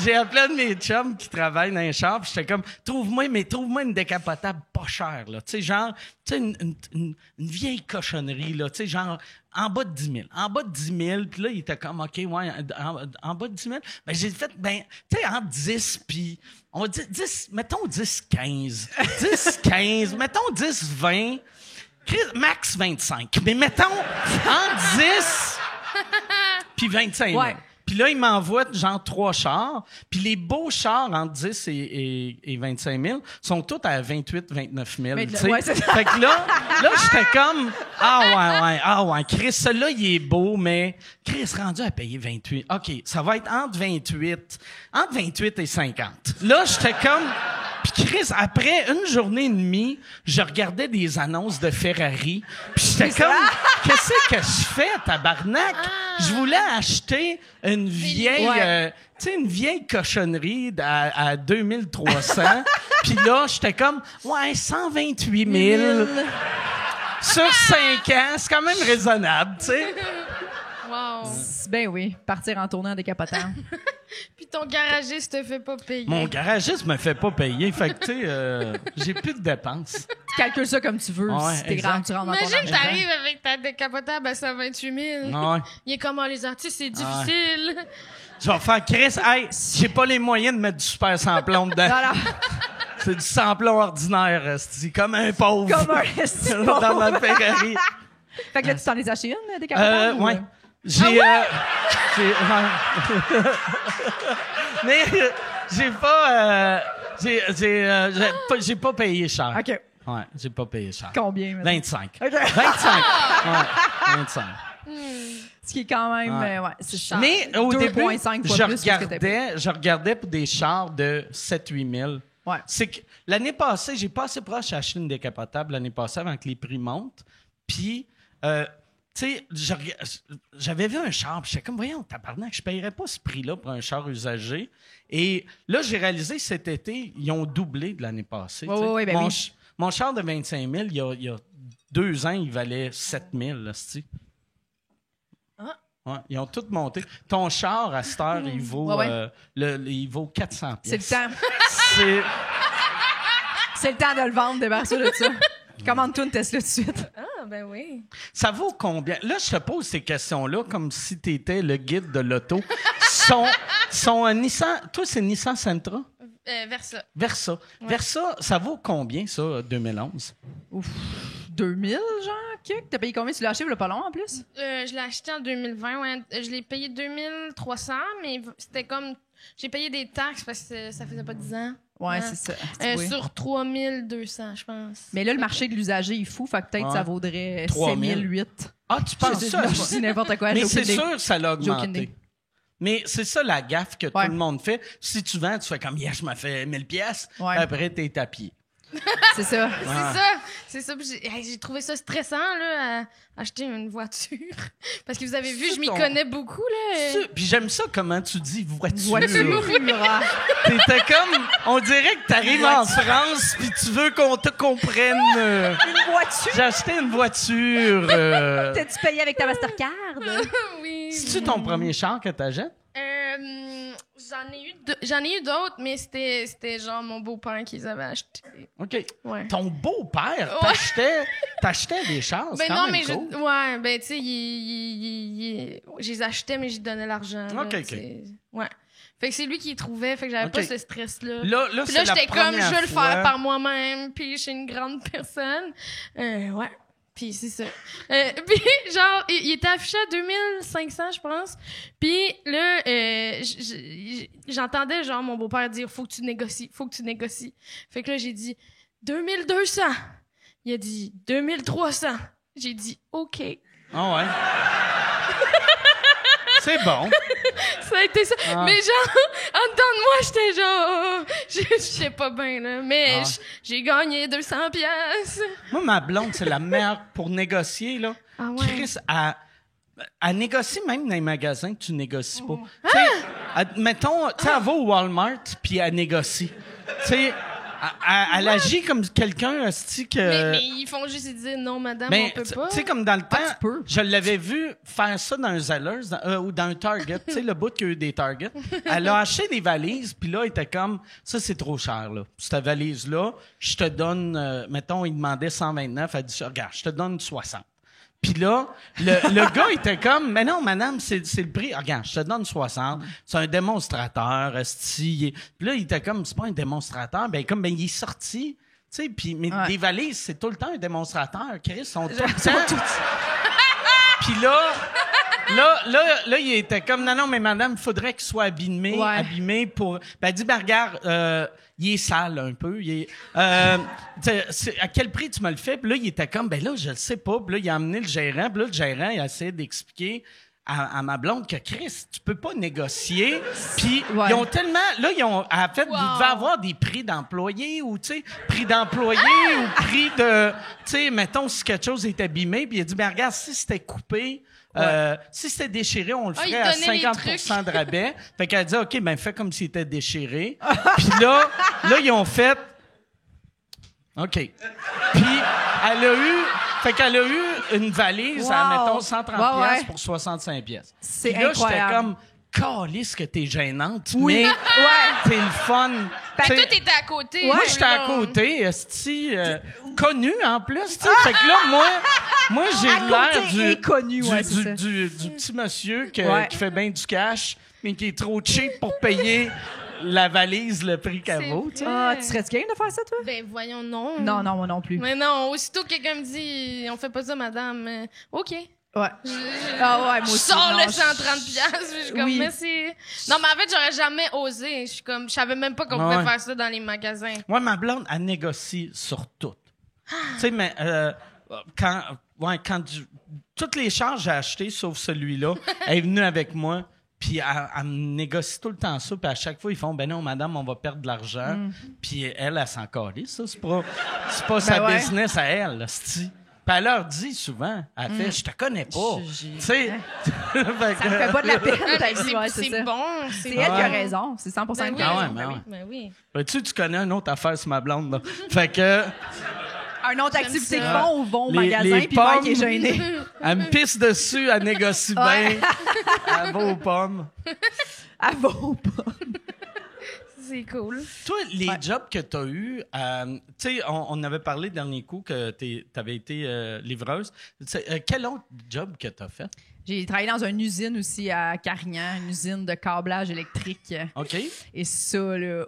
Speaker 2: j'ai appelé un de mes chums qui travaille dans les chars, puis j'étais comme, trouve-moi une décapotable pas chère, là, tu sais, genre, tu sais, une vieille cochonnerie, là, tu sais, genre, en bas de 10 000. Puis là, il était comme, OK, ouais, en bas de 10 000. Ben, j'ai fait, tu sais, entre 10 puis, on va dire 10, mettons 10, 15. 10, 15, mettons 10, 20. Max 25. Mais mettons, entre 10 puis 25 000.
Speaker 5: Ouais.
Speaker 2: Puis là, il m'envoie genre 3 chars. Puis les beaux chars entre 10 et 25 000 sont tous à 28, 29 000.
Speaker 5: Mais
Speaker 2: tu sais.
Speaker 5: ouais, c'est ça.
Speaker 2: Fait que là j'étais comme, ah ouais, Chris, celui-là, il est beau, mais Chris, rendu à payer 28. OK, ça va être entre 28 et 50. Là, j'étais comme... Puis Chris, après une journée et demie, je regardais des annonces de Ferrari. Puis j'étais comme, qu'est-ce que je fais, tabarnak? Je voulais acheter une vieille,
Speaker 5: Ouais.
Speaker 2: tu sais, une vieille cochonnerie à 2300. Puis là, j'étais comme, ouais, 128 000 sur 5 ans, c'est quand même raisonnable, tu sais.
Speaker 4: Wow.
Speaker 5: Ben oui, partir en tournée en décapotant.
Speaker 4: Puis ton garagiste te fait pas payer.
Speaker 2: Mon garagiste me fait pas payer, fait que, tu sais, j'ai plus de dépenses.
Speaker 5: Tu calcules ça comme tu veux.
Speaker 2: Ouais,
Speaker 5: si t'es
Speaker 2: exact.
Speaker 5: grand, tu rentres dans ton
Speaker 4: Imagine,
Speaker 5: argent.
Speaker 4: t'arrives avec ta décapotable à 128 000.
Speaker 2: Ouais.
Speaker 4: Il est comment les artistes, c'est difficile.
Speaker 2: Je vais faire Chris, hey, j'ai pas les moyens de mettre du super sans-plomb dedans.
Speaker 5: Voilà.
Speaker 2: C'est du sans-plomb ordinaire, c'est comme un pauvre.
Speaker 5: Comme un esti de
Speaker 2: Dans ma
Speaker 5: pauvre.
Speaker 2: Ferrari.
Speaker 5: Fait que là, tu t'en es acheté une, décapotable? ou,
Speaker 2: Ouais. J'ai, mais j'ai pas payé cher.
Speaker 5: OK.
Speaker 2: Ouais, j'ai pas payé cher.
Speaker 5: Combien, maintenant?
Speaker 2: 25.
Speaker 5: OK.
Speaker 2: 25. Ouais, 25.
Speaker 5: Ce qui est quand même...
Speaker 2: Ouais.
Speaker 5: ouais, c'est cher.
Speaker 2: Mais au début,
Speaker 5: 2,5 fois plus que ce que t'as
Speaker 2: je regardais pour des chars de 7-8 000.
Speaker 5: Ouais.
Speaker 2: C'est que l'année passée, j'ai pas assez proche d'acheter une décapotable l'année passée avant que les prix montent. Puis, tu sais, j'avais vu un char, puis j'étais comme, voyons, tabarnak, je paierais pas ce prix-là pour un char usagé. Et là, j'ai réalisé cet été, ils ont doublé de l'année passée.
Speaker 5: Ouais,
Speaker 2: tu sais.
Speaker 5: ouais, ben oui.
Speaker 2: Mon char de 25 000, il y a 2 ans, il valait 7 000, là, c'ti. Ouais, ils ont tout monté. Ton char, à cette heure, il vaut,
Speaker 5: Ouais.
Speaker 2: il vaut 400
Speaker 5: C'est le
Speaker 2: pièces.
Speaker 5: temps.
Speaker 2: C'est...
Speaker 5: C'est le temps de le vendre, débarrasse de ça. Commande-toi une Tesla tout de suite.
Speaker 4: Ah, ben oui.
Speaker 2: Ça vaut combien? Là, je te pose ces questions-là comme si tu étais le guide de l'auto. Son Nissan... Toi, c'est Nissan Sentra?
Speaker 4: Versa.
Speaker 2: Versa.
Speaker 4: Ouais.
Speaker 2: Versa, ça vaut combien, ça, 2011?
Speaker 5: Ouf. 2000, genre? T'as payé combien? Tu l'as acheté il y a pas long, en plus?
Speaker 4: Je l'ai acheté en 2020. Ouais. Je l'ai payé 2300, mais c'était comme... J'ai payé des taxes parce que ça faisait pas 10 ans.
Speaker 5: Ouais, c'est ça. Oui.
Speaker 4: Sur 3200, je pense.
Speaker 5: Mais là, le marché de l'usager est fou, fait que peut-être
Speaker 2: Ouais.
Speaker 5: ça vaudrait
Speaker 2: 3000.
Speaker 5: 7008.
Speaker 2: Ah, tu penses ça?
Speaker 5: Je dis n'importe quoi.
Speaker 2: Mais
Speaker 5: j'ai
Speaker 2: c'est
Speaker 5: aucune idée.
Speaker 2: sûr que ça l'a
Speaker 5: J'ai aucune
Speaker 2: augmenté.
Speaker 5: idée.
Speaker 2: Mais c'est ça la gaffe que
Speaker 5: Ouais.
Speaker 2: tout le monde fait. Si tu vends, tu fais comme, je me fais 1000 pièces.
Speaker 5: Ouais.
Speaker 2: Après, t'es à pied.
Speaker 5: C'est ça.
Speaker 4: C'est ça. Puis j'ai trouvé ça stressant, là, à acheter une voiture. Parce que vous avez vu, je m'y connais beaucoup, là.
Speaker 2: Puis j'aime ça comment tu dis voiture.
Speaker 5: Voiture.
Speaker 2: T'étais comme... On dirait que t'arrives en France puis tu veux qu'on te comprenne.
Speaker 5: Une voiture?
Speaker 2: J'ai acheté une voiture.
Speaker 5: T'as-tu payé avec ta Mastercard?
Speaker 4: Oui.
Speaker 2: C'est-tu ton premier char que t'achètes?
Speaker 4: J'en ai eu d'autres, mais c'était genre mon beau-père qui les avait achetés.
Speaker 2: OK.
Speaker 4: Ouais.
Speaker 2: Ton beau-père t'achetait des chars, c'est
Speaker 4: Ben
Speaker 2: quand
Speaker 4: non,
Speaker 2: même
Speaker 4: mais
Speaker 2: cool.
Speaker 4: tu sais, je les achetais, mais j'y donnais l'argent. là,
Speaker 2: OK.
Speaker 4: Ouais. Fait que c'est lui qui les trouvait, fait que j'avais pas ce stress-là.
Speaker 2: Là,
Speaker 4: Puis
Speaker 2: c'est
Speaker 4: là, j'étais
Speaker 2: la
Speaker 4: comme, je
Speaker 2: première
Speaker 4: veux le
Speaker 2: fois.
Speaker 4: faire par moi-même, puis je suis une grande personne. Ouais. Puis c'est ça. Puis genre, il était affiché à 2500, je pense. Puis là, j'entendais genre mon beau-père dire, faut que tu négocies. Fait que là, j'ai dit 2200. Il a dit 2300. J'ai dit OK.
Speaker 2: Ah ouais. C'est bon.
Speaker 4: Ça a été ça.
Speaker 2: Ah.
Speaker 4: Mais genre, en dedans de moi, j'étais genre, je sais pas bien, là. Mais j'ai gagné 200 piastres.
Speaker 2: Moi, ma blonde, c'est la meilleure pour négocier, là.
Speaker 4: Ah ouais?
Speaker 2: Chris, elle négocie même dans les magasins que tu négocies pas. Tu sais, mettons, tu sais, elle va au Walmart puis elle négocie. Tu sais, elle agit comme quelqu'un, hostie, que...
Speaker 4: Mais ils font juste dire non, madame,
Speaker 2: Ben,
Speaker 4: on peut pas.
Speaker 2: tu sais, comme dans le temps,
Speaker 5: tu peux.
Speaker 2: je l'avais vu faire ça dans un Zellers ou dans un Target. Tu sais, le bout qu'il y a eu des Target. Elle a acheté des valises, puis là, elle était comme, ça, c'est trop cher, là. Cette valise-là, je te donne, mettons, il demandait 129, elle dit, regarde, je te donne 60. Puis là, le gars était comme, mais non, madame, c'est le prix. Regarde, je te donne 60. C'est un démonstrateur, esti. Puis là, il était comme, c'est pas un démonstrateur. Ben, il est sorti. Tu sais, puis, mais des valises, c'est tout le temps un démonstrateur. Chris, ils sont tout le temps. Puis là, il était comme, non, mais madame, il faudrait qu'il soit abîmé pour... Ben, elle dit, ben, regarde, il est sale un peu. Il est, à quel prix tu me le fais? Puis là, il était comme, ben là, je le sais pas. Puis là, il a amené le gérant. Puis là, le gérant, il a essayé d'expliquer à ma blonde que, Chris, tu peux pas négocier. Puis ils ont tellement... Là, en fait, vous devez avoir des prix d'employés ou, tu sais, prix d'employés ou prix de... Tu sais, mettons, si quelque chose est abîmé. Puis il a dit, ben regarde, si c'était coupé... si c'était déchiré, on le ferait à 50% de rabais. Fait qu'elle a dit, OK, ben fais comme s'il était déchiré. Puis là, ils ont fait... OK. Puis elle a eu une valise à, mettons, 130 pièces pour 65 pièces.
Speaker 5: C'est
Speaker 2: Puis là,
Speaker 5: incroyable.
Speaker 2: j'étais comme, calisse que t'es gênante, mais t'es le fun.
Speaker 4: Fait que toi, t'étais à côté.
Speaker 2: Moi, j'étais à côté, esti, connu en plus, tu sais. Fait que là, moi, j'ai l'air
Speaker 5: inconnu, c'est ça.
Speaker 2: du petit monsieur qui fait bien du cash, mais qui est trop cheap pour payer la valise, le prix qu'elle vaut, tu sais.
Speaker 5: Ah, tu serais-tu game de faire ça, toi?
Speaker 4: Ben, voyons, non.
Speaker 5: Non, moi non plus.
Speaker 4: Mais non, aussitôt que quelqu'un me dit, on fait pas ça, madame. OK.
Speaker 5: Ouais.
Speaker 4: Moi
Speaker 5: aussi.
Speaker 4: Je sors
Speaker 5: Non,
Speaker 4: le 130 piastres, je suis comme, merci. Non, mais en fait, j'aurais jamais osé. Je savais même pas qu'on pouvait faire ça dans les magasins.
Speaker 2: Moi, ma blonde, elle négocie sur tout. Tu sais, mais quand toutes les chars que j'ai achetées, sauf celui-là, elle est venue avec moi. Puis elle me négocie tout le temps ça. Puis à chaque fois, ils font, ben non, madame, on va perdre de l'argent. Puis elle s'en calisse, ça. C'est pas sa business à elle, c'ti. Puis elle leur dit souvent, elle fait, je te connais pas. Tu sais.
Speaker 5: Ça me fait pas de la peine.
Speaker 4: C'est bon.
Speaker 5: C'est elle qui a raison. C'est 100%
Speaker 4: Ben oui.
Speaker 5: correct.
Speaker 4: Ben oui.
Speaker 2: Tu connais une autre affaire sur ma blonde, là. Fait que...
Speaker 5: Une autre activité
Speaker 4: ça.
Speaker 5: qu'ils font vont au
Speaker 2: Les
Speaker 5: magasin, puis Mike est gêné.
Speaker 2: Elle me pisse dessus, elle négocie bien. Elle va aux pommes.
Speaker 5: Elle va au pas.
Speaker 4: C'est cool.
Speaker 2: Toi, les jobs que tu as eus, tu sais, on avait parlé le dernier coup que tu avais été livreuse. Quel autre job que tu as fait?
Speaker 5: J'ai travaillé dans une usine aussi à Carignan, une usine de câblage électrique.
Speaker 2: OK.
Speaker 5: Et ça, là,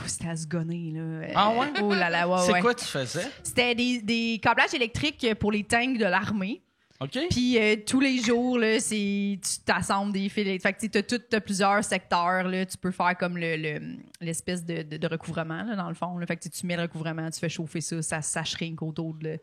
Speaker 5: c'était à se gonner, là.
Speaker 2: Ah ouais?
Speaker 5: Oh là là, ouais.
Speaker 2: C'est quoi tu faisais?
Speaker 5: C'était des câblages électriques pour les tanks de l'armée.
Speaker 2: OK.
Speaker 5: Puis tous les jours, là, tu t'assembles des fils. Fait que t'as plusieurs secteurs. Là. Tu peux faire comme l'espèce de recouvrement, là, dans le fond. Là. Fait que tu mets le recouvrement, tu fais chauffer ça shrink autour de...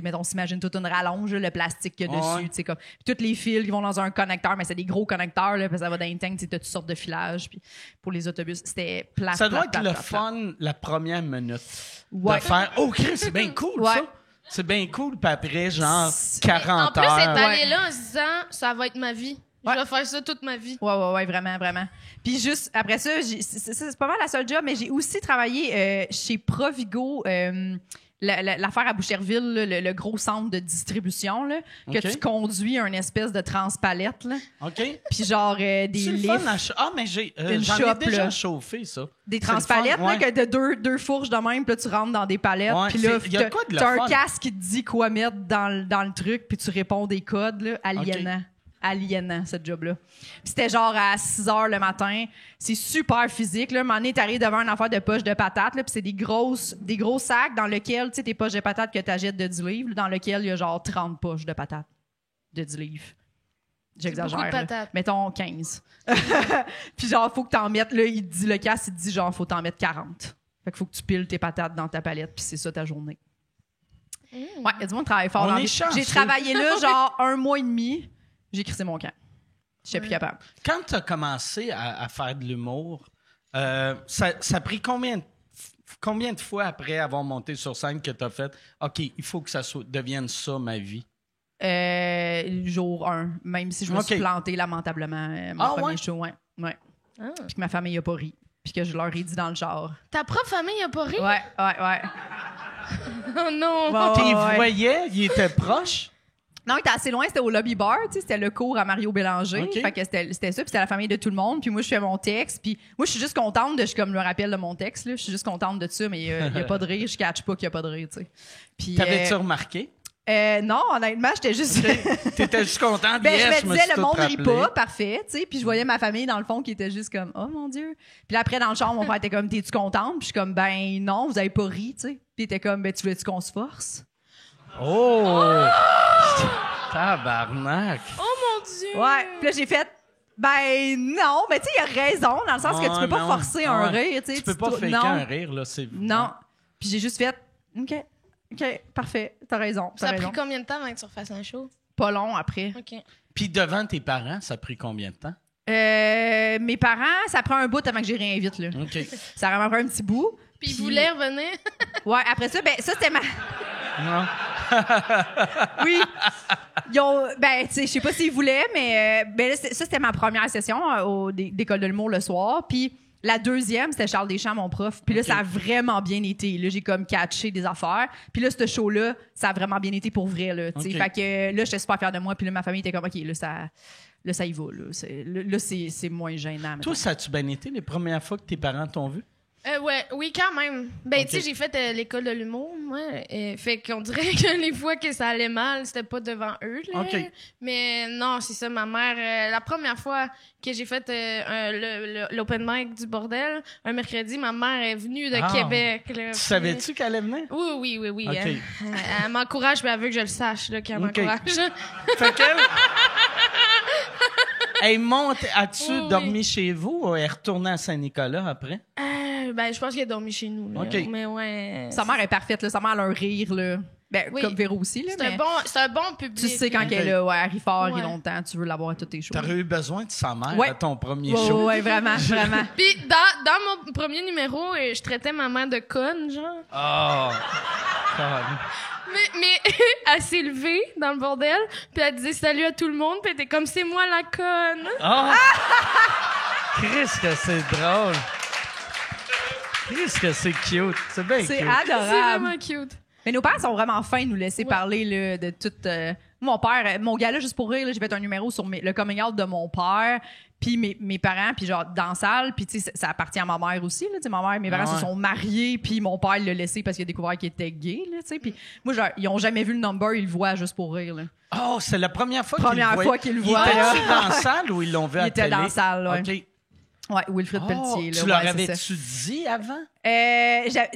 Speaker 5: Mettons, on s'imagine toute une rallonge, là, le plastique qu'il y a dessus. Comme, puis tous les fils qui vont dans un connecteur, mais c'est des gros connecteurs, là, parce que ça va dans une tank, tu as toutes sortes de filages. Puis pour les autobus, c'était plate.
Speaker 2: Ça doit
Speaker 5: plate,
Speaker 2: être
Speaker 5: plate,
Speaker 2: le
Speaker 5: plate,
Speaker 2: fun la première minute.
Speaker 5: Ouais.
Speaker 2: De faire « Oh, Chris, c'est bien cool, ça! » C'est bien cool, puis après, genre, 40
Speaker 4: En plus,
Speaker 2: heures.
Speaker 4: être allé là en se disant, ça va être ma vie. Je vais faire ça toute ma vie.
Speaker 5: Ouais, vraiment, vraiment. Puis juste, après ça, c'est pas mal la seule job, mais j'ai aussi travaillé chez Provigo, l'affaire à Boucherville, là, le gros centre de distribution, là, que tu conduis un espèce de transpalette, là.
Speaker 2: OK.
Speaker 5: Puis genre des
Speaker 2: C'est le
Speaker 5: lifts.
Speaker 2: fun mais
Speaker 5: Une
Speaker 2: j'en ai
Speaker 5: shop,
Speaker 2: déjà
Speaker 5: là.
Speaker 2: chauffé, ça.
Speaker 5: Des
Speaker 2: C'est le
Speaker 5: transpalettes,
Speaker 2: fun,
Speaker 5: là, que t'as deux fourches de même, puis là, tu rentres dans des palettes.
Speaker 2: Ouais,
Speaker 5: Puis là,
Speaker 2: y a quoi de le
Speaker 5: t'as
Speaker 2: fun?
Speaker 5: un casque qui te dit quoi mettre dans le truc, puis tu réponds des codes, là, aliénant.
Speaker 2: OK.
Speaker 5: Aliénant, ce job-là. Puis c'était genre à 6 h le matin. C'est super physique, là. Un moment donné, t'arrives devant une affaire de poches de patates, là, puis c'est des gros sacs dans lesquels, tu sais, tes poches de patates que t'achètes de 10 livres, dans lesquels il y a genre 30 poches de patates de 10 livres. J'exagère.
Speaker 4: beaucoup de
Speaker 5: là.
Speaker 4: patates.
Speaker 5: Mettons 15. Puis genre, faut que t'en mettes, là, il te dit genre, faut t'en mettre 40. Fait qu'il faut que tu piles tes patates dans ta palette, puis c'est ça ta journée. Ouais, il y a du monde qui travaille fort
Speaker 2: On
Speaker 5: dans
Speaker 2: est
Speaker 5: la vie.
Speaker 2: chanceux.
Speaker 5: J'ai travaillé là genre 1 mois et demi. J'ai crissé mon camp. J'étais plus capable.
Speaker 2: Quand tu as commencé à faire de l'humour, ça a pris combien de fois après avoir monté sur scène que tu as fait « OK, il faut que ça devienne ça, ma vie
Speaker 5: Jour 1, même si je me suis plantée lamentablement. Mon premier show, ouais. Puis que ma famille a pas ri. Puis que je leur ai dit dans le char.
Speaker 4: Ta propre famille a pas ri?
Speaker 5: Ouais.
Speaker 4: Oh non!
Speaker 5: Ouais,
Speaker 2: Puis ils
Speaker 5: ouais.
Speaker 2: voyaient, ils étaient proches.
Speaker 5: Non, il était assez loin, c'était au lobby bar, tu sais, c'était le cours à Mario Bélanger.
Speaker 2: OK.
Speaker 5: Fait que c'était ça, puis c'était la famille de tout le monde. Puis moi, je fais mon texte, puis moi, je suis juste contente je comme le rappel de mon texte, là. Je suis juste contente de ça, mais il y a pas de rire, je catch pas qu'il y a pas de rire, tu sais. Puis
Speaker 2: T'avais-tu remarqué?
Speaker 5: non, honnêtement, j'étais juste
Speaker 2: T'étais juste contente?
Speaker 5: Ben,
Speaker 2: Yes,
Speaker 5: je me disais, le
Speaker 2: tout
Speaker 5: monde rit
Speaker 2: rappelé.
Speaker 5: pas, parfait, tu sais. Puis je voyais ma famille, dans le fond, qui était juste comme, oh mon Dieu. Puis là, après, dans le char, mon père était comme, t'es-tu contente? Puis je suis comme, ben non, vous avez pas ri, tu sais. Puis il était comme, ben tu veux-tu qu'on se force?
Speaker 2: Oh! Tabarnak!
Speaker 4: Oh mon Dieu!
Speaker 5: Ouais. Puis là, j'ai fait, ben non, mais tu sais, il a raison, dans le sens que tu peux pas forcer un rire, tu sais.
Speaker 2: Tu peux pas faker
Speaker 5: non.
Speaker 2: un rire, là, c'est...
Speaker 5: Non. Puis j'ai juste fait, OK, parfait, t'as raison.
Speaker 4: Ça a pris combien de temps avant que tu refasses un show?
Speaker 5: Pas long après.
Speaker 4: OK.
Speaker 2: Puis devant tes parents, ça a pris combien de temps?
Speaker 5: Mes parents, ça prend un bout avant que j'y réinvite, là.
Speaker 2: OK.
Speaker 5: Ça a vraiment pris un petit bout.
Speaker 4: Puis ils voulaient revenir?
Speaker 5: Ouais, après ça, ben ça, c'était ma...
Speaker 2: Non.
Speaker 5: Oui. Ils ont, ben, tu sais, je sais pas s'ils voulaient, mais ben, là, ça, c'était ma première session d'école de l'humour le soir. Puis la deuxième, c'était Charles Deschamps, mon prof. Puis là, ça a vraiment bien été. Là, j'ai comme catché des affaires. Puis là, ce show-là, ça a vraiment bien été pour vrai, là, tu sais. Fait que là, j'étais super fière de moi. Puis là, ma famille était comme, OK, là, ça y va, là. C'est moins gênant.
Speaker 2: Toi, ça a-tu bien été les premières fois que tes parents t'ont vu?
Speaker 4: Oui, quand même. Ben,
Speaker 2: Ok.
Speaker 4: tu sais, j'ai fait l'école de l'humour, moi. Fait qu'on dirait que les fois que ça allait mal, c'était pas devant eux, là.
Speaker 2: Ok.
Speaker 4: Mais non, c'est ça, ma mère... la première fois que j'ai fait l'open mic du bordel, un mercredi, ma mère est venue de
Speaker 2: Ah.
Speaker 4: Québec, là.
Speaker 2: Tu savais-tu qu'elle allait venir?
Speaker 4: Oui.
Speaker 2: Ok.
Speaker 4: Elle m'encourage, mais elle veut que je le sache, là, qu'elle
Speaker 2: Ok.
Speaker 4: m'encourage.
Speaker 2: Fait qu'elle... Elle monte... As-tu
Speaker 4: Oui.
Speaker 2: dormi chez vous ou elle est retournée à Saint-Nicolas après?
Speaker 4: Ben, je pense qu'elle a dormi chez nous, là.
Speaker 2: Ok.
Speaker 4: Mais ouais...
Speaker 5: Sa mère est parfaite, là. Sa mère a un rire, là. Ben,
Speaker 4: Oui.
Speaker 5: comme Véro aussi, là.
Speaker 4: C'est
Speaker 5: Mais
Speaker 4: un bon public.
Speaker 5: tu sais quand
Speaker 2: Ok.
Speaker 5: elle est là, ouais, elle rit fort, elle rit
Speaker 4: Ouais.
Speaker 5: longtemps, tu veux l'avoir à tous tes shows.
Speaker 2: T'aurais eu besoin de sa mère
Speaker 5: Ouais.
Speaker 2: à ton premier
Speaker 5: Ouais,
Speaker 2: show.
Speaker 5: ouais, vraiment, vraiment.
Speaker 4: Puis dans mon premier numéro, je traitais ma mère de conne, genre.
Speaker 2: Oh!
Speaker 4: Mais elle s'est levée dans le bordel, puis elle disait salut à tout le monde, puis elle était comme c'est moi la conne.
Speaker 2: Oh! Chris, que c'est drôle! Chris, que c'est cute! C'est bien
Speaker 5: C'est
Speaker 2: cute.
Speaker 4: C'est
Speaker 5: adorable.
Speaker 4: vraiment cute.
Speaker 5: Mais nos parents sont vraiment fins de nous laisser parler là, de tout. Mon père, mon gars là, juste pour rire, là, j'ai fait un numéro sur le coming out de mon père, puis mes parents, puis genre dans la salle, puis tu sais, ça appartient à ma mère aussi, là, tu sais, mes parents
Speaker 2: Ouais.
Speaker 5: se sont mariés, puis mon père l'a laissé parce qu'il a découvert qu'il était gay, là, tu sais, puis moi, genre, ils ont jamais vu le number, ils le voient juste pour rire, là.
Speaker 2: Oh, c'est la première fois
Speaker 5: Première
Speaker 2: qu'ils le voient.
Speaker 5: fois qu'ils le voient,
Speaker 2: Ils étaient-tu
Speaker 5: là.
Speaker 2: dans la salle ou ils l'ont vu à
Speaker 5: Ils
Speaker 2: la
Speaker 5: étaient
Speaker 2: télé?
Speaker 5: dans la salle, ouais.
Speaker 2: OK.
Speaker 5: Ouais, Wilfrid Pelletier. Là,
Speaker 2: Tu leur
Speaker 5: ouais, c'est
Speaker 2: avais-tu dit avant?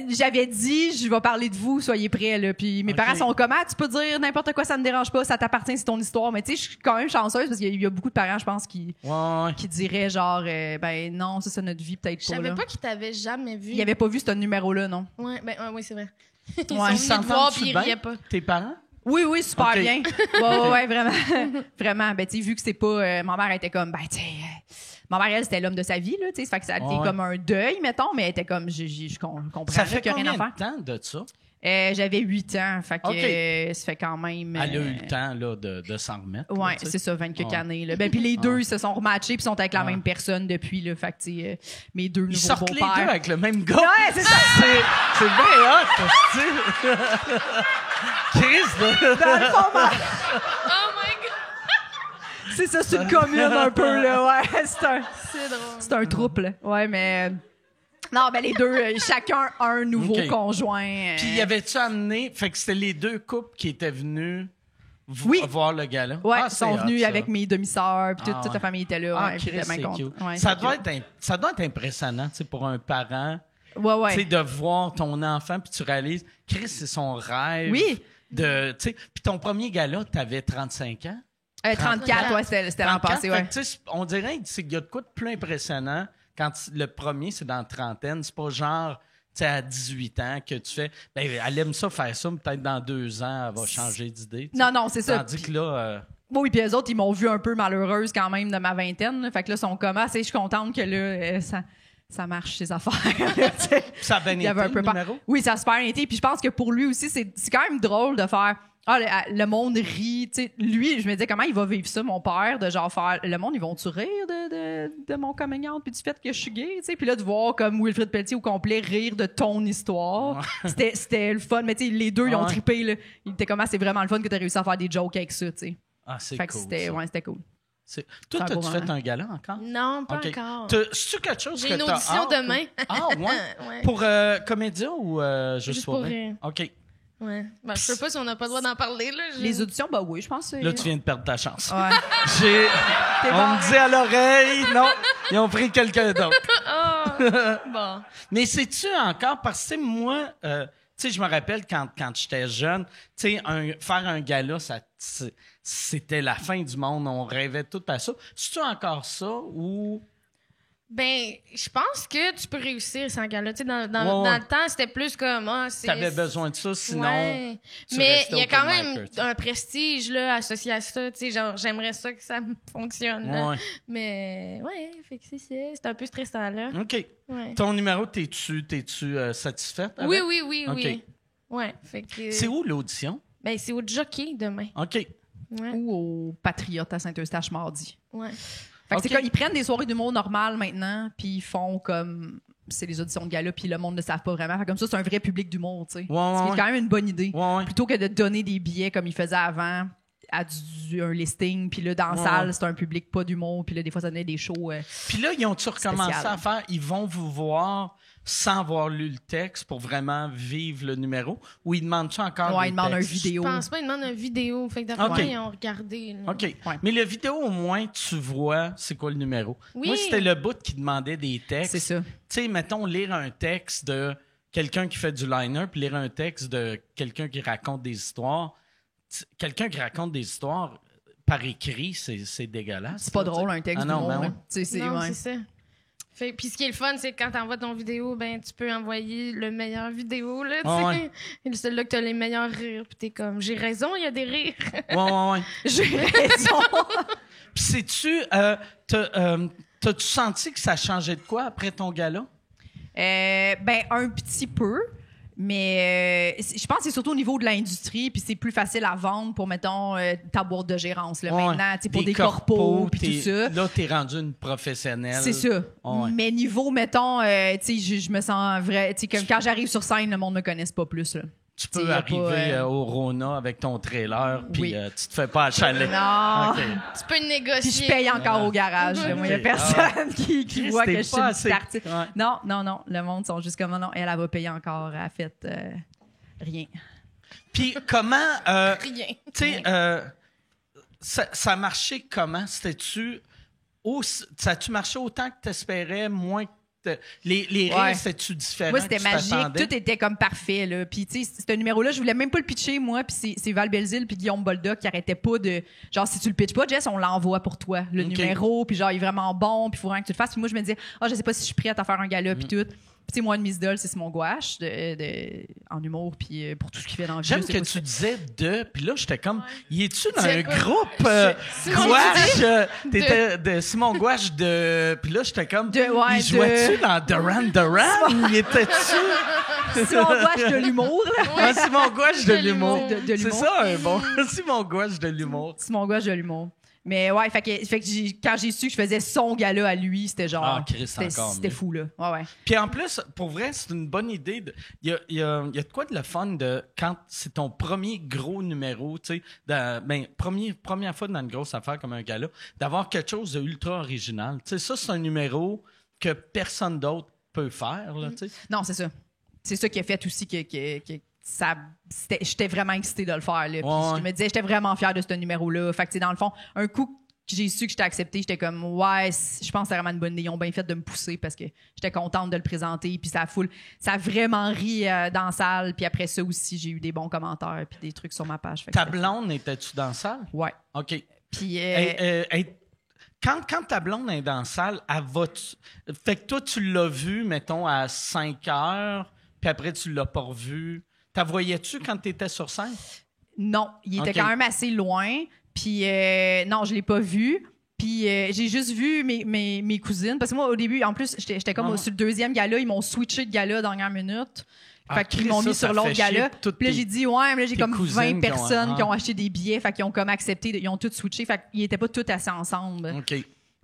Speaker 5: J'avais dit, je vais parler de vous, soyez prêts. Là. Puis mes parents sont comme, tu peux dire n'importe quoi, ça me dérange pas, ça t'appartient, c'est ton histoire. Mais tu sais, je suis quand même chanceuse parce qu'il y a beaucoup de parents, je pense, qui diraient genre, ben non, ça c'est notre vie, peut-être
Speaker 4: Je
Speaker 5: pas.
Speaker 4: savais
Speaker 5: Là.
Speaker 4: pas qu'ils t'avaient jamais vu.
Speaker 5: Ils n'avaient pas vu ce numéro-là, non?
Speaker 4: Ouais, oui, c'est vrai.
Speaker 5: Ouais.
Speaker 4: Ils sont venus te voir puis ils riaient pas.
Speaker 2: Tes parents?
Speaker 5: Oui, super
Speaker 2: Ok.
Speaker 5: bien. Ouais, vraiment. Vraiment. Ben, tu sais, vu que c'est pas. Ma mère était comme, ben, tu sais. Ma mère, elle, c'était l'homme de sa vie, là, tu sais. Ça fait que ça a été comme un deuil, mettons, mais elle était comme, je comprends
Speaker 2: Ça fait
Speaker 5: qu'il y a rien
Speaker 2: combien
Speaker 5: à faire.
Speaker 2: de temps de ça?
Speaker 5: J'avais 8 ans, fait que ça fait quand même.
Speaker 2: Elle a eu le temps là, de s'en remettre.
Speaker 5: Ouais,
Speaker 2: là, tu sais.
Speaker 5: c'est ça, 20 quelques années. Là. Ben, puis les deux, ils se sont rematchés puis sont avec la même personne depuis, là. Fait que, tu sais, mes deux
Speaker 2: Ils
Speaker 5: nouveaux
Speaker 2: sortent les deux
Speaker 5: beaux-pères.
Speaker 2: avec le même gars.
Speaker 5: Ouais, c'est ça.
Speaker 2: C'est bien hot, tu sais. Chris,
Speaker 5: Dans le fond,
Speaker 4: Oh my God!
Speaker 5: c'est ça, c'est une commune un peu, là. Ouais,
Speaker 4: C'est drôle.
Speaker 5: c'est un trouble. Ouais, mais. Non, ben les deux, chacun a un nouveau
Speaker 2: Ok.
Speaker 5: conjoint.
Speaker 2: Puis y avait-tu amené... Fait que c'était les deux couples qui étaient venus
Speaker 5: Oui.
Speaker 2: voir le gala?
Speaker 5: Ouais,
Speaker 2: Ah,
Speaker 5: ils sont
Speaker 2: c'est
Speaker 5: venus
Speaker 2: hot, ça.
Speaker 5: avec mes demi-sœurs, puis toute
Speaker 2: ouais.
Speaker 5: la famille était là.
Speaker 2: Ah,
Speaker 5: Ouais,
Speaker 2: Chris,
Speaker 5: j'étais bien
Speaker 2: c'est
Speaker 5: contente.
Speaker 2: cute.
Speaker 5: Ouais,
Speaker 2: ça,
Speaker 5: c'était
Speaker 2: doit
Speaker 5: cute.
Speaker 2: ça doit être impressionnant, tu sais, pour un parent,
Speaker 5: Ouais,
Speaker 2: tu sais,
Speaker 5: ouais.
Speaker 2: de voir ton enfant, puis tu réalises, Chris, c'est son rêve.
Speaker 5: Oui.
Speaker 2: De, tu sais, puis ton premier gala, t'avais 35 ans.
Speaker 5: 34, ouais, c'était l'an
Speaker 2: 34,
Speaker 5: passé, ouais.
Speaker 2: fait que, tu sais, on dirait qu'il y a de quoi de plus impressionnant quand le premier, c'est dans la trentaine. C'est pas genre, tu sais, à 18 ans que tu fais, ben, elle aime ça, faire ça, mais peut-être dans 2 ans, elle va changer d'idée. tu sais.
Speaker 5: Non, c'est ça.
Speaker 2: Tandis que là,
Speaker 5: Oui, puis les autres, ils m'ont vu un peu malheureuse quand même de ma vingtaine. Là. Fait que là, ils sont comme, je suis contente que là, ça marche, ces affaires. là, tu sais.
Speaker 2: ça a bien
Speaker 5: Il y
Speaker 2: été
Speaker 5: avait un
Speaker 2: le
Speaker 5: peu peur.
Speaker 2: numéro.
Speaker 5: Oui, ça a super bien été. Puis je pense que pour lui aussi, c'est quand même drôle de faire. Le monde rit. Tu sais, lui, je me disais, comment il va vivre ça, mon père, de genre faire. Le monde, ils vont-tu rire de mon coming out puis du fait que je suis gay? Tu sais, puis là, de voir comme Wilfrid Pelletier au complet rire de ton histoire. C'était le fun. Mais tu sais, les deux, ils ont
Speaker 2: Ouais.
Speaker 5: trippé. Là. Ils étaient comme, c'est vraiment le fun que tu as réussi à faire des jokes avec ça. Tu sais.
Speaker 2: Ah, c'est
Speaker 5: Fait que
Speaker 2: cool.
Speaker 5: c'était cool.
Speaker 2: Toi,
Speaker 5: c'est un beau
Speaker 2: t'as-tu fait
Speaker 5: moment.
Speaker 2: un gala encore?
Speaker 4: Non, pas
Speaker 2: OK.
Speaker 4: encore.
Speaker 2: C'est-tu quelque chose
Speaker 4: J'ai
Speaker 2: que
Speaker 4: une
Speaker 2: t'as
Speaker 4: audition
Speaker 2: hâte,
Speaker 4: demain.
Speaker 2: Ah, ouais?
Speaker 4: Ouais.
Speaker 2: Pour comédia ou juste
Speaker 4: Juste
Speaker 2: pour
Speaker 4: pour
Speaker 2: rire?
Speaker 4: rire.
Speaker 2: OK.
Speaker 4: Ouais. Ben, je sais pas si on n'a pas le droit d'en parler, là.
Speaker 5: Les auditions, bah oui, je pense que c'est.
Speaker 2: Là, tu viens de perdre ta chance.
Speaker 5: Ouais.
Speaker 2: On
Speaker 5: bon.
Speaker 2: me dit à l'oreille, non, ils ont pris quelqu'un d'autre.
Speaker 4: Bon.
Speaker 2: Mais sais-tu encore, parce que tu sais, moi, tu sais, je me rappelle quand j'étais jeune, tu sais, faire un gala, c'était la fin du monde, on rêvait tout à ça. C'est-tu encore ça ou...
Speaker 4: Ben, je pense que tu peux réussir sans gala. Tu sais, dans
Speaker 2: Ouais.
Speaker 4: le temps, c'était plus comme,
Speaker 2: T'avais besoin de ça, sinon...
Speaker 4: Ouais.
Speaker 2: tu
Speaker 4: Mais
Speaker 2: restais
Speaker 4: il y a quand
Speaker 2: open
Speaker 4: même
Speaker 2: micer, tu sais.
Speaker 4: un prestige, là, associé à ça. Tu sais, genre, j'aimerais ça que ça fonctionne, là.
Speaker 2: Ouais.
Speaker 4: Mais, ouais, fait que c'est un peu stressant, là.
Speaker 2: OK.
Speaker 4: Ouais.
Speaker 2: Ton numéro, t'es-tu satisfaite avec?
Speaker 4: Oui.
Speaker 2: OK.
Speaker 4: Ouais, fait que...
Speaker 2: C'est où l'audition?
Speaker 4: Ben, c'est au Jockey demain.
Speaker 2: OK.
Speaker 4: Ouais.
Speaker 5: Ou au Patriote à Saint-Eustache mardi.
Speaker 4: Ouais.
Speaker 5: Fait que
Speaker 2: Ok.
Speaker 5: c'est comme, ils prennent des soirées d'humour normales maintenant, puis ils font comme. C'est les auditions de gala, puis le monde ne le savent pas vraiment. Fait comme ça, c'est un vrai public d'humour, tu sais.
Speaker 2: Ouais,
Speaker 5: Ce qui est
Speaker 2: ouais.
Speaker 5: quand même une bonne idée.
Speaker 2: Ouais.
Speaker 5: Plutôt que de donner des billets comme ils faisaient avant à un listing, puis là, dans la salle, c'est un public pas d'humour, puis là, des fois, ça donnait des shows.
Speaker 2: Puis là, ils ont-tu recommencé
Speaker 5: Spécial.
Speaker 2: à faire, ils vont vous voir sans avoir lu le texte pour vraiment vivre le numéro, ou ils demandent-tu encore
Speaker 5: Ouais,
Speaker 2: des
Speaker 5: ils demandent un
Speaker 2: textes?
Speaker 5: vidéo.
Speaker 4: Je pense pas, ils demandent une vidéo. Fait que d'après
Speaker 2: Ok.
Speaker 4: moi, ils ont regardé. Là.
Speaker 2: OK.
Speaker 5: Ouais.
Speaker 2: Mais la vidéo, au moins, tu vois c'est quoi le numéro.
Speaker 4: Oui.
Speaker 2: Moi, c'était le bout qui demandait des textes.
Speaker 5: C'est ça.
Speaker 2: Tu sais, mettons, lire un texte de quelqu'un qui fait du liner, puis lire un texte de quelqu'un qui raconte des histoires. Quelqu'un qui raconte des histoires par écrit, c'est dégueulasse.
Speaker 5: C'est pas
Speaker 2: là,
Speaker 5: drôle,
Speaker 2: tu sais.
Speaker 5: un texte
Speaker 2: Ah non,
Speaker 5: d'humour.
Speaker 2: ben
Speaker 5: là.
Speaker 2: ouais.
Speaker 5: Tu sais, c'est.
Speaker 4: Non,
Speaker 5: Ouais.
Speaker 4: c'est ça. Puis ce qui est le fun, c'est que quand t'envoies ton vidéo, ben tu peux envoyer le meilleur vidéo, là, tu sais.
Speaker 2: Ah ouais.
Speaker 4: Et celui-là que t'as les meilleurs rires. Puis t'es comme, j'ai raison, il y a des rires.
Speaker 2: Ouais.
Speaker 5: J'ai raison.
Speaker 2: Puis sais-tu, t'as-tu senti que ça a changé de quoi après ton gala?
Speaker 5: Ben, un petit peu. Mais je pense que c'est surtout au niveau de l'industrie, puis c'est plus facile à vendre pour, mettons, ta boîte de gérance. Là, maintenant, tu sais, pour des corpos, puis tout ça.
Speaker 2: Là, t'es rendu une professionnelle.
Speaker 5: C'est ça.
Speaker 2: Ouais.
Speaker 5: Mais niveau, mettons, tu sais, je me sens vrai. Tu sais, comme quand j'arrive sur scène, le monde me connaisse pas plus. Là.
Speaker 2: Tu
Speaker 5: T'sais,
Speaker 2: peux
Speaker 5: y a
Speaker 2: arriver
Speaker 5: pas,
Speaker 2: au Rona avec ton trailer, puis
Speaker 5: Oui.
Speaker 2: tu te fais pas achaler.
Speaker 5: Non.
Speaker 2: OK.
Speaker 4: Tu peux négocier.
Speaker 5: Puis je paye encore au garage. Moi, il y a
Speaker 2: Ok.
Speaker 5: personne qui
Speaker 2: Chris,
Speaker 5: voit
Speaker 2: t'es
Speaker 5: que je suis
Speaker 2: pas
Speaker 5: une
Speaker 2: assez-
Speaker 5: petite artiste.
Speaker 2: Ouais.
Speaker 5: Non. Le monde sont juste comme, non, elle va payer encore. Elle a fait rien.
Speaker 2: Puis comment,
Speaker 4: Rien.
Speaker 2: tu sais, ça marchait comment? C'était-tu ça a-tu marché autant que t'espérais, moins que les
Speaker 5: Ouais.
Speaker 2: rires, c'était-tu différent?
Speaker 5: Moi, c'était
Speaker 2: que tu
Speaker 5: magique.
Speaker 2: t'attendais?
Speaker 5: Tout était comme parfait, là. Puis, tu sais, ce numéro-là, je voulais même pas le pitcher, moi. Puis c'est Val Belzile puis Guillaume Boldoc qui arrêtaient pas de... Genre, si tu le pitches pas, Jess, on l'envoie pour toi, le
Speaker 2: Ok.
Speaker 5: numéro. Puis genre, il est vraiment bon. Puis il faut vraiment que tu le fasses. Puis moi, je me disais, je sais pas si je suis prête à faire un gala, puis tout. Puis, tu sais, moi, une Miss Doll, c'est Simon Gouache en humour, puis pour tout ce qu'il fait dans le
Speaker 2: J'aime
Speaker 5: jeu,
Speaker 2: que
Speaker 5: c'est
Speaker 2: tu disais puis là, j'étais comme, y es-tu dans
Speaker 4: C'est
Speaker 2: un
Speaker 4: quoi?
Speaker 2: groupe
Speaker 4: Simon
Speaker 2: Gouache? T'étais de Simon Gouache puis là, j'étais comme, il jouait-tu dans Duran? Il était-tu?
Speaker 5: Simon Gouache de l'humour, là.
Speaker 2: Ah, Simon Gouache de l'humour.
Speaker 5: De
Speaker 2: C'est
Speaker 5: l'humour.
Speaker 2: ça, un bon. Simon Gouache de l'humour.
Speaker 5: Simon Gouache de l'humour. Mais ouais, fait que quand j'ai su que je faisais son gala à lui, c'était genre...
Speaker 2: Ah, Chris, encore
Speaker 5: C'était
Speaker 2: mieux.
Speaker 5: fou, là. Ouais.
Speaker 2: Puis en plus, pour vrai, c'est une bonne idée. Il y a de quoi de le fun de quand c'est ton premier gros numéro, tu sais, première fois dans une grosse affaire comme un gala, d'avoir quelque chose de ultra original. Tu sais, ça, c'est un numéro que personne d'autre peut faire, là, tu sais.
Speaker 5: Non, c'est ça. C'est ça qui a fait aussi que j'étais vraiment excitée de le faire. Là. Puis
Speaker 2: Ouais.
Speaker 5: je me disais, j'étais vraiment fière de ce numéro-là. Fait que, tu sais, dans le fond, un coup que j'ai su que j'étais acceptée, j'étais comme, ouais, je pense que c'est vraiment une bonne idée. Ils ont bien fait de me pousser parce que j'étais contente de le présenter. Puis ça a vraiment ri dans la salle. Puis après ça aussi, j'ai eu des bons commentaires puis des trucs sur ma page. Fait que
Speaker 2: Ta
Speaker 5: c'était-
Speaker 2: blonde, étais-tu dans la salle?
Speaker 5: Ouais.
Speaker 2: OK.
Speaker 5: Puis
Speaker 2: Quand ta blonde est dans la salle, elle va... Fait que toi, tu l'as vu, mettons, à 5 heures, puis après, tu l'as pas revu. T'as voyais-tu quand t'étais sur scène?
Speaker 5: non, il était
Speaker 2: OK.
Speaker 5: quand même assez loin. Puis non, je l'ai pas vu. Puis j'ai juste vu mes cousines. Parce que moi, au début, en plus, j'étais comme
Speaker 2: Ouais.
Speaker 5: sur le deuxième gala. Ils m'ont switché de gala dernière minute.
Speaker 2: Ah,
Speaker 5: Fait qu'ils
Speaker 2: Christ,
Speaker 5: m'ont mis
Speaker 2: ça
Speaker 5: sur l'autre
Speaker 2: fait chier
Speaker 5: gala.
Speaker 2: pour toutes
Speaker 5: Puis là,
Speaker 2: tes-
Speaker 5: j'ai dit, ouais, mais là, j'ai
Speaker 2: tes
Speaker 5: comme 20
Speaker 2: cousines qui ont-
Speaker 5: personnes qui ont
Speaker 2: ah.
Speaker 5: acheté des billets. Fait qu'ils ont comme accepté. Ils ont tous switché. Fait qu'ils étaient pas tous assis ensemble.
Speaker 2: OK.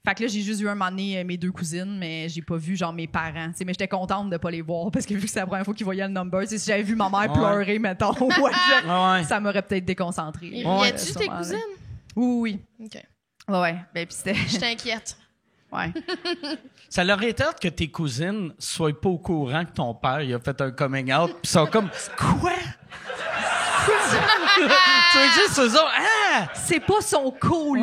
Speaker 5: Fait que là, j'ai juste vu un moment donné mes deux cousines, mais j'ai pas vu, genre, mes parents. T'sais, mais j'étais contente de pas les voir parce que vu que c'est la première fois qu'ils voyaient le number, si j'avais vu ma mère
Speaker 2: Ouais.
Speaker 5: pleurer, mettons,
Speaker 2: Ouais.
Speaker 5: ça m'aurait peut-être déconcentré.
Speaker 4: Y
Speaker 2: Ouais.
Speaker 4: a-tu tes cousines?
Speaker 5: Oui.
Speaker 4: OK.
Speaker 5: Ouais. Ben, puis c'était.
Speaker 4: Je t'inquiète.
Speaker 5: Ouais.
Speaker 2: Ça leur est hâte que tes cousines soient pas au courant que ton père il a fait un coming out, puis sont comme quoi? Tu veux juste eux autres, ah!
Speaker 5: C'est pas son coloc.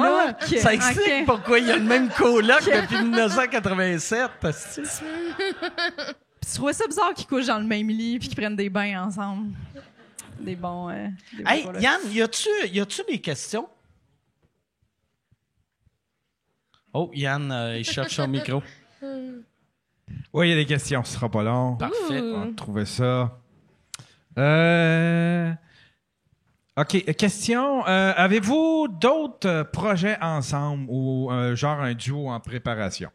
Speaker 2: Ouais, ça explique
Speaker 5: Ok.
Speaker 2: pourquoi il y a le même coloc depuis 1987. parce que-
Speaker 5: Puis je trouvais ça bizarre qu'ils couchent dans le même lit puis qu'ils prennent des bains ensemble. Des bons. Des bons
Speaker 2: Hey,
Speaker 5: colocs.
Speaker 2: Yann, y a-tu des questions? Oh, Yann, il cherche son micro.
Speaker 6: Oui, il y a des questions, ce sera pas long.
Speaker 2: Parfait.
Speaker 6: On va trouver ça. OK, question. Avez-vous d'autres projets ensemble ou genre un duo en préparation?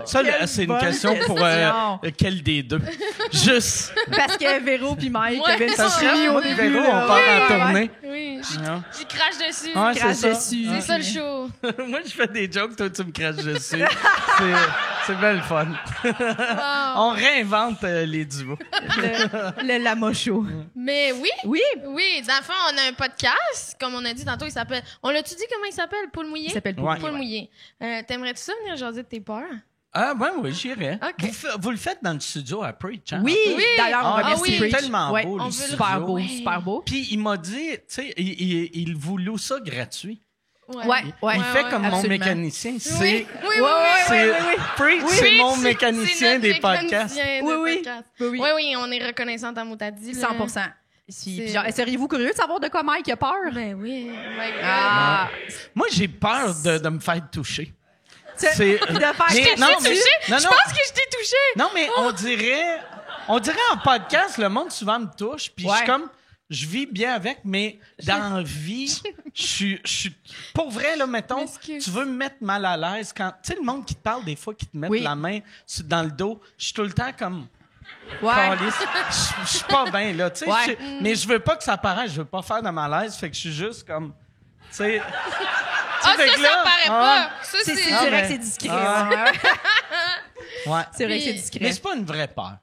Speaker 2: Ça,
Speaker 5: Quelle
Speaker 2: c'est une
Speaker 5: bonne
Speaker 2: question pour
Speaker 5: question.
Speaker 2: quel des deux? Juste.
Speaker 5: Parce que Véro puis Mike
Speaker 4: Ouais,
Speaker 5: avaient une
Speaker 2: Ça
Speaker 5: chimie
Speaker 2: serait
Speaker 5: au
Speaker 2: moi
Speaker 5: début.
Speaker 2: et Véro,
Speaker 5: là.
Speaker 2: on part en
Speaker 5: Ouais,
Speaker 2: tournée.
Speaker 4: Oui,
Speaker 2: Non.
Speaker 4: j'y crache dessus.
Speaker 2: Ouais,
Speaker 5: Crache
Speaker 2: c'est ça.
Speaker 5: dessus.
Speaker 4: C'est ça le show.
Speaker 2: Moi, je fais des jokes, toi, tu me craches dessus. C'est bien le fun. On réinvente les duos.
Speaker 5: Le Lamocho.
Speaker 4: Mais oui,
Speaker 5: Oui.
Speaker 4: oui, dans le fond, on a un podcast, comme on a dit tantôt, il s'appelle... On l'a-tu dit comment il s'appelle? Poule mouillé?
Speaker 5: Il s'appelle
Speaker 2: Ouais.
Speaker 4: Poule mouillé. T'aimerais-tu ça venir jaser de tes peurs?
Speaker 2: Ah, ben oui, j'irais.
Speaker 4: OK.
Speaker 2: Vous le faites dans le studio à Preach, hein?
Speaker 5: Oui.
Speaker 4: Oui.
Speaker 5: D'ailleurs, on
Speaker 2: Ah,
Speaker 5: remercie
Speaker 4: oui.
Speaker 5: Preach.
Speaker 2: Tellement
Speaker 5: Ouais.
Speaker 2: beau,
Speaker 4: On
Speaker 2: le
Speaker 4: veut le
Speaker 2: studio.
Speaker 5: Super beau,
Speaker 4: Ouais.
Speaker 5: super beau.
Speaker 2: Puis il m'a dit, tu sais, il vous loue ça gratuit.
Speaker 5: Ouais.
Speaker 2: Il fait comme mon
Speaker 5: absolument.
Speaker 2: mécanicien. C'est
Speaker 4: Oui, oui, oui,
Speaker 5: Ouais,
Speaker 4: oui.
Speaker 2: c'est
Speaker 5: oui.
Speaker 2: Preach,
Speaker 5: Oui.
Speaker 2: c'est mon
Speaker 4: Preach,
Speaker 2: mécanicien
Speaker 4: c'est notre
Speaker 2: des podcasts.
Speaker 4: mécanicien de
Speaker 5: Oui, oui.
Speaker 4: podcast.
Speaker 5: Oui, oui.
Speaker 4: Oui, oui, on est reconnaissante à Moutadi.
Speaker 5: 100%. Si,
Speaker 4: C'est-
Speaker 5: puis genre, seriez-vous curieux de savoir de quoi Mike a peur?
Speaker 4: Ben oui. Oh my God.
Speaker 5: Ah.
Speaker 2: Moi, j'ai peur de me faire toucher.
Speaker 5: C'est
Speaker 2: C'est-
Speaker 5: de faire
Speaker 2: Mais
Speaker 5: chier
Speaker 2: non,
Speaker 5: dessus.
Speaker 2: mais- non,
Speaker 4: Je
Speaker 2: non.
Speaker 4: pense que je t'ai touché.
Speaker 2: Non, mais on dirait en podcast, le monde souvent me touche, puis je
Speaker 5: Ouais.
Speaker 2: suis comme, je vis bien avec, mais dans la vie, je suis, pour vrai, là, mettons,
Speaker 4: M'excuse.
Speaker 2: tu veux me mettre mal à l'aise quand, tu sais, le monde qui te parle des fois, qui te met
Speaker 5: Oui.
Speaker 2: la main dans le dos, je suis tout le temps comme,
Speaker 5: Ouais.
Speaker 2: calisse. Je suis pas bien, là, tu sais,
Speaker 5: Ouais.
Speaker 2: mais je veux pas que ça paraisse, je veux pas faire de malaise, fait que je suis juste comme, tu sais.
Speaker 4: Ah,
Speaker 2: fait
Speaker 4: ça,
Speaker 2: que là,
Speaker 4: paraît pas. Ça,
Speaker 5: C'est
Speaker 4: c'est...
Speaker 2: Ah,
Speaker 5: vrai
Speaker 2: ben,
Speaker 5: que c'est discret.
Speaker 2: ah.
Speaker 5: ouais.
Speaker 2: Ouais.
Speaker 5: C'est vrai que c'est
Speaker 4: Puis-
Speaker 5: discret.
Speaker 2: Mais c'est pas une vraie peur.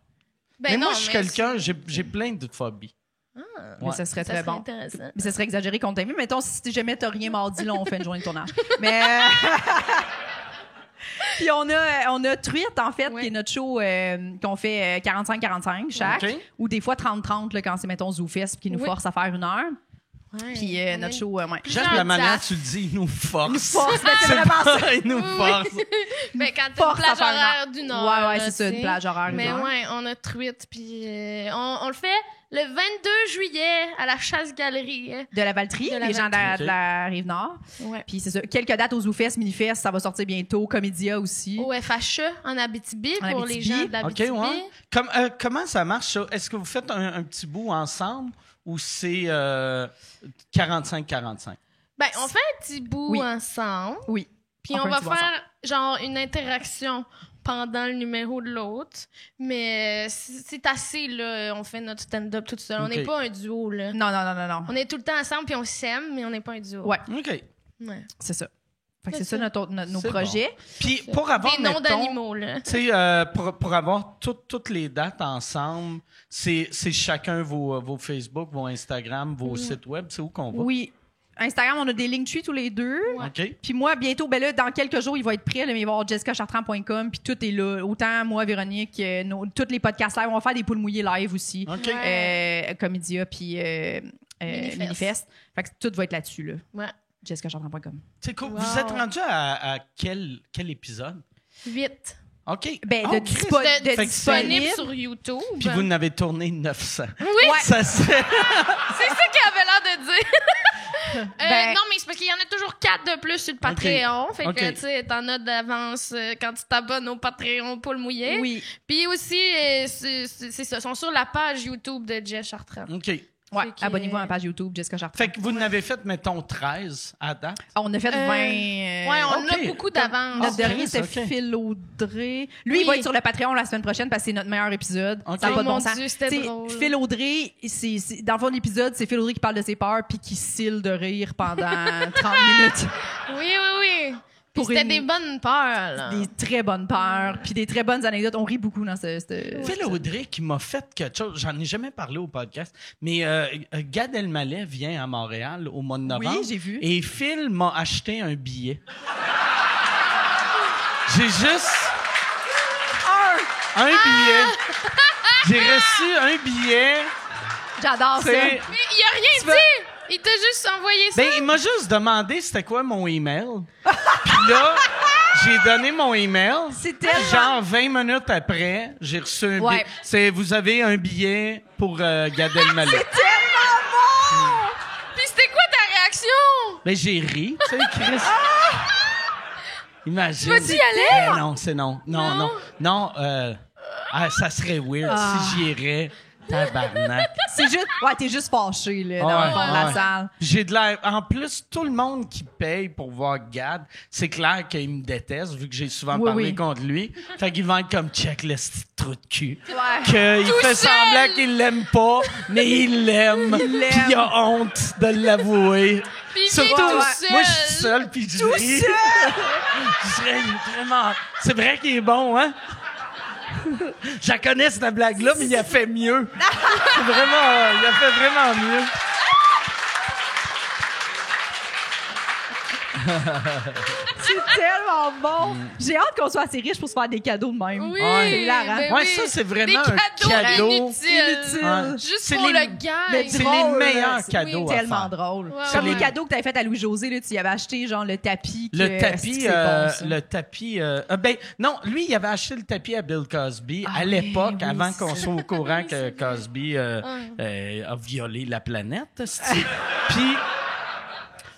Speaker 4: Ben
Speaker 2: mais
Speaker 4: non,
Speaker 2: moi, je suis quelqu'un, j'ai plein de phobies.
Speaker 5: Mais ça serait
Speaker 4: Ça
Speaker 5: très
Speaker 4: serait
Speaker 5: bon.
Speaker 4: intéressant.
Speaker 5: Mais ça serait exagéré qu'on t'invite. Mettons, si jamais t'as rien mardi, là, on fait une journée de tournage. Mais. Puis on a Truite, en fait,
Speaker 4: Ouais.
Speaker 5: qui est notre show qu'on fait 45-45 chaque,
Speaker 2: OK.
Speaker 5: ou des fois 30-30 là, quand c'est, mettons, ZooFest qui nous
Speaker 4: Oui.
Speaker 5: force à faire 1 heure.
Speaker 4: Ouais.
Speaker 5: Puis notre show, ouais.
Speaker 3: J'aime la manière que tu le dis, il nous force.
Speaker 5: Force, ben, c'est vraiment ça.
Speaker 3: Il nous force.
Speaker 4: Ben, quand t'as une
Speaker 5: Force à
Speaker 4: plage
Speaker 5: faire
Speaker 4: horaire d'une heure.
Speaker 5: Ouais,
Speaker 4: là,
Speaker 5: c'est ça,
Speaker 4: tu
Speaker 5: une
Speaker 4: sais.
Speaker 5: plage horaire.
Speaker 4: Mais
Speaker 5: d'une heure.
Speaker 4: ouais, on a tweet, puis on le fait le 22 juillet à la Chasse-Galerie.
Speaker 5: De la Valtrie,
Speaker 4: De la
Speaker 5: les gens
Speaker 3: Valtrie.
Speaker 5: de la Rive-Nord.
Speaker 4: Ouais.
Speaker 5: Puis c'est ça. Quelques dates aux ZooFest, Minifest, ça va sortir bientôt. Comédia aussi.
Speaker 4: Au FHE en Abitibi
Speaker 5: En
Speaker 4: pour
Speaker 5: Abitibi.
Speaker 4: les gens de l'Abitibi.
Speaker 3: OK, ouais. Comment ça marche, ça? Est-ce que vous faites un petit bout ensemble ou c'est 45-45?
Speaker 4: Ben, on fait un petit bout
Speaker 5: Oui.
Speaker 4: ensemble,
Speaker 5: Oui.
Speaker 4: puis
Speaker 5: On
Speaker 4: on
Speaker 5: fait un
Speaker 4: va
Speaker 5: petit bout
Speaker 4: faire genre une interaction pendant le numéro de l'autre. Mais c'est assez, là. On fait notre stand-up tout seul. On
Speaker 3: OK.
Speaker 4: n'est pas un duo, là.
Speaker 5: Non.
Speaker 4: On est tout le temps ensemble, puis on s'aime, mais on n'est pas un duo.
Speaker 5: Ouais,
Speaker 3: OK.
Speaker 4: Ouais.
Speaker 5: c'est ça. Fait que
Speaker 4: C'est
Speaker 5: c'est ça nos
Speaker 3: C'est
Speaker 5: projets.
Speaker 3: Puis pour avoir,
Speaker 4: Des noms
Speaker 3: mettons,
Speaker 4: d'animaux, là.
Speaker 3: tu sais, pour avoir toutes les dates ensemble, c'est chacun vos Facebook, vos Instagram, vos sites web. C'est où qu'on va?
Speaker 5: Oui. Instagram, on a des Linktree tous les deux.
Speaker 3: OK.
Speaker 5: Puis moi, bientôt, ben là, dans quelques jours, il va être prêt, là, mais il va y avoir jessicachartrand.com, puis tout est là. Autant moi, Véronique, tous les podcasts live, on va faire des poules mouillées live aussi.
Speaker 3: OK.
Speaker 5: Comédia, puis Minifest. Fait que tout va être là-dessus, là.
Speaker 4: Ouais.
Speaker 5: jessicachartrand.com.
Speaker 3: C'est cool.
Speaker 4: Wow.
Speaker 3: Vous êtes rendu à quel épisode?
Speaker 4: 8.
Speaker 3: OK.
Speaker 5: Ben,
Speaker 3: Oh,
Speaker 5: de,
Speaker 3: Christ.
Speaker 5: dispo-
Speaker 3: Fait
Speaker 5: de
Speaker 3: que
Speaker 4: Disponible
Speaker 5: disponible.
Speaker 4: sur YouTube.
Speaker 3: Puis vous n'avez tourné 900.
Speaker 4: Oui,
Speaker 5: Ouais.
Speaker 3: Ça, c'est...
Speaker 4: c'est ça qu'il avait l'air de dire.
Speaker 5: Ben-
Speaker 4: Non, mais c'est parce qu'il y en a toujours 4 de plus sur le Patreon. Fait
Speaker 3: OK.
Speaker 4: que, tu sais, t'en as d'avance quand tu t'abonnes au Patreon pour le mouiller.
Speaker 5: Oui.
Speaker 4: Puis aussi, c'est ça, ils sont sur la page YouTube de Jess Chartrand.
Speaker 3: OK.
Speaker 5: Ouais.
Speaker 4: Fait que-
Speaker 5: Abonnez-vous à ma page YouTube, Jessica Chartrand.
Speaker 3: Fait que vous n'avez fait, mettons, 13 à date.
Speaker 5: On a fait 20.
Speaker 4: Ouais, on
Speaker 3: OK.
Speaker 4: a beaucoup d'avance.
Speaker 5: Notre dernier,
Speaker 3: Chris,
Speaker 5: c'est
Speaker 3: OK.
Speaker 5: Phil Audrey. Lui,
Speaker 4: Oui.
Speaker 5: il va être sur le Patreon la semaine prochaine parce que c'est notre meilleur épisode.
Speaker 3: OK.
Speaker 5: Ça n'a
Speaker 4: Oh
Speaker 5: pas de
Speaker 4: mon
Speaker 5: bon sens.
Speaker 4: Dieu, c'était
Speaker 5: T'sais,
Speaker 4: drôle.
Speaker 5: Phil Audrey, dans le fond de l'épisode, c'est Phil Audrey qui parle de ses peurs puis qui cille de rire pendant 30 minutes.
Speaker 4: Oui. Puis
Speaker 5: Pour
Speaker 4: c'était
Speaker 5: une-
Speaker 4: des bonnes peurs, là.
Speaker 5: Des très bonnes peurs puis des très bonnes anecdotes. On rit beaucoup dans ce
Speaker 3: Phil Audrey qui m'a fait quelque chose, j'en ai jamais parlé au podcast, mais Gad Elmaleh vient à Montréal au mois de novembre.
Speaker 5: Oui, j'ai vu.
Speaker 3: Et Phil m'a acheté un billet. J'ai juste un billet. J'ai reçu un billet.
Speaker 5: J'adore ça.
Speaker 3: C'est...
Speaker 4: Mais il a rien dit! Il t'a juste envoyé ça.
Speaker 3: Ben, il m'a juste demandé c'était quoi mon email. Puis là, j'ai donné mon email.
Speaker 5: C'est tellement...
Speaker 3: Genre 20 minutes après, j'ai reçu un
Speaker 5: Ouais.
Speaker 3: billet. Vous avez un billet pour Gad Elmaleh.
Speaker 4: Puis c'était quoi ta réaction?
Speaker 3: Ben, j'ai ri, tu sais, Chris. Imagine.
Speaker 4: Tu vas-y aller?
Speaker 3: Ben non, c'est non. Non. Ça serait weird si j'y irais. Tabarnak.
Speaker 5: C'est juste... Ouais, t'es juste fâché, là, dans
Speaker 3: Ouais,
Speaker 5: le fond de la
Speaker 3: ouais.
Speaker 5: salle.
Speaker 3: J'ai de l'air. En plus, tout le monde qui paye pour voir Gad, c'est clair qu'il me déteste, vu que j'ai souvent
Speaker 5: Oui,
Speaker 3: parlé
Speaker 5: oui.
Speaker 3: contre lui. Fait qu'il va être comme check le petit trou de cul.
Speaker 5: Ouais.
Speaker 3: Qu'il
Speaker 4: Tout
Speaker 3: fait
Speaker 4: seul.
Speaker 3: semblant qu'il l'aime pas, mais il l'aime.
Speaker 5: Il l'aime.
Speaker 3: Puis il a honte de l'avouer.
Speaker 4: Puis il
Speaker 3: Surtout,
Speaker 4: vient tout
Speaker 5: ouais.
Speaker 4: seul.
Speaker 3: moi, je suis seul, puis je ris. Je dirais, il est vraiment... C'est vrai qu'il est bon, hein? Je la connais, cette blague-là, mais il a fait mieux. C'est vraiment... il a fait vraiment mieux.
Speaker 5: C'est tellement bon. J'ai hâte qu'on soit assez riche pour se faire des cadeaux de même.
Speaker 4: Oui,
Speaker 3: Ouais.
Speaker 5: hilarant.
Speaker 4: ben
Speaker 3: Ouais,
Speaker 4: oui.
Speaker 3: ça, c'est vraiment
Speaker 4: des
Speaker 3: un
Speaker 4: cadeaux
Speaker 3: cadeau
Speaker 4: inutiles.
Speaker 3: Ouais.
Speaker 4: Juste
Speaker 3: C'est
Speaker 4: pour
Speaker 3: les-
Speaker 4: le gag.
Speaker 5: Mais
Speaker 3: C'est
Speaker 5: drôle,
Speaker 3: les meilleurs
Speaker 5: c'est-
Speaker 3: cadeaux à
Speaker 5: Tellement
Speaker 3: faire.
Speaker 5: drôle.
Speaker 4: Ouais,
Speaker 5: Comme
Speaker 4: ouais.
Speaker 5: les cadeaux que t'avais fait à Louis-José, là, tu y avais acheté genre le tapis.
Speaker 3: Le
Speaker 5: que-
Speaker 3: tapis,
Speaker 5: c'est bon, ça.
Speaker 3: le tapis. Ben non, lui, il avait acheté le tapis à Bill Cosby
Speaker 5: Ah
Speaker 3: à
Speaker 5: oui,
Speaker 3: l'époque,
Speaker 5: oui,
Speaker 3: avant
Speaker 5: c'est
Speaker 3: qu'on soit au courant que Cosby a violé la planète. c'ti. Puis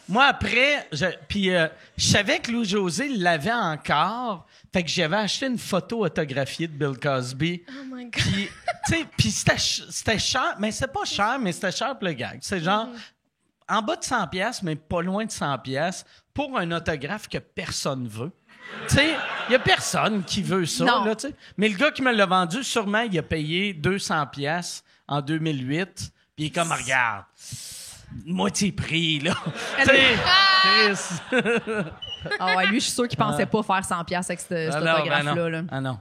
Speaker 3: moi après, je savais que Louis-José l'avait encore, fait que j'avais acheté une photo autographiée de Bill Cosby.
Speaker 4: Oh my God.
Speaker 3: Puis tu sais, puis c'était cher, mais c'est pas cher, mais c'était cher pour le gag. C'est genre en bas de 100 pièces, mais pas loin de 100 pièces pour un autographe que personne veut. Tu sais, il y a personne qui veut ça,
Speaker 5: Non.
Speaker 3: là, tu sais. Mais le gars qui me l'a vendu, sûrement, il a payé 200 pièces en 2008, puis il est comme, regarde, moitié prix, là. Tu sais, Chris.
Speaker 5: Ah ouais, lui, je suis sûr qu'il pensait pas faire 100$ avec cet
Speaker 3: Ah non, ben
Speaker 5: autographe-là.
Speaker 3: non.
Speaker 5: Là.
Speaker 3: Ah non.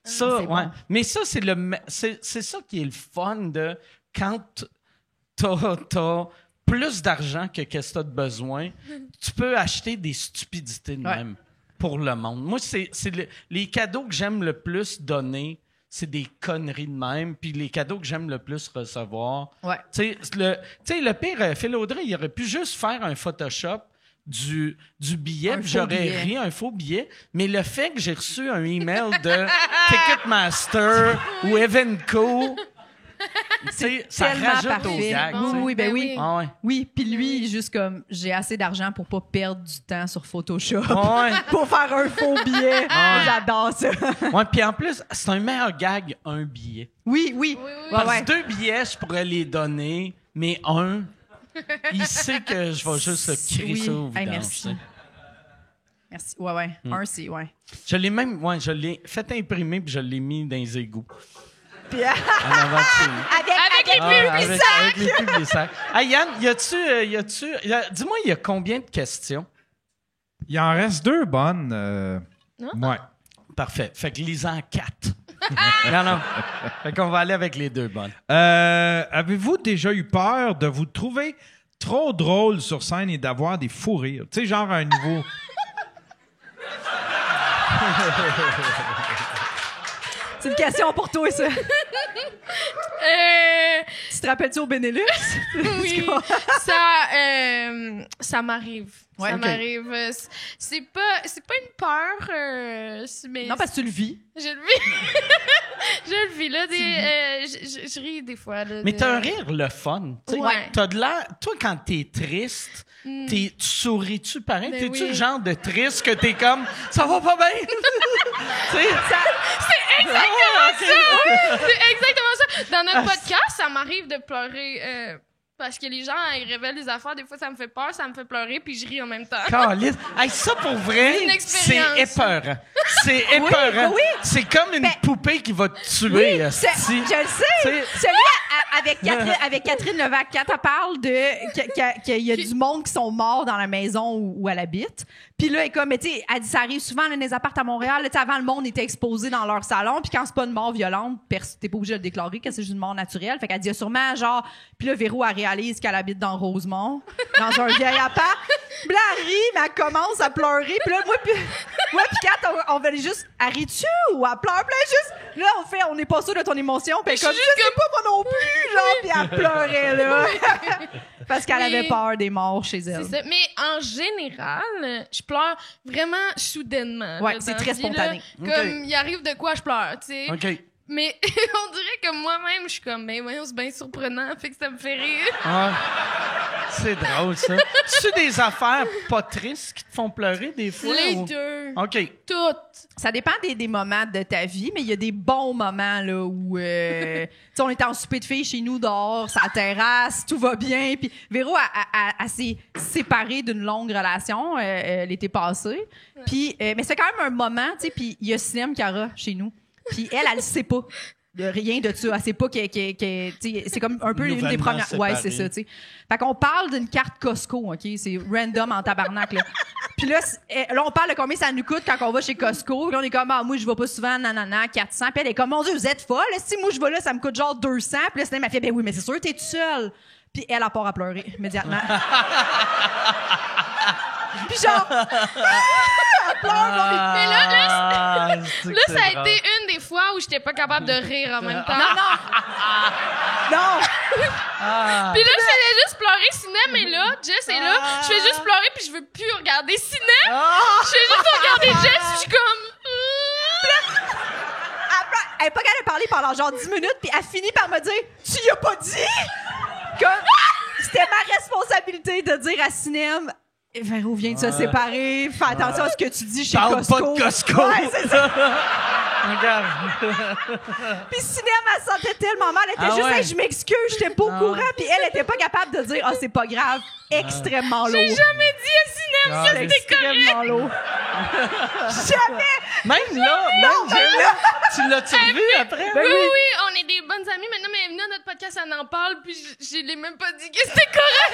Speaker 3: Ça,
Speaker 5: c'est
Speaker 3: ouais.
Speaker 5: bon.
Speaker 3: Mais ça, c'est ça qui est le fun de quand t'as plus d'argent que qu'est-ce que t'as de besoin, tu peux acheter des stupidités de
Speaker 5: Ouais.
Speaker 3: même pour le monde. Moi, c'est les cadeaux que j'aime le plus donner, c'est des conneries de même. Puis les cadeaux que j'aime le plus recevoir.
Speaker 5: Ouais.
Speaker 3: Tu sais, le pire, Phil Audrey, il aurait pu juste faire un Photoshop du billet,
Speaker 5: Un
Speaker 3: puis
Speaker 5: faux
Speaker 3: j'aurais
Speaker 5: billet.
Speaker 3: ri, un faux billet. Mais le fait que j'ai reçu un email de Ticketmaster ou Evenco, tu sais, ça
Speaker 5: Tellement
Speaker 3: rajoute au
Speaker 5: parfait.
Speaker 3: gag.
Speaker 5: Oui,
Speaker 3: tu sais.
Speaker 5: oui, ben
Speaker 4: Ben
Speaker 5: oui.
Speaker 4: oui.
Speaker 3: Ah ouais.
Speaker 5: Oui, puis lui, juste comme, j'ai assez d'argent pour pas perdre du temps sur Photoshop.
Speaker 3: Ouais.
Speaker 5: Pour faire un faux billet. J'adore ça.
Speaker 3: Ouais, puis en plus, c'est un meilleur gag, un billet.
Speaker 5: Oui, oui.
Speaker 4: oui.
Speaker 5: Ouais,
Speaker 3: Parce
Speaker 5: ouais.
Speaker 3: que 2 billets, je pourrais les donner, mais un, il sait que je vais juste le crier
Speaker 5: Oui.
Speaker 3: ça au
Speaker 5: Hey,
Speaker 3: vidange.
Speaker 5: merci.
Speaker 3: tu sais.
Speaker 5: Merci. Ouais, ouais. Un, c'est, ouais.
Speaker 3: Je l'ai fait imprimer puis je l'ai mis dans les égouts.
Speaker 5: Puis,
Speaker 3: En avant de chez nous.
Speaker 5: avec les
Speaker 3: Ah,
Speaker 5: pubs,
Speaker 3: avec les Publisac. Hey Yann, dis-moi, il y a combien de questions?
Speaker 6: Il en reste 2 bonnes. Ouais.
Speaker 3: Parfait. Fait que lisant 4. non. Fait qu'on va aller avec les 2 bonnes.
Speaker 6: Avez-vous déjà eu peur de vous trouver trop drôle sur scène et d'avoir des fous rires? Tu sais, genre un niveau...
Speaker 5: C'est une question pour toi, ça. Tu te rappelles-tu au Benelux?
Speaker 4: Oui, ça m'arrive.
Speaker 5: Ouais,
Speaker 4: ça
Speaker 5: ok.
Speaker 4: m'arrive. C'est pas une peur, mais
Speaker 5: Non, parce que tu le vis.
Speaker 4: je le vis. Je le vis là. Je ris des fois. Là,
Speaker 3: Mais t'as un rire le fun. Tu sais.
Speaker 4: Ouais.
Speaker 3: T'as de l'air. Toi, quand t'es triste, tu souris-tu pareil?
Speaker 4: Ben
Speaker 3: T'es-tu
Speaker 4: oui.
Speaker 3: le genre de triste que t'es comme ça va pas bien? Tu sais,
Speaker 4: C'est exactement ça. Dans notre podcast, ça m'arrive de pleurer parce que les gens ils révèlent des affaires. Des fois, ça me fait peur, ça me fait pleurer, puis je ris en même temps.
Speaker 3: Caliste. Hey, ça, pour vrai,
Speaker 4: C'est une
Speaker 3: c'est
Speaker 4: expérience.
Speaker 3: épeurant. C'est épeurant.
Speaker 5: oui.
Speaker 3: C'est comme une
Speaker 5: Ben,
Speaker 3: poupée qui va te tuer.
Speaker 5: Je
Speaker 3: esti.
Speaker 5: le sais.
Speaker 3: C'est-
Speaker 5: Celui avec Catherine Levac, quand elle parle de qu'il y a du monde qui sont morts dans la maison où elle habite. Puis là, elle est comme, mais tu sais, elle dit ça arrive souvent dans les appartements à Montréal. Là, tu sais, avant, le monde était exposé dans leur salon. Puis quand c'est pas une mort violente, t'es pas obligé de le déclarer que c'est juste une mort naturelle. Fait qu'elle dit, il y a sûrement genre. Puis là, Véro, elle réalise qu'elle habite dans Rosemont, dans un vieil appart. Puis là, elle rit, mais elle commence à pleurer. Puis là, moi, puis Kat, on veut juste, elle rit-tu ou elle pleure? Puis là, juste, là, on n'est pas sûr de ton émotion. Puis elle est comme, je sais pas moi non plus, genre. Puis elle pleurait, là. Parce qu'elle
Speaker 4: Oui.
Speaker 5: avait peur des morts chez elle.
Speaker 4: C'est ça. Mais en général, je pleure vraiment soudainement.
Speaker 5: Ouais,
Speaker 4: là,
Speaker 5: c'est
Speaker 4: dans
Speaker 5: très
Speaker 4: la vie, là.
Speaker 5: spontané.
Speaker 4: Comme il arrive de quoi je pleure, tu sais.
Speaker 3: OK.
Speaker 4: Mais on dirait que moi-même, je suis comme, ben voyons, c'est bien surprenant, fait que ça me fait rire.
Speaker 3: Ah, c'est drôle, ça. C'est des affaires pas tristes qui te font pleurer des fois?
Speaker 4: Les
Speaker 3: ou-
Speaker 4: deux.
Speaker 3: OK.
Speaker 4: Toutes.
Speaker 5: Ça dépend des moments de ta vie, mais il y a des bons moments là où tu sais, on était en souper de filles chez nous dehors, sur la terrasse, tout va bien. Puis Véro elle s'est séparée d'une longue relation l'été passé. Puis mais c'est quand même un moment, tu sais. Puis il y a Cinem Cara chez nous. Puis elle sait pas de rien de ça. Elle sait pas tu sais, c'est comme un peu une des
Speaker 3: Nouvellement
Speaker 5: premières. Ouais,
Speaker 3: séparée.
Speaker 5: c'est ça, tu sais. Fait qu'on parle d'une carte Costco, OK? C'est random en tabarnak, là. Puis là, là, on parle de combien ça nous coûte quand on va chez Costco. Là, on est comme, ah, moi, je vais pas souvent, nanana, 400. Puis elle est comme, mon Dieu, vous êtes folle. Si moi, je vais là, ça me coûte genre 200. Puis là, Cinem m'a fait, ben oui, mais c'est sûr, t'es tout seul. Puis elle a part à pleurer immédiatement. Puis genre, elle pleure.
Speaker 4: Mais là,
Speaker 3: c'est que
Speaker 4: là,
Speaker 3: c'est
Speaker 4: ça a
Speaker 3: drôle.
Speaker 4: été une des fois où j'étais pas capable de rire en même temps.
Speaker 5: Non!
Speaker 4: Puis là, je faisais juste pleurer. Cinem est là, Jess est là. Je fais juste pleurer, puis je veux plus regarder Cinem. Je fais juste regarder Jess, puis je suis comme...
Speaker 5: Elle est pas capable de parler pendant genre 10 minutes, puis elle finit par me dire, tu y as pas dit? Comme, c'était ma responsabilité de dire à Cinem, Véro vient de se séparer, fais attention à ce que tu dis chez
Speaker 3: Parle
Speaker 5: Costco.
Speaker 3: pas de Costco.
Speaker 5: Ouais, c'est ça.
Speaker 3: Regarde.
Speaker 5: Puis Cinem, elle sentait tellement mal. Elle était
Speaker 3: Ah
Speaker 5: juste,
Speaker 3: ouais?
Speaker 5: Hey, je m'excuse, j'étais pas au courant. Puis elle était pas capable de dire, ah, c'est pas grave. Extrêmement lourd.
Speaker 4: J'ai jamais dit à Cinem que c'était correct.
Speaker 5: Extrêmement lourd. Jamais!
Speaker 3: Même là,
Speaker 5: Non,
Speaker 3: même
Speaker 5: ben
Speaker 3: là, tu l'as-tu revu après?
Speaker 5: Ben
Speaker 4: Oui, on est des bonnes amies. Maintenant, mais elle est venue à notre podcast, elle en parle, puis je l'ai même pas dit que c'était correct.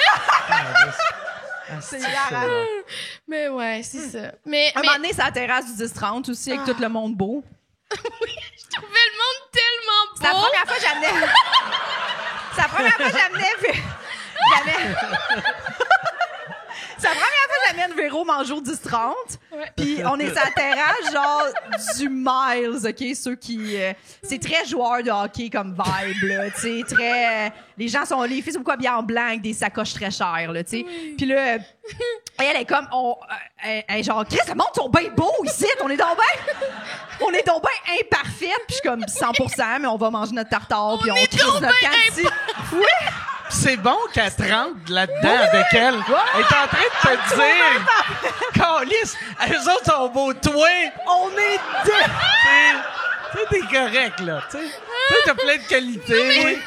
Speaker 5: C'est hilarant.
Speaker 4: Mais ouais, c'est ça. Mais,
Speaker 5: Un moment donné, c'est à la terrasse du 10-30 aussi, avec tout le monde beau.
Speaker 4: je trouvais le monde tellement beau.
Speaker 5: C'est la première fois que j'amenais. C'est la première fois que j'amenais. C'est la première fois que j'amène Véro manger au 10-30.
Speaker 4: Ouais.
Speaker 5: Puis on est sur la terrasse, genre du Miles, OK? Ceux qui... c'est très joueur de hockey comme vibe, là. Tu sais, très... les gens sont... Les filles sont quoi bien en blanc avec des sacoches très chères, là, tu sais. Puis là, elle est comme... elle est genre, Chris, le monde sont bien beaux ici. On est donc bien imparfaite. Puis je suis comme 100%, mais on va manger notre tartare. Puis on crisse notre cantine. Oui!
Speaker 2: C'est bon qu'elle te rentre là-dedans avec elle. Elle est en train de te dire, Calice, eux autres sont beaux, toi.
Speaker 5: On est deux!
Speaker 2: T'es correct, là. Tu sais, t'as plein de qualités.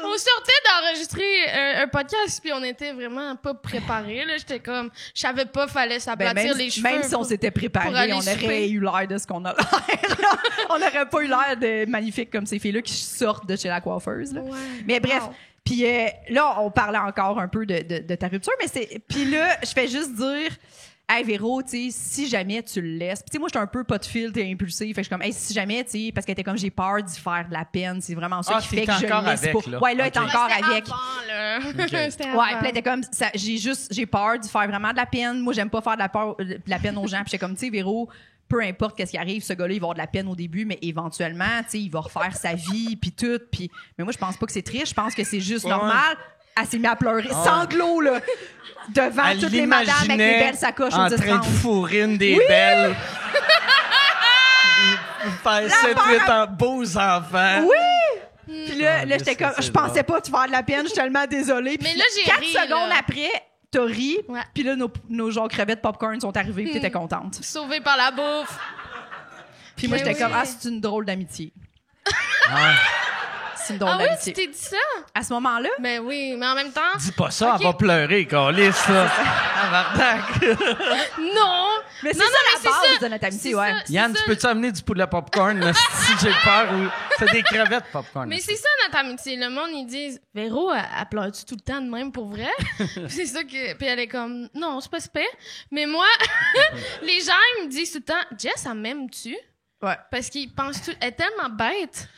Speaker 4: On sortait d'enregistrer un podcast, puis on était vraiment pas préparés. Là, j'étais comme, je savais pas, fallait s'aplatir les cheveux.
Speaker 5: Même si on
Speaker 4: pour-
Speaker 5: s'était
Speaker 4: pour
Speaker 5: préparé,
Speaker 4: aller
Speaker 5: on aurait
Speaker 4: souper.
Speaker 5: eu l'air de ce qu'on a l'air. là. On n'aurait pas eu l'air de magnifique comme ces filles-là qui sortent de chez la coiffeuse. Là.
Speaker 4: Ouais.
Speaker 5: Mais bref.
Speaker 4: Wow.
Speaker 5: Puis là, on parlait encore un peu de ta rupture, mais c'est. Puis là, je fais juste dire, hey Véro, tu sais, si jamais tu le laisses. Puis tu sais, moi, j'étais un peu pas de fil, t'es impulsif. Fait que je suis comme, hey, si jamais, tu sais, parce qu'elle était comme, j'ai peur d'y faire de la peine. C'est vraiment ça qui fait que je
Speaker 2: encore
Speaker 5: le laisse
Speaker 2: avec,
Speaker 5: pas.
Speaker 2: là.
Speaker 5: Ouais, là, elle est
Speaker 2: Ok.
Speaker 5: encore
Speaker 4: C'était
Speaker 5: avec.
Speaker 4: avant, là. C'était
Speaker 5: Ouais,
Speaker 4: avant.
Speaker 5: puis là, t'es comme, ça, j'ai peur d'y faire vraiment de la peine. Moi, j'aime pas faire de la peine aux gens. Puis j'étais comme, tu sais, Véro, peu importe qu'est-ce qui arrive, ce gars-là, il va avoir de la peine au début, mais éventuellement, tu sais, il va refaire sa vie, puis tout. Puis, mais moi, je pense pas que c'est triste. Je pense que c'est juste normal. Elle s'est mise à pleurer, sanglots, là, devant
Speaker 2: Elle
Speaker 5: toutes les madames avec les
Speaker 2: l'imaginait
Speaker 5: belles sacoches
Speaker 2: en
Speaker 5: au 10
Speaker 2: train de fourrer une des belles. Faire 7-8 ans, beaux enfants.
Speaker 5: Oui! Puis là,
Speaker 2: Ah,
Speaker 5: j'étais comme,
Speaker 2: c'est
Speaker 5: je pensais pas te faire de la peine, je suis tellement désolée. Puis
Speaker 4: Mais là, j'ai
Speaker 5: 4
Speaker 4: ri,
Speaker 5: secondes
Speaker 4: là.
Speaker 5: après, t'as ri,
Speaker 4: Ouais.
Speaker 5: puis là, nos genre crevettes popcorn sont arrivées, puis t'étais contente.
Speaker 4: Sauvé par la bouffe.
Speaker 5: Puis moi,
Speaker 4: Mais
Speaker 5: j'étais
Speaker 4: oui.
Speaker 5: comme, ah, c'est une drôle d'amitié. C'est une drôle
Speaker 4: Ah oui, tu
Speaker 5: d'amitié.
Speaker 4: t'es dit ça?
Speaker 5: À ce moment-là,
Speaker 4: Ben oui, mais en même temps,
Speaker 2: Dis pas ça,
Speaker 4: Ok.
Speaker 2: elle va pleurer, Calice, là. Tabarnak.
Speaker 4: non!
Speaker 5: mais c'est
Speaker 4: Non,
Speaker 5: ça
Speaker 4: non,
Speaker 5: la
Speaker 4: mais c'est
Speaker 5: base
Speaker 4: ça.
Speaker 5: de notre amitié,
Speaker 4: C'est
Speaker 5: ouais.
Speaker 4: ça, c'est
Speaker 2: Yann,
Speaker 4: ça.
Speaker 2: tu peux-tu amener du poulet popcorn, là, si j'ai peur, ou c'est des crevettes popcorn.
Speaker 4: Mais c'est ça notre amitié. Le monde, ils disent, Véro, elle pleure-tu tout le temps de même pour vrai? Puis c'est ça que. Puis elle est comme, non, c'est pas super. Mais moi, les gens, ils me disent tout le temps, Jess, elle m'aime-tu?
Speaker 5: Ouais.
Speaker 4: Parce qu'ils pensent tout. Elle est tellement bête.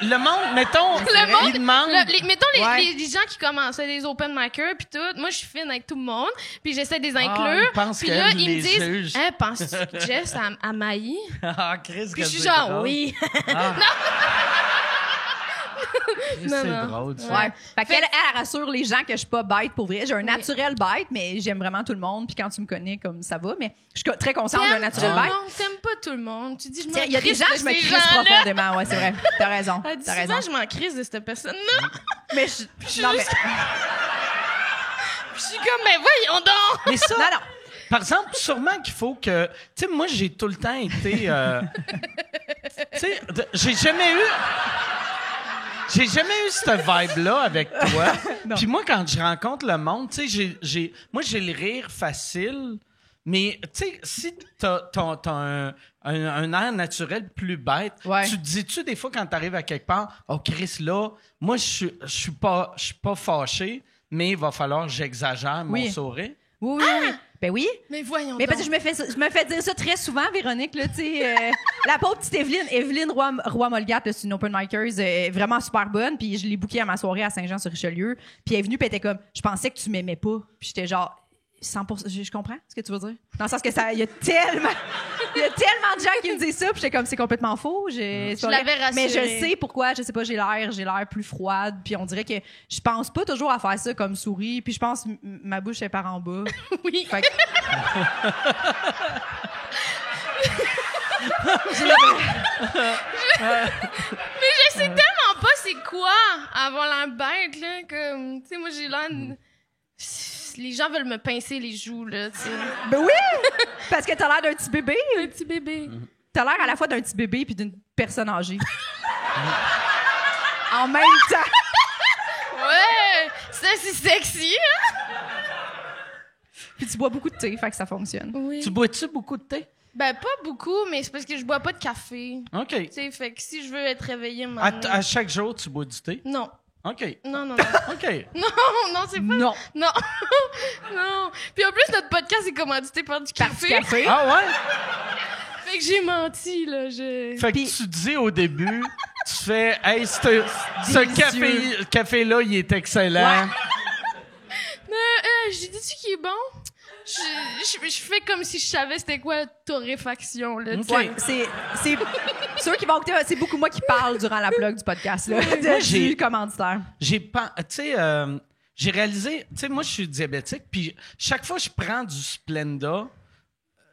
Speaker 2: Le monde, mettons,
Speaker 4: Le monde,
Speaker 2: il demande...
Speaker 4: mettons
Speaker 5: Ouais.
Speaker 4: les gens qui commençaient les open micers puis tout. Moi, je suis fine avec tout le monde. Puis j'essaie de les
Speaker 2: Ah,
Speaker 4: inclure.
Speaker 2: ils pensent
Speaker 4: Puis
Speaker 2: qu'elle
Speaker 4: là, ils
Speaker 2: les
Speaker 4: me disent,
Speaker 2: juge.
Speaker 4: hey, penses-tu que Jess, elle m'haït?
Speaker 2: Ah, Chris,
Speaker 4: Puis
Speaker 2: que
Speaker 4: je suis
Speaker 2: c'est
Speaker 4: genre,
Speaker 2: drôle.
Speaker 4: oui.
Speaker 2: Ah.
Speaker 4: Non,
Speaker 2: C'est
Speaker 4: non.
Speaker 2: drôle, ça.
Speaker 5: Ouais. Fait qu'elle elle rassure les gens que je suis pas bête pour vrai. J'ai un naturel bête, mais j'aime vraiment tout le monde. Puis quand tu me connais, comme ça va. Mais je suis très consciente d'un
Speaker 4: T'aimes
Speaker 5: naturel
Speaker 4: tout le
Speaker 5: bête.
Speaker 4: monde, t'aimes pas tout le monde. Tu dis, je m'en
Speaker 5: Il y a des
Speaker 4: crisse
Speaker 5: gens
Speaker 4: de
Speaker 5: que je me
Speaker 4: ces
Speaker 5: crisse
Speaker 4: gens-là.
Speaker 5: profondément. Ouais, c'est vrai. T'as raison.
Speaker 4: Elle dit
Speaker 5: T'as
Speaker 4: souvent,
Speaker 5: raison.
Speaker 4: je m'en crisse de cette personne-là.
Speaker 5: Mais non, mais.
Speaker 4: Je suis comme, mais voyons donc!
Speaker 2: Mais ça,
Speaker 5: Non, non.
Speaker 2: par exemple, sûrement qu'il faut que... Tu sais, moi, j'ai tout le temps été... tu sais, j'ai jamais eu cette vibe-là avec toi. Puis moi, quand je rencontre le monde, tu sais, moi, j'ai le rire facile, mais tu sais, si t'as un air naturel plus bête,
Speaker 5: Ouais.
Speaker 2: tu te dis-tu des fois quand t'arrives à quelque part, oh Chris, là, moi, je suis pas fâché, mais il va falloir que j'exagère mon
Speaker 5: Oui.
Speaker 2: sourire.
Speaker 5: Oui, oui, oui. Ben oui.
Speaker 4: Mais voyons
Speaker 5: Mais
Speaker 4: donc.
Speaker 5: parce que je me fais dire ça très souvent, Véronique, là, tu sais. La pauvre petite Evelyne Roy-Molgat, là, c'est une open micer, vraiment super bonne, puis je l'ai bookée à ma soirée à Saint-Jean-sur-Richelieu, puis elle est venue, puis elle était comme, je pensais que tu m'aimais pas. Puis j'étais genre, 100%, je comprends ce que tu veux dire. Dans le sens que ça, il y a tellement de gens qui me disent ça, puis j'étais comme, c'est complètement faux. C'est
Speaker 4: Je
Speaker 5: pas vrai.
Speaker 4: l'avais
Speaker 5: Mais je
Speaker 4: rassurée.
Speaker 5: sais pourquoi, je sais pas, j'ai l'air plus froide, puis on dirait que je pense pas toujours à faire ça comme souris, puis je pense ma bouche est par en bas.
Speaker 4: Oui.
Speaker 5: Fait que-
Speaker 4: Mais je sais tellement pas c'est quoi avoir l'air bête, là. Comme, tu sais, moi, j'ai l'air. Les gens veulent me pincer les joues, là, tu sais.
Speaker 5: Ben oui! Parce que t'as l'air d'un petit bébé.
Speaker 4: Un petit bébé.
Speaker 5: T'as l'air à la fois d'un petit bébé puis d'une personne âgée. En même temps.
Speaker 4: Ouais! Ça, c'est sexy, hein?
Speaker 5: Puis tu bois beaucoup de thé, fait que ça fonctionne.
Speaker 4: Oui.
Speaker 2: Tu bois-tu beaucoup de thé?
Speaker 4: Ben, pas beaucoup, mais c'est parce que je bois pas de café.
Speaker 2: OK.
Speaker 4: Tu sais, fait que si je veux être réveillée,
Speaker 2: À chaque jour, tu bois du thé?
Speaker 4: Non.
Speaker 2: OK.
Speaker 4: Non, non, non.
Speaker 2: OK.
Speaker 4: Non, non, c'est pas.
Speaker 5: Non.
Speaker 4: Non. Non. Puis en plus, notre podcast est commandité par du
Speaker 5: Par
Speaker 4: café.
Speaker 5: du café.
Speaker 2: Ah ouais?
Speaker 4: Fait que j'ai menti, là.
Speaker 2: Fait
Speaker 5: Puis-
Speaker 2: que tu dis au début, tu fais « Hey, ce
Speaker 5: Délicieux.
Speaker 2: café-là, il est excellent.
Speaker 4: Mais j'ai dit-tu qu'il est bon? je fais comme si je savais c'était quoi torréfaction, là. tu sais.
Speaker 5: Ouais, c'est ceux qui vont écouter, c'est beaucoup moi qui parle durant la plug du podcast, là. Du commanditaire.
Speaker 3: J'ai pas, tu sais, j'ai réalisé, tu sais, moi, je suis diabétique, puis chaque fois que je prends du Splenda,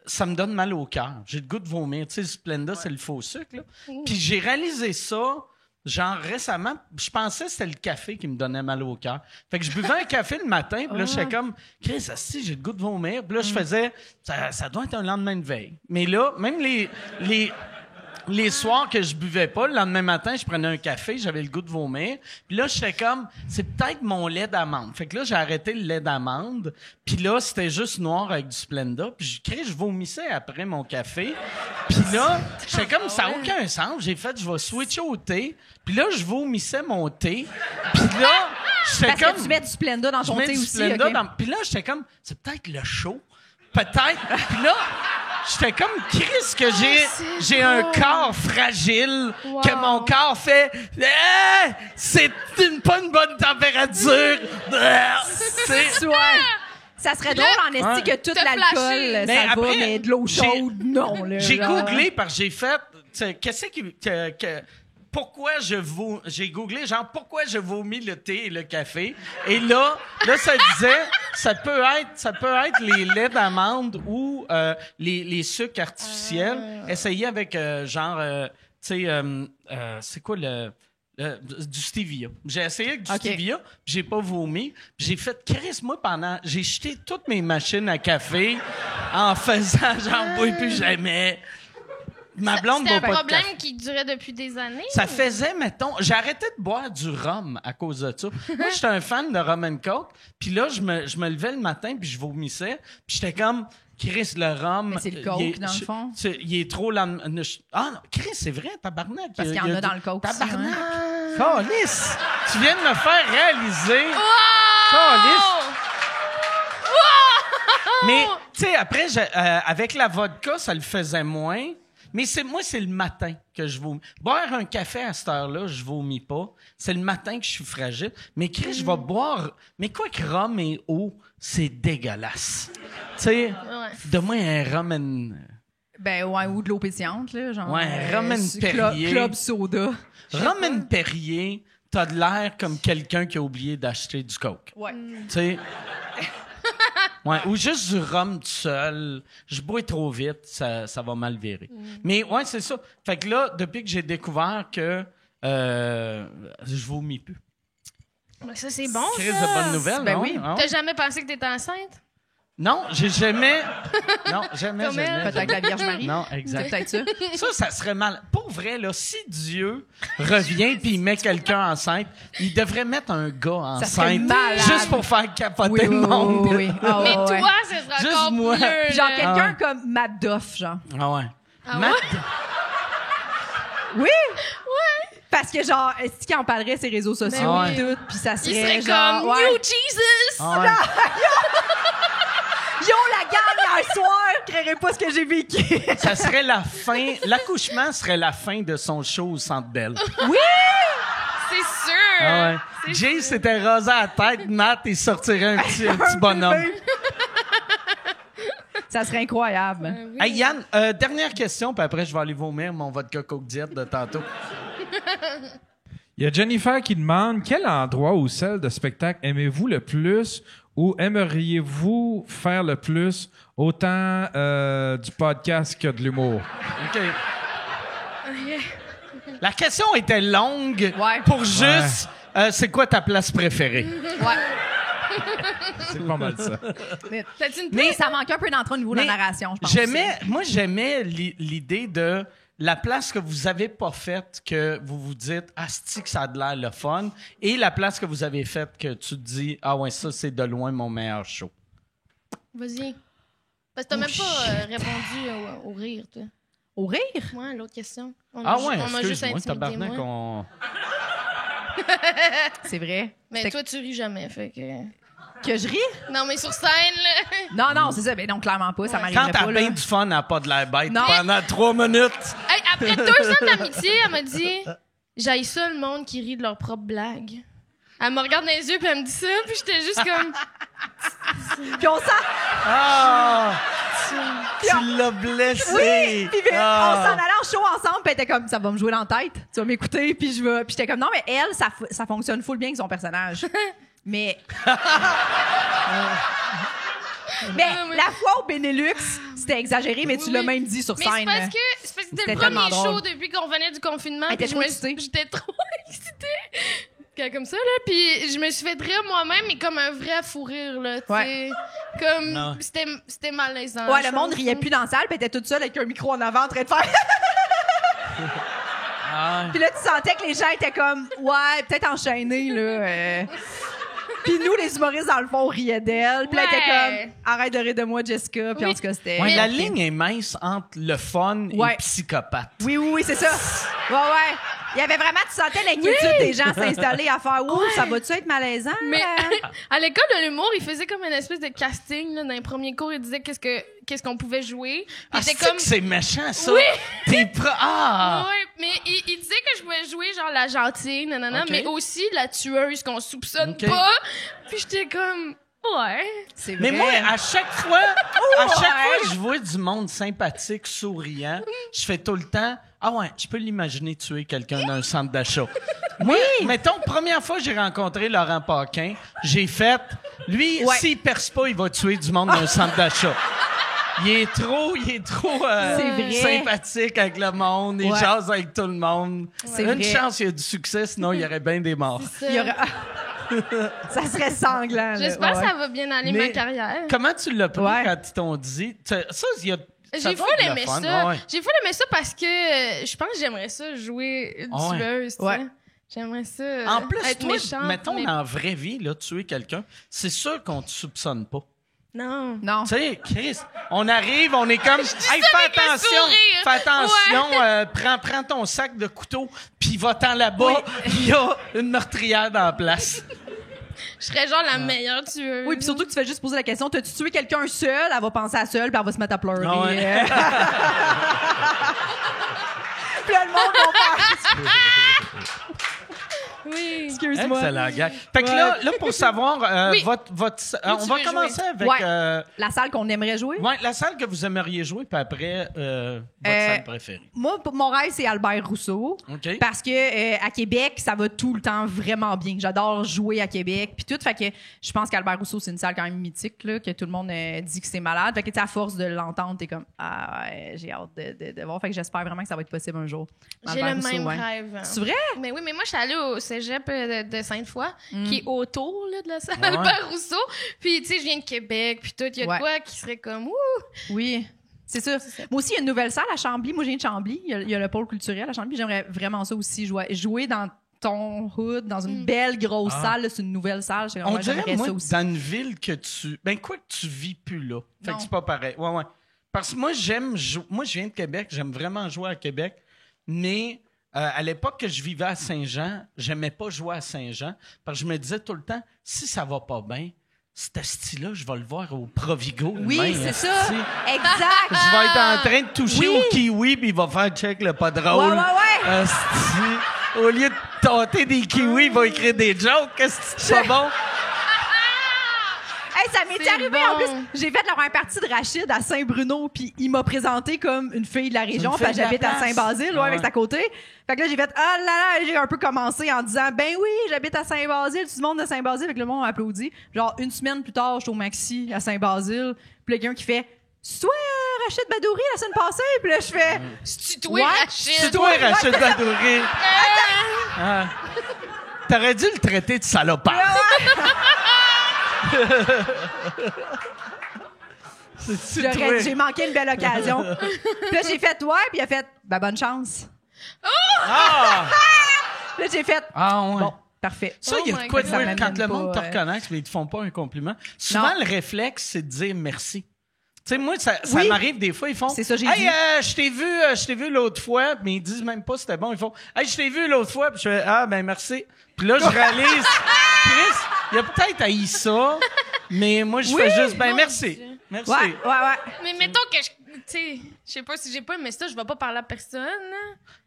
Speaker 3: ça me donne mal au cœur. J'ai le goût de vomir. Tu sais, le Splenda, c'est le faux sucre, là. Puis j'ai réalisé ça, genre, récemment, je pensais que c'était le café qui me donnait mal au cœur. Fait que je buvais un café le matin, puis là, j'étais comme, Chris, si j'ai le goût de vomir. Puis là, je faisais, ça doit être un lendemain de veille. Mais là, même les soirs que je buvais pas, le lendemain matin, je prenais un café, j'avais le goût de vomir. Puis là, j'étais comme, c'est peut-être mon lait d'amande. Fait que là, j'ai arrêté le lait d'amande. Puis là, c'était juste noir avec du Splenda. Puis je vomissais après mon café. Puis là, j'étais comme, ça n'a aucun sens. J'ai fait, je vais switcher au thé. Puis là, je vomissais mon thé. Puis là, j'étais
Speaker 5: Parce
Speaker 3: comme...
Speaker 5: que tu mets du Splenda dans ton thé aussi.
Speaker 3: Splenda
Speaker 5: OK?
Speaker 3: Puis là, j'étais comme, c'est peut-être le chaud. Peut-être. Puis là... J'étais comme Chris que j'ai un corps fragile, que mon corps fait c'est pas une bonne température.
Speaker 5: Ça serait drôle en esti que tout
Speaker 4: T'as
Speaker 5: l'alcool,
Speaker 4: flashé.
Speaker 3: Mais
Speaker 5: ça va,
Speaker 3: après,
Speaker 5: mais de l'eau chaude, non. Là,
Speaker 3: J'ai
Speaker 5: genre.
Speaker 3: googlé parce que j'ai fait qu'est-ce que pourquoi j'ai googlé genre pourquoi je vomis le thé et le café et là ça disait ça peut être les laits d'amande ou les sucres artificiels essayez avec genre tu sais c'est quoi du stevia. J'ai essayé avec du stevia, puis j'ai pas vomi. Puis j'ai fait Chris, moi j'ai jeté toutes mes machines à café en faisant j'en bois plus jamais. Ma blonde
Speaker 4: C'était un
Speaker 3: boit pas de
Speaker 4: problème
Speaker 3: café.
Speaker 4: qui durait depuis des années.
Speaker 3: Ça faisait, mettons, j'ai arrêté de boire du rhum à cause de ça. Moi, j'étais un fan de rum and coke, puis là, je me levais le matin, puis je vomissais, puis j'étais comme, Chris, le rhum...
Speaker 5: Mais c'est le coke, dans le fond.
Speaker 3: Il est trop... Ah non, Chris, c'est vrai, tabarnak.
Speaker 5: Parce qu'il y en a dans le coke aussi,
Speaker 3: Tabarnak.
Speaker 5: ouais.
Speaker 3: Calice. Tu viens de me faire réaliser...
Speaker 4: Oh!
Speaker 3: Calice. Mais, tu sais, après, avec la vodka, ça le faisait moins. Mais c'est le matin que je vomis. Boire un café à cette heure-là, je vomis pas. C'est le matin que je suis fragile. Mais Chris, je vais boire... Mais quoi que rhum et eau, c'est dégueulasse. Tu sais, donne-moi un rhum and...
Speaker 5: Ben ouais, ou de l'eau pétillante, là, genre.
Speaker 3: Ouais, rhum and Perrier.
Speaker 5: Club soda.
Speaker 3: Rhum and Perrier, t'as de l'air comme quelqu'un qui a oublié d'acheter du coke.
Speaker 5: Ouais.
Speaker 3: Tu sais... Ouais, ou juste du rhum tout seul. Je bois trop vite, ça va mal virer. Mais ouais, c'est ça. Fait que là, depuis que j'ai découvert que je vomis plus.
Speaker 4: Mais ça, c'est bon,
Speaker 3: Crise
Speaker 4: ça.
Speaker 3: de bonne nouvelle,
Speaker 5: Ben
Speaker 3: non?
Speaker 5: oui.
Speaker 3: Ah ouais?
Speaker 4: T'as jamais pensé que t'étais enceinte?
Speaker 3: Non, j'ai jamais... Non, jamais.
Speaker 5: Peut-être la Vierge Marie.
Speaker 3: Non,
Speaker 5: C'est
Speaker 3: exact.
Speaker 5: peut-être ça.
Speaker 3: Ça serait mal. Pour vrai, là, si Dieu revient puis il met quelqu'un enceinte, il devrait mettre un gars
Speaker 5: Ça serait
Speaker 3: enceinte
Speaker 5: malade.
Speaker 3: juste pour faire capoter le monde.
Speaker 5: oui. Ah,
Speaker 4: Mais
Speaker 5: ouais.
Speaker 4: toi, ça serait
Speaker 3: Juste
Speaker 4: encore
Speaker 3: moi.
Speaker 4: mieux.
Speaker 5: Genre
Speaker 4: là.
Speaker 5: quelqu'un comme Matt Duff, genre.
Speaker 3: Ah ouais.
Speaker 4: Ah
Speaker 3: Matt-
Speaker 5: Oui! Ouais! Parce que, genre, est-ce qu'il en parlerait ses réseaux sociaux
Speaker 3: Ben
Speaker 5: et
Speaker 3: oui.
Speaker 5: tout, puis ça
Speaker 4: Il
Speaker 5: serait,
Speaker 4: serait
Speaker 5: genre...
Speaker 4: comme
Speaker 5: ouais.
Speaker 4: New Jesus!
Speaker 3: Ah ouais.
Speaker 5: Yo, la gang, hier soir, créerait pas ce que j'ai vécu.
Speaker 3: Ça serait la fin. L'accouchement serait la fin de son show au Centre Bell.
Speaker 5: Oui!
Speaker 4: C'est sûr!
Speaker 3: Ah ouais.
Speaker 4: C'est
Speaker 3: Jay s'était rasé à la tête, Matt, il sortirait un petit bonhomme.
Speaker 5: Ça serait incroyable.
Speaker 3: Hey Yann, dernière question, puis après je vais aller vomir mon vodka Coke Diet de tantôt.
Speaker 6: Il y a Jennifer qui demande quel endroit ou salle de spectacle aimez-vous le plus ou aimeriez-vous faire le plus, autant du podcast que de l'humour?
Speaker 3: OK. La question était longue
Speaker 5: Ouais.
Speaker 3: pour juste c'est quoi ta place préférée?
Speaker 5: Ouais.
Speaker 6: C'est pas mal ça.
Speaker 4: T'as-tu une
Speaker 5: Mais ça manque un peu d'entrée au niveau de la narration, je pense.
Speaker 3: J'aimais l'idée de la place que vous avez pas faite, que vous vous dites « Asti que ça a de l'air le fun » et la place que vous avez faite que tu te dis « Ah ouais, ça, c'est de loin mon meilleur show.
Speaker 4: Vas-y. Parce que t'as même pas répondu au rire, toi.
Speaker 5: Au rire?
Speaker 4: Ouais, l'autre question. »
Speaker 3: Ah ouais,
Speaker 4: on m'a juste
Speaker 3: excuse-moi,
Speaker 4: intimidé,
Speaker 3: tabarnak,
Speaker 4: moi.
Speaker 3: on...
Speaker 5: C'est vrai.
Speaker 4: Mais
Speaker 5: C'était
Speaker 4: toi, tu ris jamais, fait que...
Speaker 5: que je ris?
Speaker 4: Non, mais sur scène, là...
Speaker 5: Non, c'est ça. Ben non, clairement pas. Ça
Speaker 3: Quand
Speaker 5: m'arriverait
Speaker 3: t'as
Speaker 5: pas,
Speaker 3: bien
Speaker 5: là.
Speaker 3: du fun, elle n'a pas de l'air bête
Speaker 5: Non.
Speaker 3: pendant 3 minutes.
Speaker 4: Hey, après 2 ans d'amitié, elle m'a dit « J'haïs ça, le monde qui rit de leurs propres blagues. » Elle me regarde dans les yeux, puis elle me dit ça, puis j'étais juste comme...
Speaker 5: Puis on sent...
Speaker 2: Tu l'as blessé.
Speaker 5: Oui! Puis on s'en allait en show ensemble, puis elle était comme, ça va me jouer dans la tête, tu vas m'écouter, puis je vais. Puis j'étais comme, non, mais elle, ça fonctionne full bien avec son personnage. Mais. Mais la fois au Benelux, c'était exagéré, mais tu l'as même dit sur scène.
Speaker 4: Mais c'est parce que c'était le premier show depuis qu'on venait du confinement.
Speaker 5: J'étais
Speaker 4: trop excitée. Comme ça, là. Puis je me suis fait rire moi-même, mais comme un vrai fou rire, là. Tu sais. Comme, c'était malaisant.
Speaker 5: Ouais, le monde riait plus dans la salle, puis elle était toute seule avec un micro en avant en train de faire. Puis là, tu sentais que les gens étaient comme, ouais, peut-être enchaînés, là. Puis nous, les humoristes, dans le fond, on riait d'elle. Puis là, elle était comme, arrête de rire de moi, Jessica. Puis en tout cas, c'était.
Speaker 2: Ouais, la ligne est mince entre le fun et le psychopathe.
Speaker 5: Oui, c'est ça. Ouais. Il y avait vraiment, tu sentais l'inquiétude des gens s'installer à faire, ouh, ça va-tu être malaisant?
Speaker 4: Mais à l'école de l'humour, ils faisaient comme une espèce de casting, là, dans les premiers cours. Ils disaient qu'est-ce qu'on pouvait jouer.
Speaker 2: C'est méchant, ça.
Speaker 4: Oui.
Speaker 2: T'es
Speaker 4: Oui, mais il disait que je pouvais jouer genre la gentille, mais aussi la tueuse qu'on soupçonne pas. Puis j'étais comme, ouais.
Speaker 5: C'est vrai.
Speaker 2: Mais moi, à chaque fois que je vois du monde sympathique, souriant, je fais tout le temps, ah ouais, je peux l'imaginer tuer quelqu'un dans un centre d'achat. Moi, mettons, première fois que j'ai rencontré Laurent Paquin, j'ai fait, lui, s'il perce pas, il va tuer du monde dans un centre d'achat. Il est trop sympathique avec le monde. Il jase avec tout le monde. Une chance, il y a du succès, sinon il y aurait bien des morts.
Speaker 5: Ça serait sanglant.
Speaker 4: J'espère que ça va bien aller ma carrière.
Speaker 2: Comment tu l'as pris quand ils t'ont dit?
Speaker 4: J'ai full aimé ça. J'ai full aimé ça parce que je pense que j'aimerais ça jouer une tueuse. J'aimerais ça
Speaker 2: en plus,
Speaker 4: être
Speaker 2: toi,
Speaker 4: méchante.
Speaker 2: mettons, dans la vraie vie, là, tuer quelqu'un, c'est sûr qu'on te soupçonne pas.
Speaker 4: Non.
Speaker 2: Tu sais, Chris, on arrive, on est comme, hey, fais attention, prends ton sac de couteau, puis va-t'en là-bas, il y a une meurtrière dans la place.
Speaker 4: Je serais genre la meilleure tueuse.
Speaker 5: Oui, puis surtout que tu fais juste poser la question, t'as-tu tué quelqu'un seul? Elle va penser à seul, puis elle va se mettre à pleurer.
Speaker 2: Ah ouais.
Speaker 5: Puis là, le monde va faire...
Speaker 4: Oui.
Speaker 5: Excuse-moi.
Speaker 2: Excellent, gars. Fait que là, pour savoir, on va commencer avec...
Speaker 5: la salle qu'on aimerait jouer?
Speaker 2: Oui, la salle que vous aimeriez jouer, puis après, votre salle préférée.
Speaker 5: Moi, mon rêve, c'est Albert Rousseau.
Speaker 2: OK.
Speaker 5: Parce que à Québec, ça va tout le temps vraiment bien. J'adore jouer à Québec, puis tout. Fait que je pense qu'Albert Rousseau, c'est une salle quand même mythique, là, que tout le monde dit que c'est malade. Fait que, à force de l'entendre, t'es comme, j'ai hâte de voir. Fait que j'espère vraiment que ça va être possible un jour.
Speaker 4: J'ai le même rêve.
Speaker 5: C'est vrai?
Speaker 4: Mais oui, mais moi, je suis allée au cégep de Sainte-Foy, qui est autour là, de la salle Albert Rousseau. Puis, tu sais, je viens de Québec, puis tout. Il y a de quoi qui serait comme, ouh!
Speaker 5: Oui. C'est ça. Moi aussi, il y a une nouvelle salle à Chambly. Moi, je viens de Chambly. Il y a le pôle culturel à Chambly. J'aimerais vraiment ça aussi, jouer dans ton hood, dans une belle grosse salle. Là, c'est une nouvelle salle.
Speaker 2: On dirait, moi,
Speaker 5: ça aussi.
Speaker 2: dans une ville que tu... Ben, quoi que tu vis plus là. Fait que c'est pas pareil. Ouais. Parce que moi, moi, je viens de Québec. J'aime vraiment jouer à Québec. Mais... à l'époque que je vivais à Saint-Jean, j'aimais pas jouer à Saint-Jean parce que je me disais tout le temps, si ça va pas bien, cet style-là, je vais le voir au Provigo.
Speaker 5: Oui, c'est ça. Exact.
Speaker 2: Je vais être en train de toucher au kiwi puis il va faire check le pas drôle.
Speaker 5: Ouais.
Speaker 2: Au lieu de tâter des kiwis, il va écrire des jokes. Qu'est-ce que c'est pas bon?
Speaker 5: Hey, ça m'est arrivé en plus. J'ai fait la première partie de Rachid à Saint-Bruno, puis il m'a présenté comme une fille de la région. Fait que j'habite à Saint-Basile, avec à côté. Fait que là, j'ai fait ah là, j'ai un peu commencé en disant ben oui, j'habite à Saint-Basile, tout le monde de Saint-Basile, fait que le monde m'a applaudi. Genre une semaine plus tard, je suis au Maxi à Saint-Basile, puis quelqu'un qui fait c'est toi Rachid Badouri la semaine passée, puis là je fais
Speaker 4: c'est toi Rachid.
Speaker 2: C'est toi Rachid Badouri. T'aurais dû le traiter de salopard.
Speaker 5: J'ai manqué une belle occasion. Puis là, j'ai fait, puis il a fait, bonne chance. Là, j'ai fait, bon, parfait.
Speaker 2: Ça, il y a de quoi de weird quand le monde te reconnaît, mais ils te font pas un compliment. Souvent, le réflexe, c'est de dire merci. Tu sais, moi, ça m'arrive des fois, ils font.
Speaker 5: C'est ça, j'ai dit.
Speaker 2: Hey, je t'ai vu l'autre fois, mais ils disent même pas si c'était bon. Ils font, hey, je t'ai vu l'autre fois, puis je fais, merci. Puis là, je réalise, Chris, il a peut-être haï ça, mais moi, je fais juste, merci. Merci.
Speaker 5: Ouais.
Speaker 4: Mais mettons que sais, je sais pas si j'ai pas aimé ça, je vais pas parler à personne.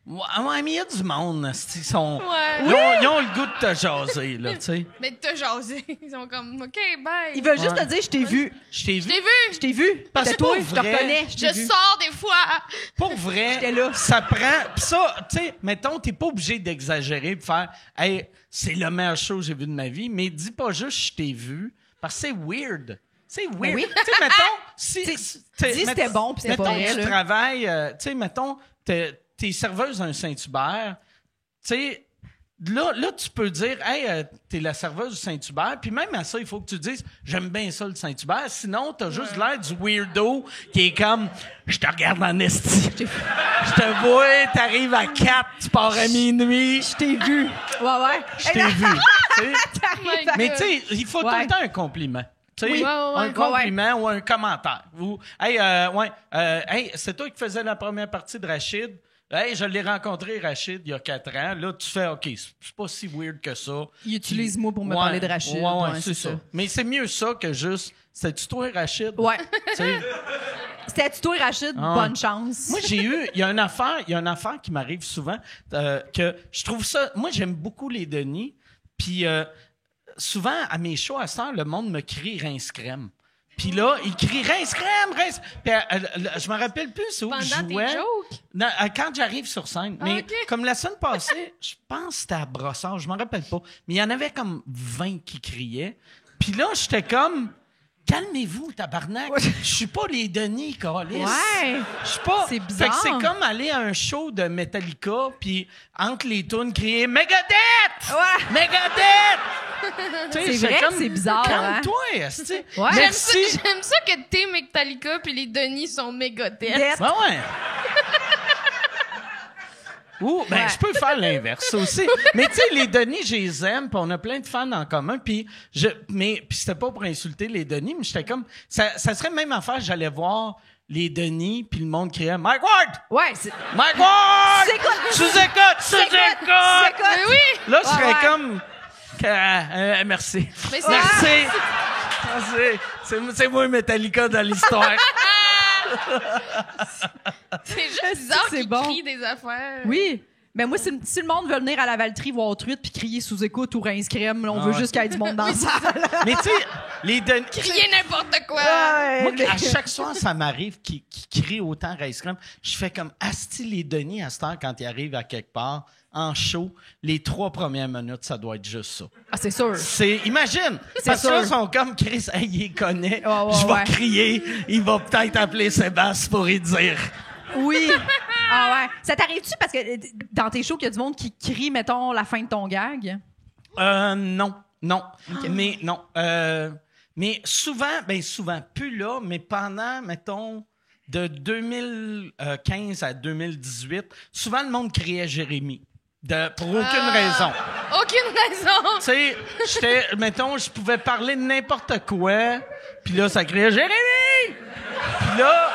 Speaker 2: Ouais, mais il y a du monde, ils sont...
Speaker 4: Ouais.
Speaker 2: Ils ont le goût de te jaser, là, tu sais.
Speaker 4: Mais t'as jasé. Ils sont comme, OK, bye.
Speaker 5: Ils veulent juste te dire, je t'ai vu.
Speaker 2: Je t'ai
Speaker 4: Je
Speaker 2: vu.
Speaker 4: t'ai vu.
Speaker 5: Je t'ai vu.
Speaker 2: Parce
Speaker 5: C'était
Speaker 2: que
Speaker 5: toi,
Speaker 2: pour
Speaker 5: je te
Speaker 2: vrai,
Speaker 5: reconnais. Je t'ai
Speaker 4: Je
Speaker 5: vu.
Speaker 4: sors des fois.
Speaker 2: Pour vrai,
Speaker 5: J'étais là.
Speaker 2: ça prend... Pis ça, tu sais, mettons, t'es pas obligé d'exagérer pis faire « Hey, c'est le meilleur show que j'ai vu de ma vie », mais dis pas juste « Je t'ai vu », parce que c'est weird. C'est weird.
Speaker 5: Ben oui.
Speaker 2: Tu sais, mettons... Si,
Speaker 5: Dis c'était bon, puis c'était pas
Speaker 2: mettons,
Speaker 5: vrai,
Speaker 2: tu
Speaker 5: là.
Speaker 2: travailles... tu sais, mettons, t'es serveuse d'un Saint-Hubert, tu sais... Là, tu peux dire, hey, t'es la serveuse du Saint-Hubert, puis même à ça, il faut que tu dises, j'aime bien ça le Saint-Hubert. Sinon, t'as juste l'air du weirdo qui est comme, je te regarde en esti. Je te vois, t'arrives à 4, tu pars à minuit.
Speaker 5: Je t'ai vu. Ouais.
Speaker 2: Je t'ai vu. Tu sais.
Speaker 4: My
Speaker 2: Mais
Speaker 4: God.
Speaker 2: tu sais, il faut tout
Speaker 5: Ouais.
Speaker 2: le temps un compliment. Tu sais,
Speaker 4: Oui. Ouais,
Speaker 2: un compliment ou un commentaire. Ou, hey, hey, c'est toi qui faisais la première partie de Rachid. Hey, je l'ai rencontré, Rachid, il y a 4 ans. Là, tu fais, OK, c'est pas si weird que ça.
Speaker 5: Il utilise moi pour me
Speaker 2: Ouais,
Speaker 5: parler de Rachid.
Speaker 2: Ouais, c'est ça. Mais c'est mieux ça que juste, c'est-tu toi, Rachid?
Speaker 5: Ouais.
Speaker 2: Tu sais,
Speaker 5: C'était toi, Rachid.
Speaker 2: Ah.
Speaker 5: Bonne chance.
Speaker 2: moi, il y a une affaire qui m'arrive souvent, que je trouve ça, moi, j'aime beaucoup les Denis, puis souvent, à mes shows à cette heure, le monde me crie Rince Crème. Puis là, il crie Rince Crème, Rince. Puis je me rappelle plus c'est où que je
Speaker 4: Pendant tes
Speaker 2: jouais.
Speaker 4: jokes?
Speaker 2: Non, quand j'arrive sur scène. Mais
Speaker 4: ok.
Speaker 2: comme la semaine passée, je pense que c'était à Brossard, je me rappelle pas. Mais il y en avait comme 20 qui criaient. Puis là, j'étais comme, calmez-vous, tabarnak. Je suis pas les Denis, câlisse.
Speaker 5: Ouais.
Speaker 2: Je suis pas.
Speaker 5: C'est
Speaker 2: Fait que
Speaker 5: bizarre.
Speaker 2: c'est comme aller à un show de Metallica, puis entre les tunes, crier Megadeth!
Speaker 5: Ouais.
Speaker 2: Megadeth! Tu sais,
Speaker 5: C'est vrai que c'est bizarre, hein?
Speaker 2: Calme-toi, esti.
Speaker 5: Ouais.
Speaker 4: J'aime ça,
Speaker 2: Merci.
Speaker 4: j'aime ça que t'es Metallica puis les Denis sont Megadeth.
Speaker 5: Death.
Speaker 2: Ben ouais. Ou, ben,
Speaker 5: Ouais.
Speaker 2: je peux faire l'inverse aussi. Mais tu sais, les Denis, je les aime, puis on a plein de fans en commun, puis puis c'était pas pour insulter les Denis, mais j'étais comme, ça serait même affaire, j'allais voir les Denis, puis le monde criait « Mike Ward!
Speaker 5: Ouais, c'est.
Speaker 2: Mike Ward!
Speaker 5: Sous-écoute!
Speaker 2: Sous-écoute! Sous-écoute!
Speaker 4: Mais oui!
Speaker 2: Là, je serais
Speaker 5: Ouais.
Speaker 2: comme... merci.
Speaker 4: Mais c'est-
Speaker 2: Merci. C'est moi Metallica dans l'histoire.
Speaker 4: C'est juste
Speaker 5: Est-ce
Speaker 4: bizarre
Speaker 5: que c'est
Speaker 4: qu'ils
Speaker 5: bon?
Speaker 4: crient des affaires.
Speaker 5: Oui. Ben moi, si le monde veut venir à la Valtrie voir Truite puis crier sous écoute ou Rince Crème, là, on veut
Speaker 2: ouais.
Speaker 5: juste qu'il y ait du monde dans la salle.
Speaker 2: Mais tu sais, les Denis...
Speaker 4: Crier n'importe quoi.
Speaker 2: Moi, à chaque soir, ça m'arrive qu'ils crient autant Rice Crème. Je fais comme Asti les Denis à cette heure quand ils arrivent à quelque part en show. Les 3 premières minutes, ça doit être juste ça.
Speaker 5: Ah, c'est sûr.
Speaker 2: Imagine!
Speaker 5: C'est
Speaker 2: Parce que là,
Speaker 5: sûr.
Speaker 2: ils sont comme Chris, hey, il les connaît.
Speaker 5: Ouais,
Speaker 2: Je vais
Speaker 5: ouais.
Speaker 2: crier. Il va peut-être appeler Sébastien pour y dire.
Speaker 5: Oui. Ah ouais. Ça t'arrive-tu parce que dans tes shows, qu'il y a du monde qui crie, mettons, la fin de ton gag?
Speaker 2: Non. Mais non. Mais souvent, plus là, mais pendant, mettons, de 2015 à 2018, souvent le monde criait Jérémy. Pour aucune raison.
Speaker 4: Aucune raison.
Speaker 2: Tu sais, mettons, je pouvais parler de n'importe quoi, puis là, ça criait Jérémy! Puis là,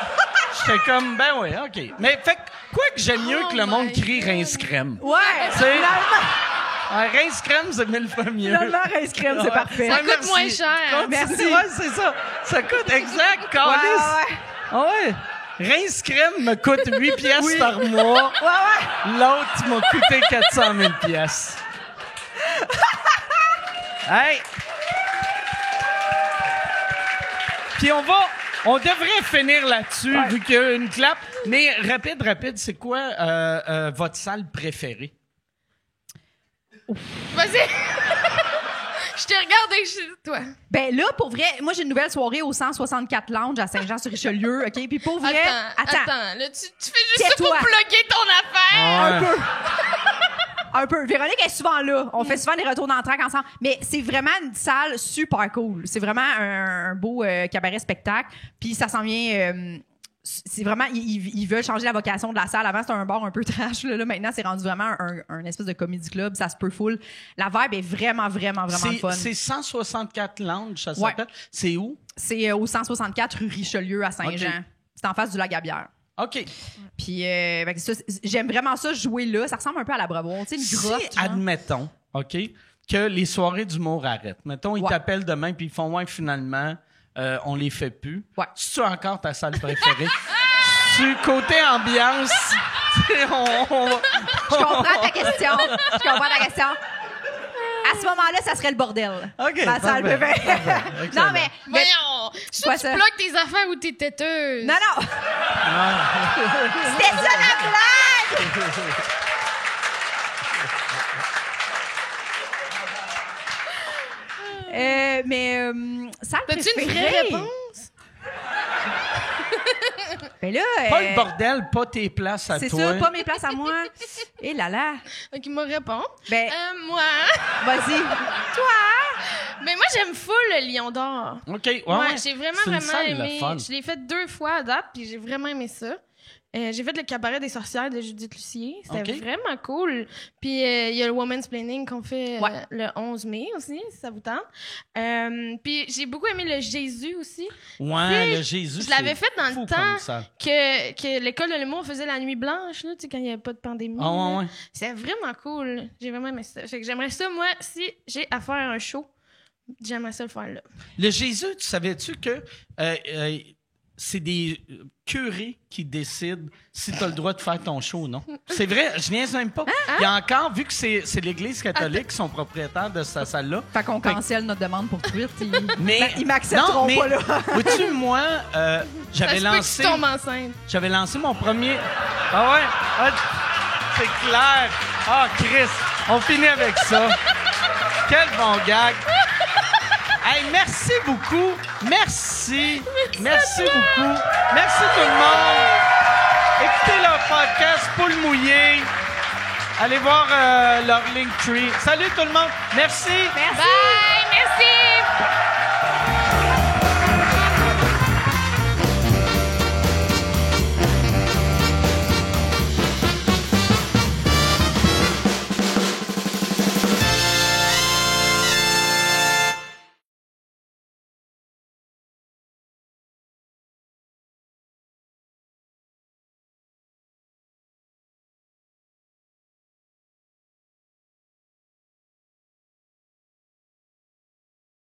Speaker 2: j'étais comme, ben ouais, OK. Mais fait que, quoi que j'aime mieux
Speaker 4: Oh
Speaker 2: que le monde
Speaker 4: my
Speaker 2: crie
Speaker 4: God.
Speaker 2: Rince Crème.
Speaker 5: Ouais.
Speaker 2: Tu sais,
Speaker 5: Finalement,
Speaker 2: Rince Crème, c'est 1000 fois mieux.
Speaker 5: finalement, Rince Crème, c'est
Speaker 2: Ouais.
Speaker 5: parfait.
Speaker 4: Ça coûte
Speaker 2: merci.
Speaker 4: moins cher.
Speaker 2: Continue.
Speaker 5: Merci.
Speaker 2: Ouais, c'est ça. Ça coûte exact,
Speaker 5: Ouais,
Speaker 2: câlisse.
Speaker 5: ouais.
Speaker 2: Ah ouais. Rince Crème me coûte 8 piastres par mois.
Speaker 5: Ouais.
Speaker 2: L'autre m'a coûté 400 000 piastres. Hey! Puis on devrait finir là-dessus, vu qu'il y a une clap. Mais rapide, c'est quoi votre salle préférée?
Speaker 4: Vas-y. Je t'ai regardé chez toi.
Speaker 5: Ben là, pour vrai, moi, j'ai une nouvelle soirée au 164 Lounge à Saint-Jean-sur-Richelieu, OK? Puis pour vrai...
Speaker 4: Attends. Là, tu fais juste ça
Speaker 5: Tais-toi.
Speaker 4: pour plugger ton affaire.
Speaker 5: Un peu. Véronique est souvent là. On fait souvent des retours d'entraque ensemble. Mais c'est vraiment une salle super cool. C'est vraiment un beau cabaret spectacle. Puis ça s'en vient... c'est vraiment... Ils veulent changer la vocation de la salle. Avant, c'était un bar un peu trash. Là, maintenant, c'est rendu vraiment un espèce de comedy club. Ça se peut full. La vibe est vraiment fun.
Speaker 2: C'est 164 Lounge, ça
Speaker 5: Ouais.
Speaker 2: s'appelle. C'est où?
Speaker 5: C'est au 164 rue Richelieu à Saint-Jean.
Speaker 2: OK.
Speaker 5: C'est en face du lac à bière.
Speaker 2: OK.
Speaker 5: Puis fait que ça, j'aime vraiment ça jouer là. Ça ressemble un peu à l'Abreuvoir, tu sais, une grotte.
Speaker 2: Si,
Speaker 5: genre.
Speaker 2: admettons, OK, que les soirées d'humour arrêtent. Mettons, ils
Speaker 5: Ouais.
Speaker 2: t'appellent demain puis ils font « Ouais, finalement, on les fait plus.
Speaker 5: Ouais.
Speaker 2: C'est-tu encore ta salle préférée? là-dessus. Côté ambiance,
Speaker 5: Je comprends ta question. À ce moment-là, ça serait le bordel.
Speaker 2: OK.
Speaker 5: Ma salle de bain. Non, mais...
Speaker 4: Voyons!
Speaker 5: Quoi,
Speaker 4: Tu
Speaker 5: ça?
Speaker 4: bloques tes affaires ou t'es têteuse?
Speaker 5: Non. C'était ça la blague! Salle
Speaker 4: T'as-tu une
Speaker 5: préférée?
Speaker 4: vraie réponse?
Speaker 5: Ben là,
Speaker 2: pas le bordel, pas tes places à
Speaker 5: c'est
Speaker 2: toi.
Speaker 5: ça, pas mes places à moi. Et là là.
Speaker 4: Ok, moi répond.
Speaker 5: Ben,
Speaker 4: Moi.
Speaker 5: vas-y. Toi?
Speaker 4: Ben moi j'aime full le Lion d'Or.
Speaker 2: OK,
Speaker 4: Ouais, j'ai vraiment
Speaker 2: C'est une salle,
Speaker 4: aimé.
Speaker 2: le fun.
Speaker 4: Je l'ai fait 2 fois à date, puis j'ai vraiment aimé ça. J'ai fait le cabaret des sorcières de Judith Lucier. C'était
Speaker 2: OK.
Speaker 4: vraiment cool. Puis il y a le Woman's Planning qu'on fait le 11 mai aussi, si ça vous tente. Puis j'ai beaucoup aimé le Jésus aussi.
Speaker 2: Ouais,
Speaker 4: T'sais,
Speaker 2: le Jésus.
Speaker 4: je l'avais
Speaker 2: c'est
Speaker 4: fait dans
Speaker 2: fou
Speaker 4: le
Speaker 2: comme
Speaker 4: temps
Speaker 2: ça.
Speaker 4: que l'école de l'humour faisait la nuit blanche, là, quand il n'y avait pas de pandémie.
Speaker 2: Ah, ouais,
Speaker 4: là.
Speaker 2: ouais.
Speaker 4: C'était vraiment cool. J'ai vraiment aimé ça. Fait que j'aimerais ça, moi, si j'ai à faire un show, j'aimerais ça le faire là.
Speaker 2: Le Jésus, tu savais-tu que c'est des curés qui décident si tu as le droit de faire ton show ou non? C'est vrai, je niaise même pas. Il y a encore, vu que c'est l'Église catholique qui sont propriétaires de cette salle-là.
Speaker 5: Fait qu'on cancelle notre demande pour tweet.
Speaker 2: Mais
Speaker 5: Ils m'accepteront
Speaker 2: non, mais
Speaker 5: pas, là.
Speaker 2: vois-tu, moi, j'avais
Speaker 4: Ça se peut que tu tombes enceinte.
Speaker 2: J'avais lancé mon premier. Ah ouais? Ah, c'est clair. Ah, Chris, on finit avec ça. Quel bon gag. Hey, merci beaucoup. Merci. Merci beaucoup. Merci tout le monde. Écoutez leur podcast Poule mouillée. Allez voir leur Linktree. Salut tout le monde. Merci.
Speaker 5: Merci.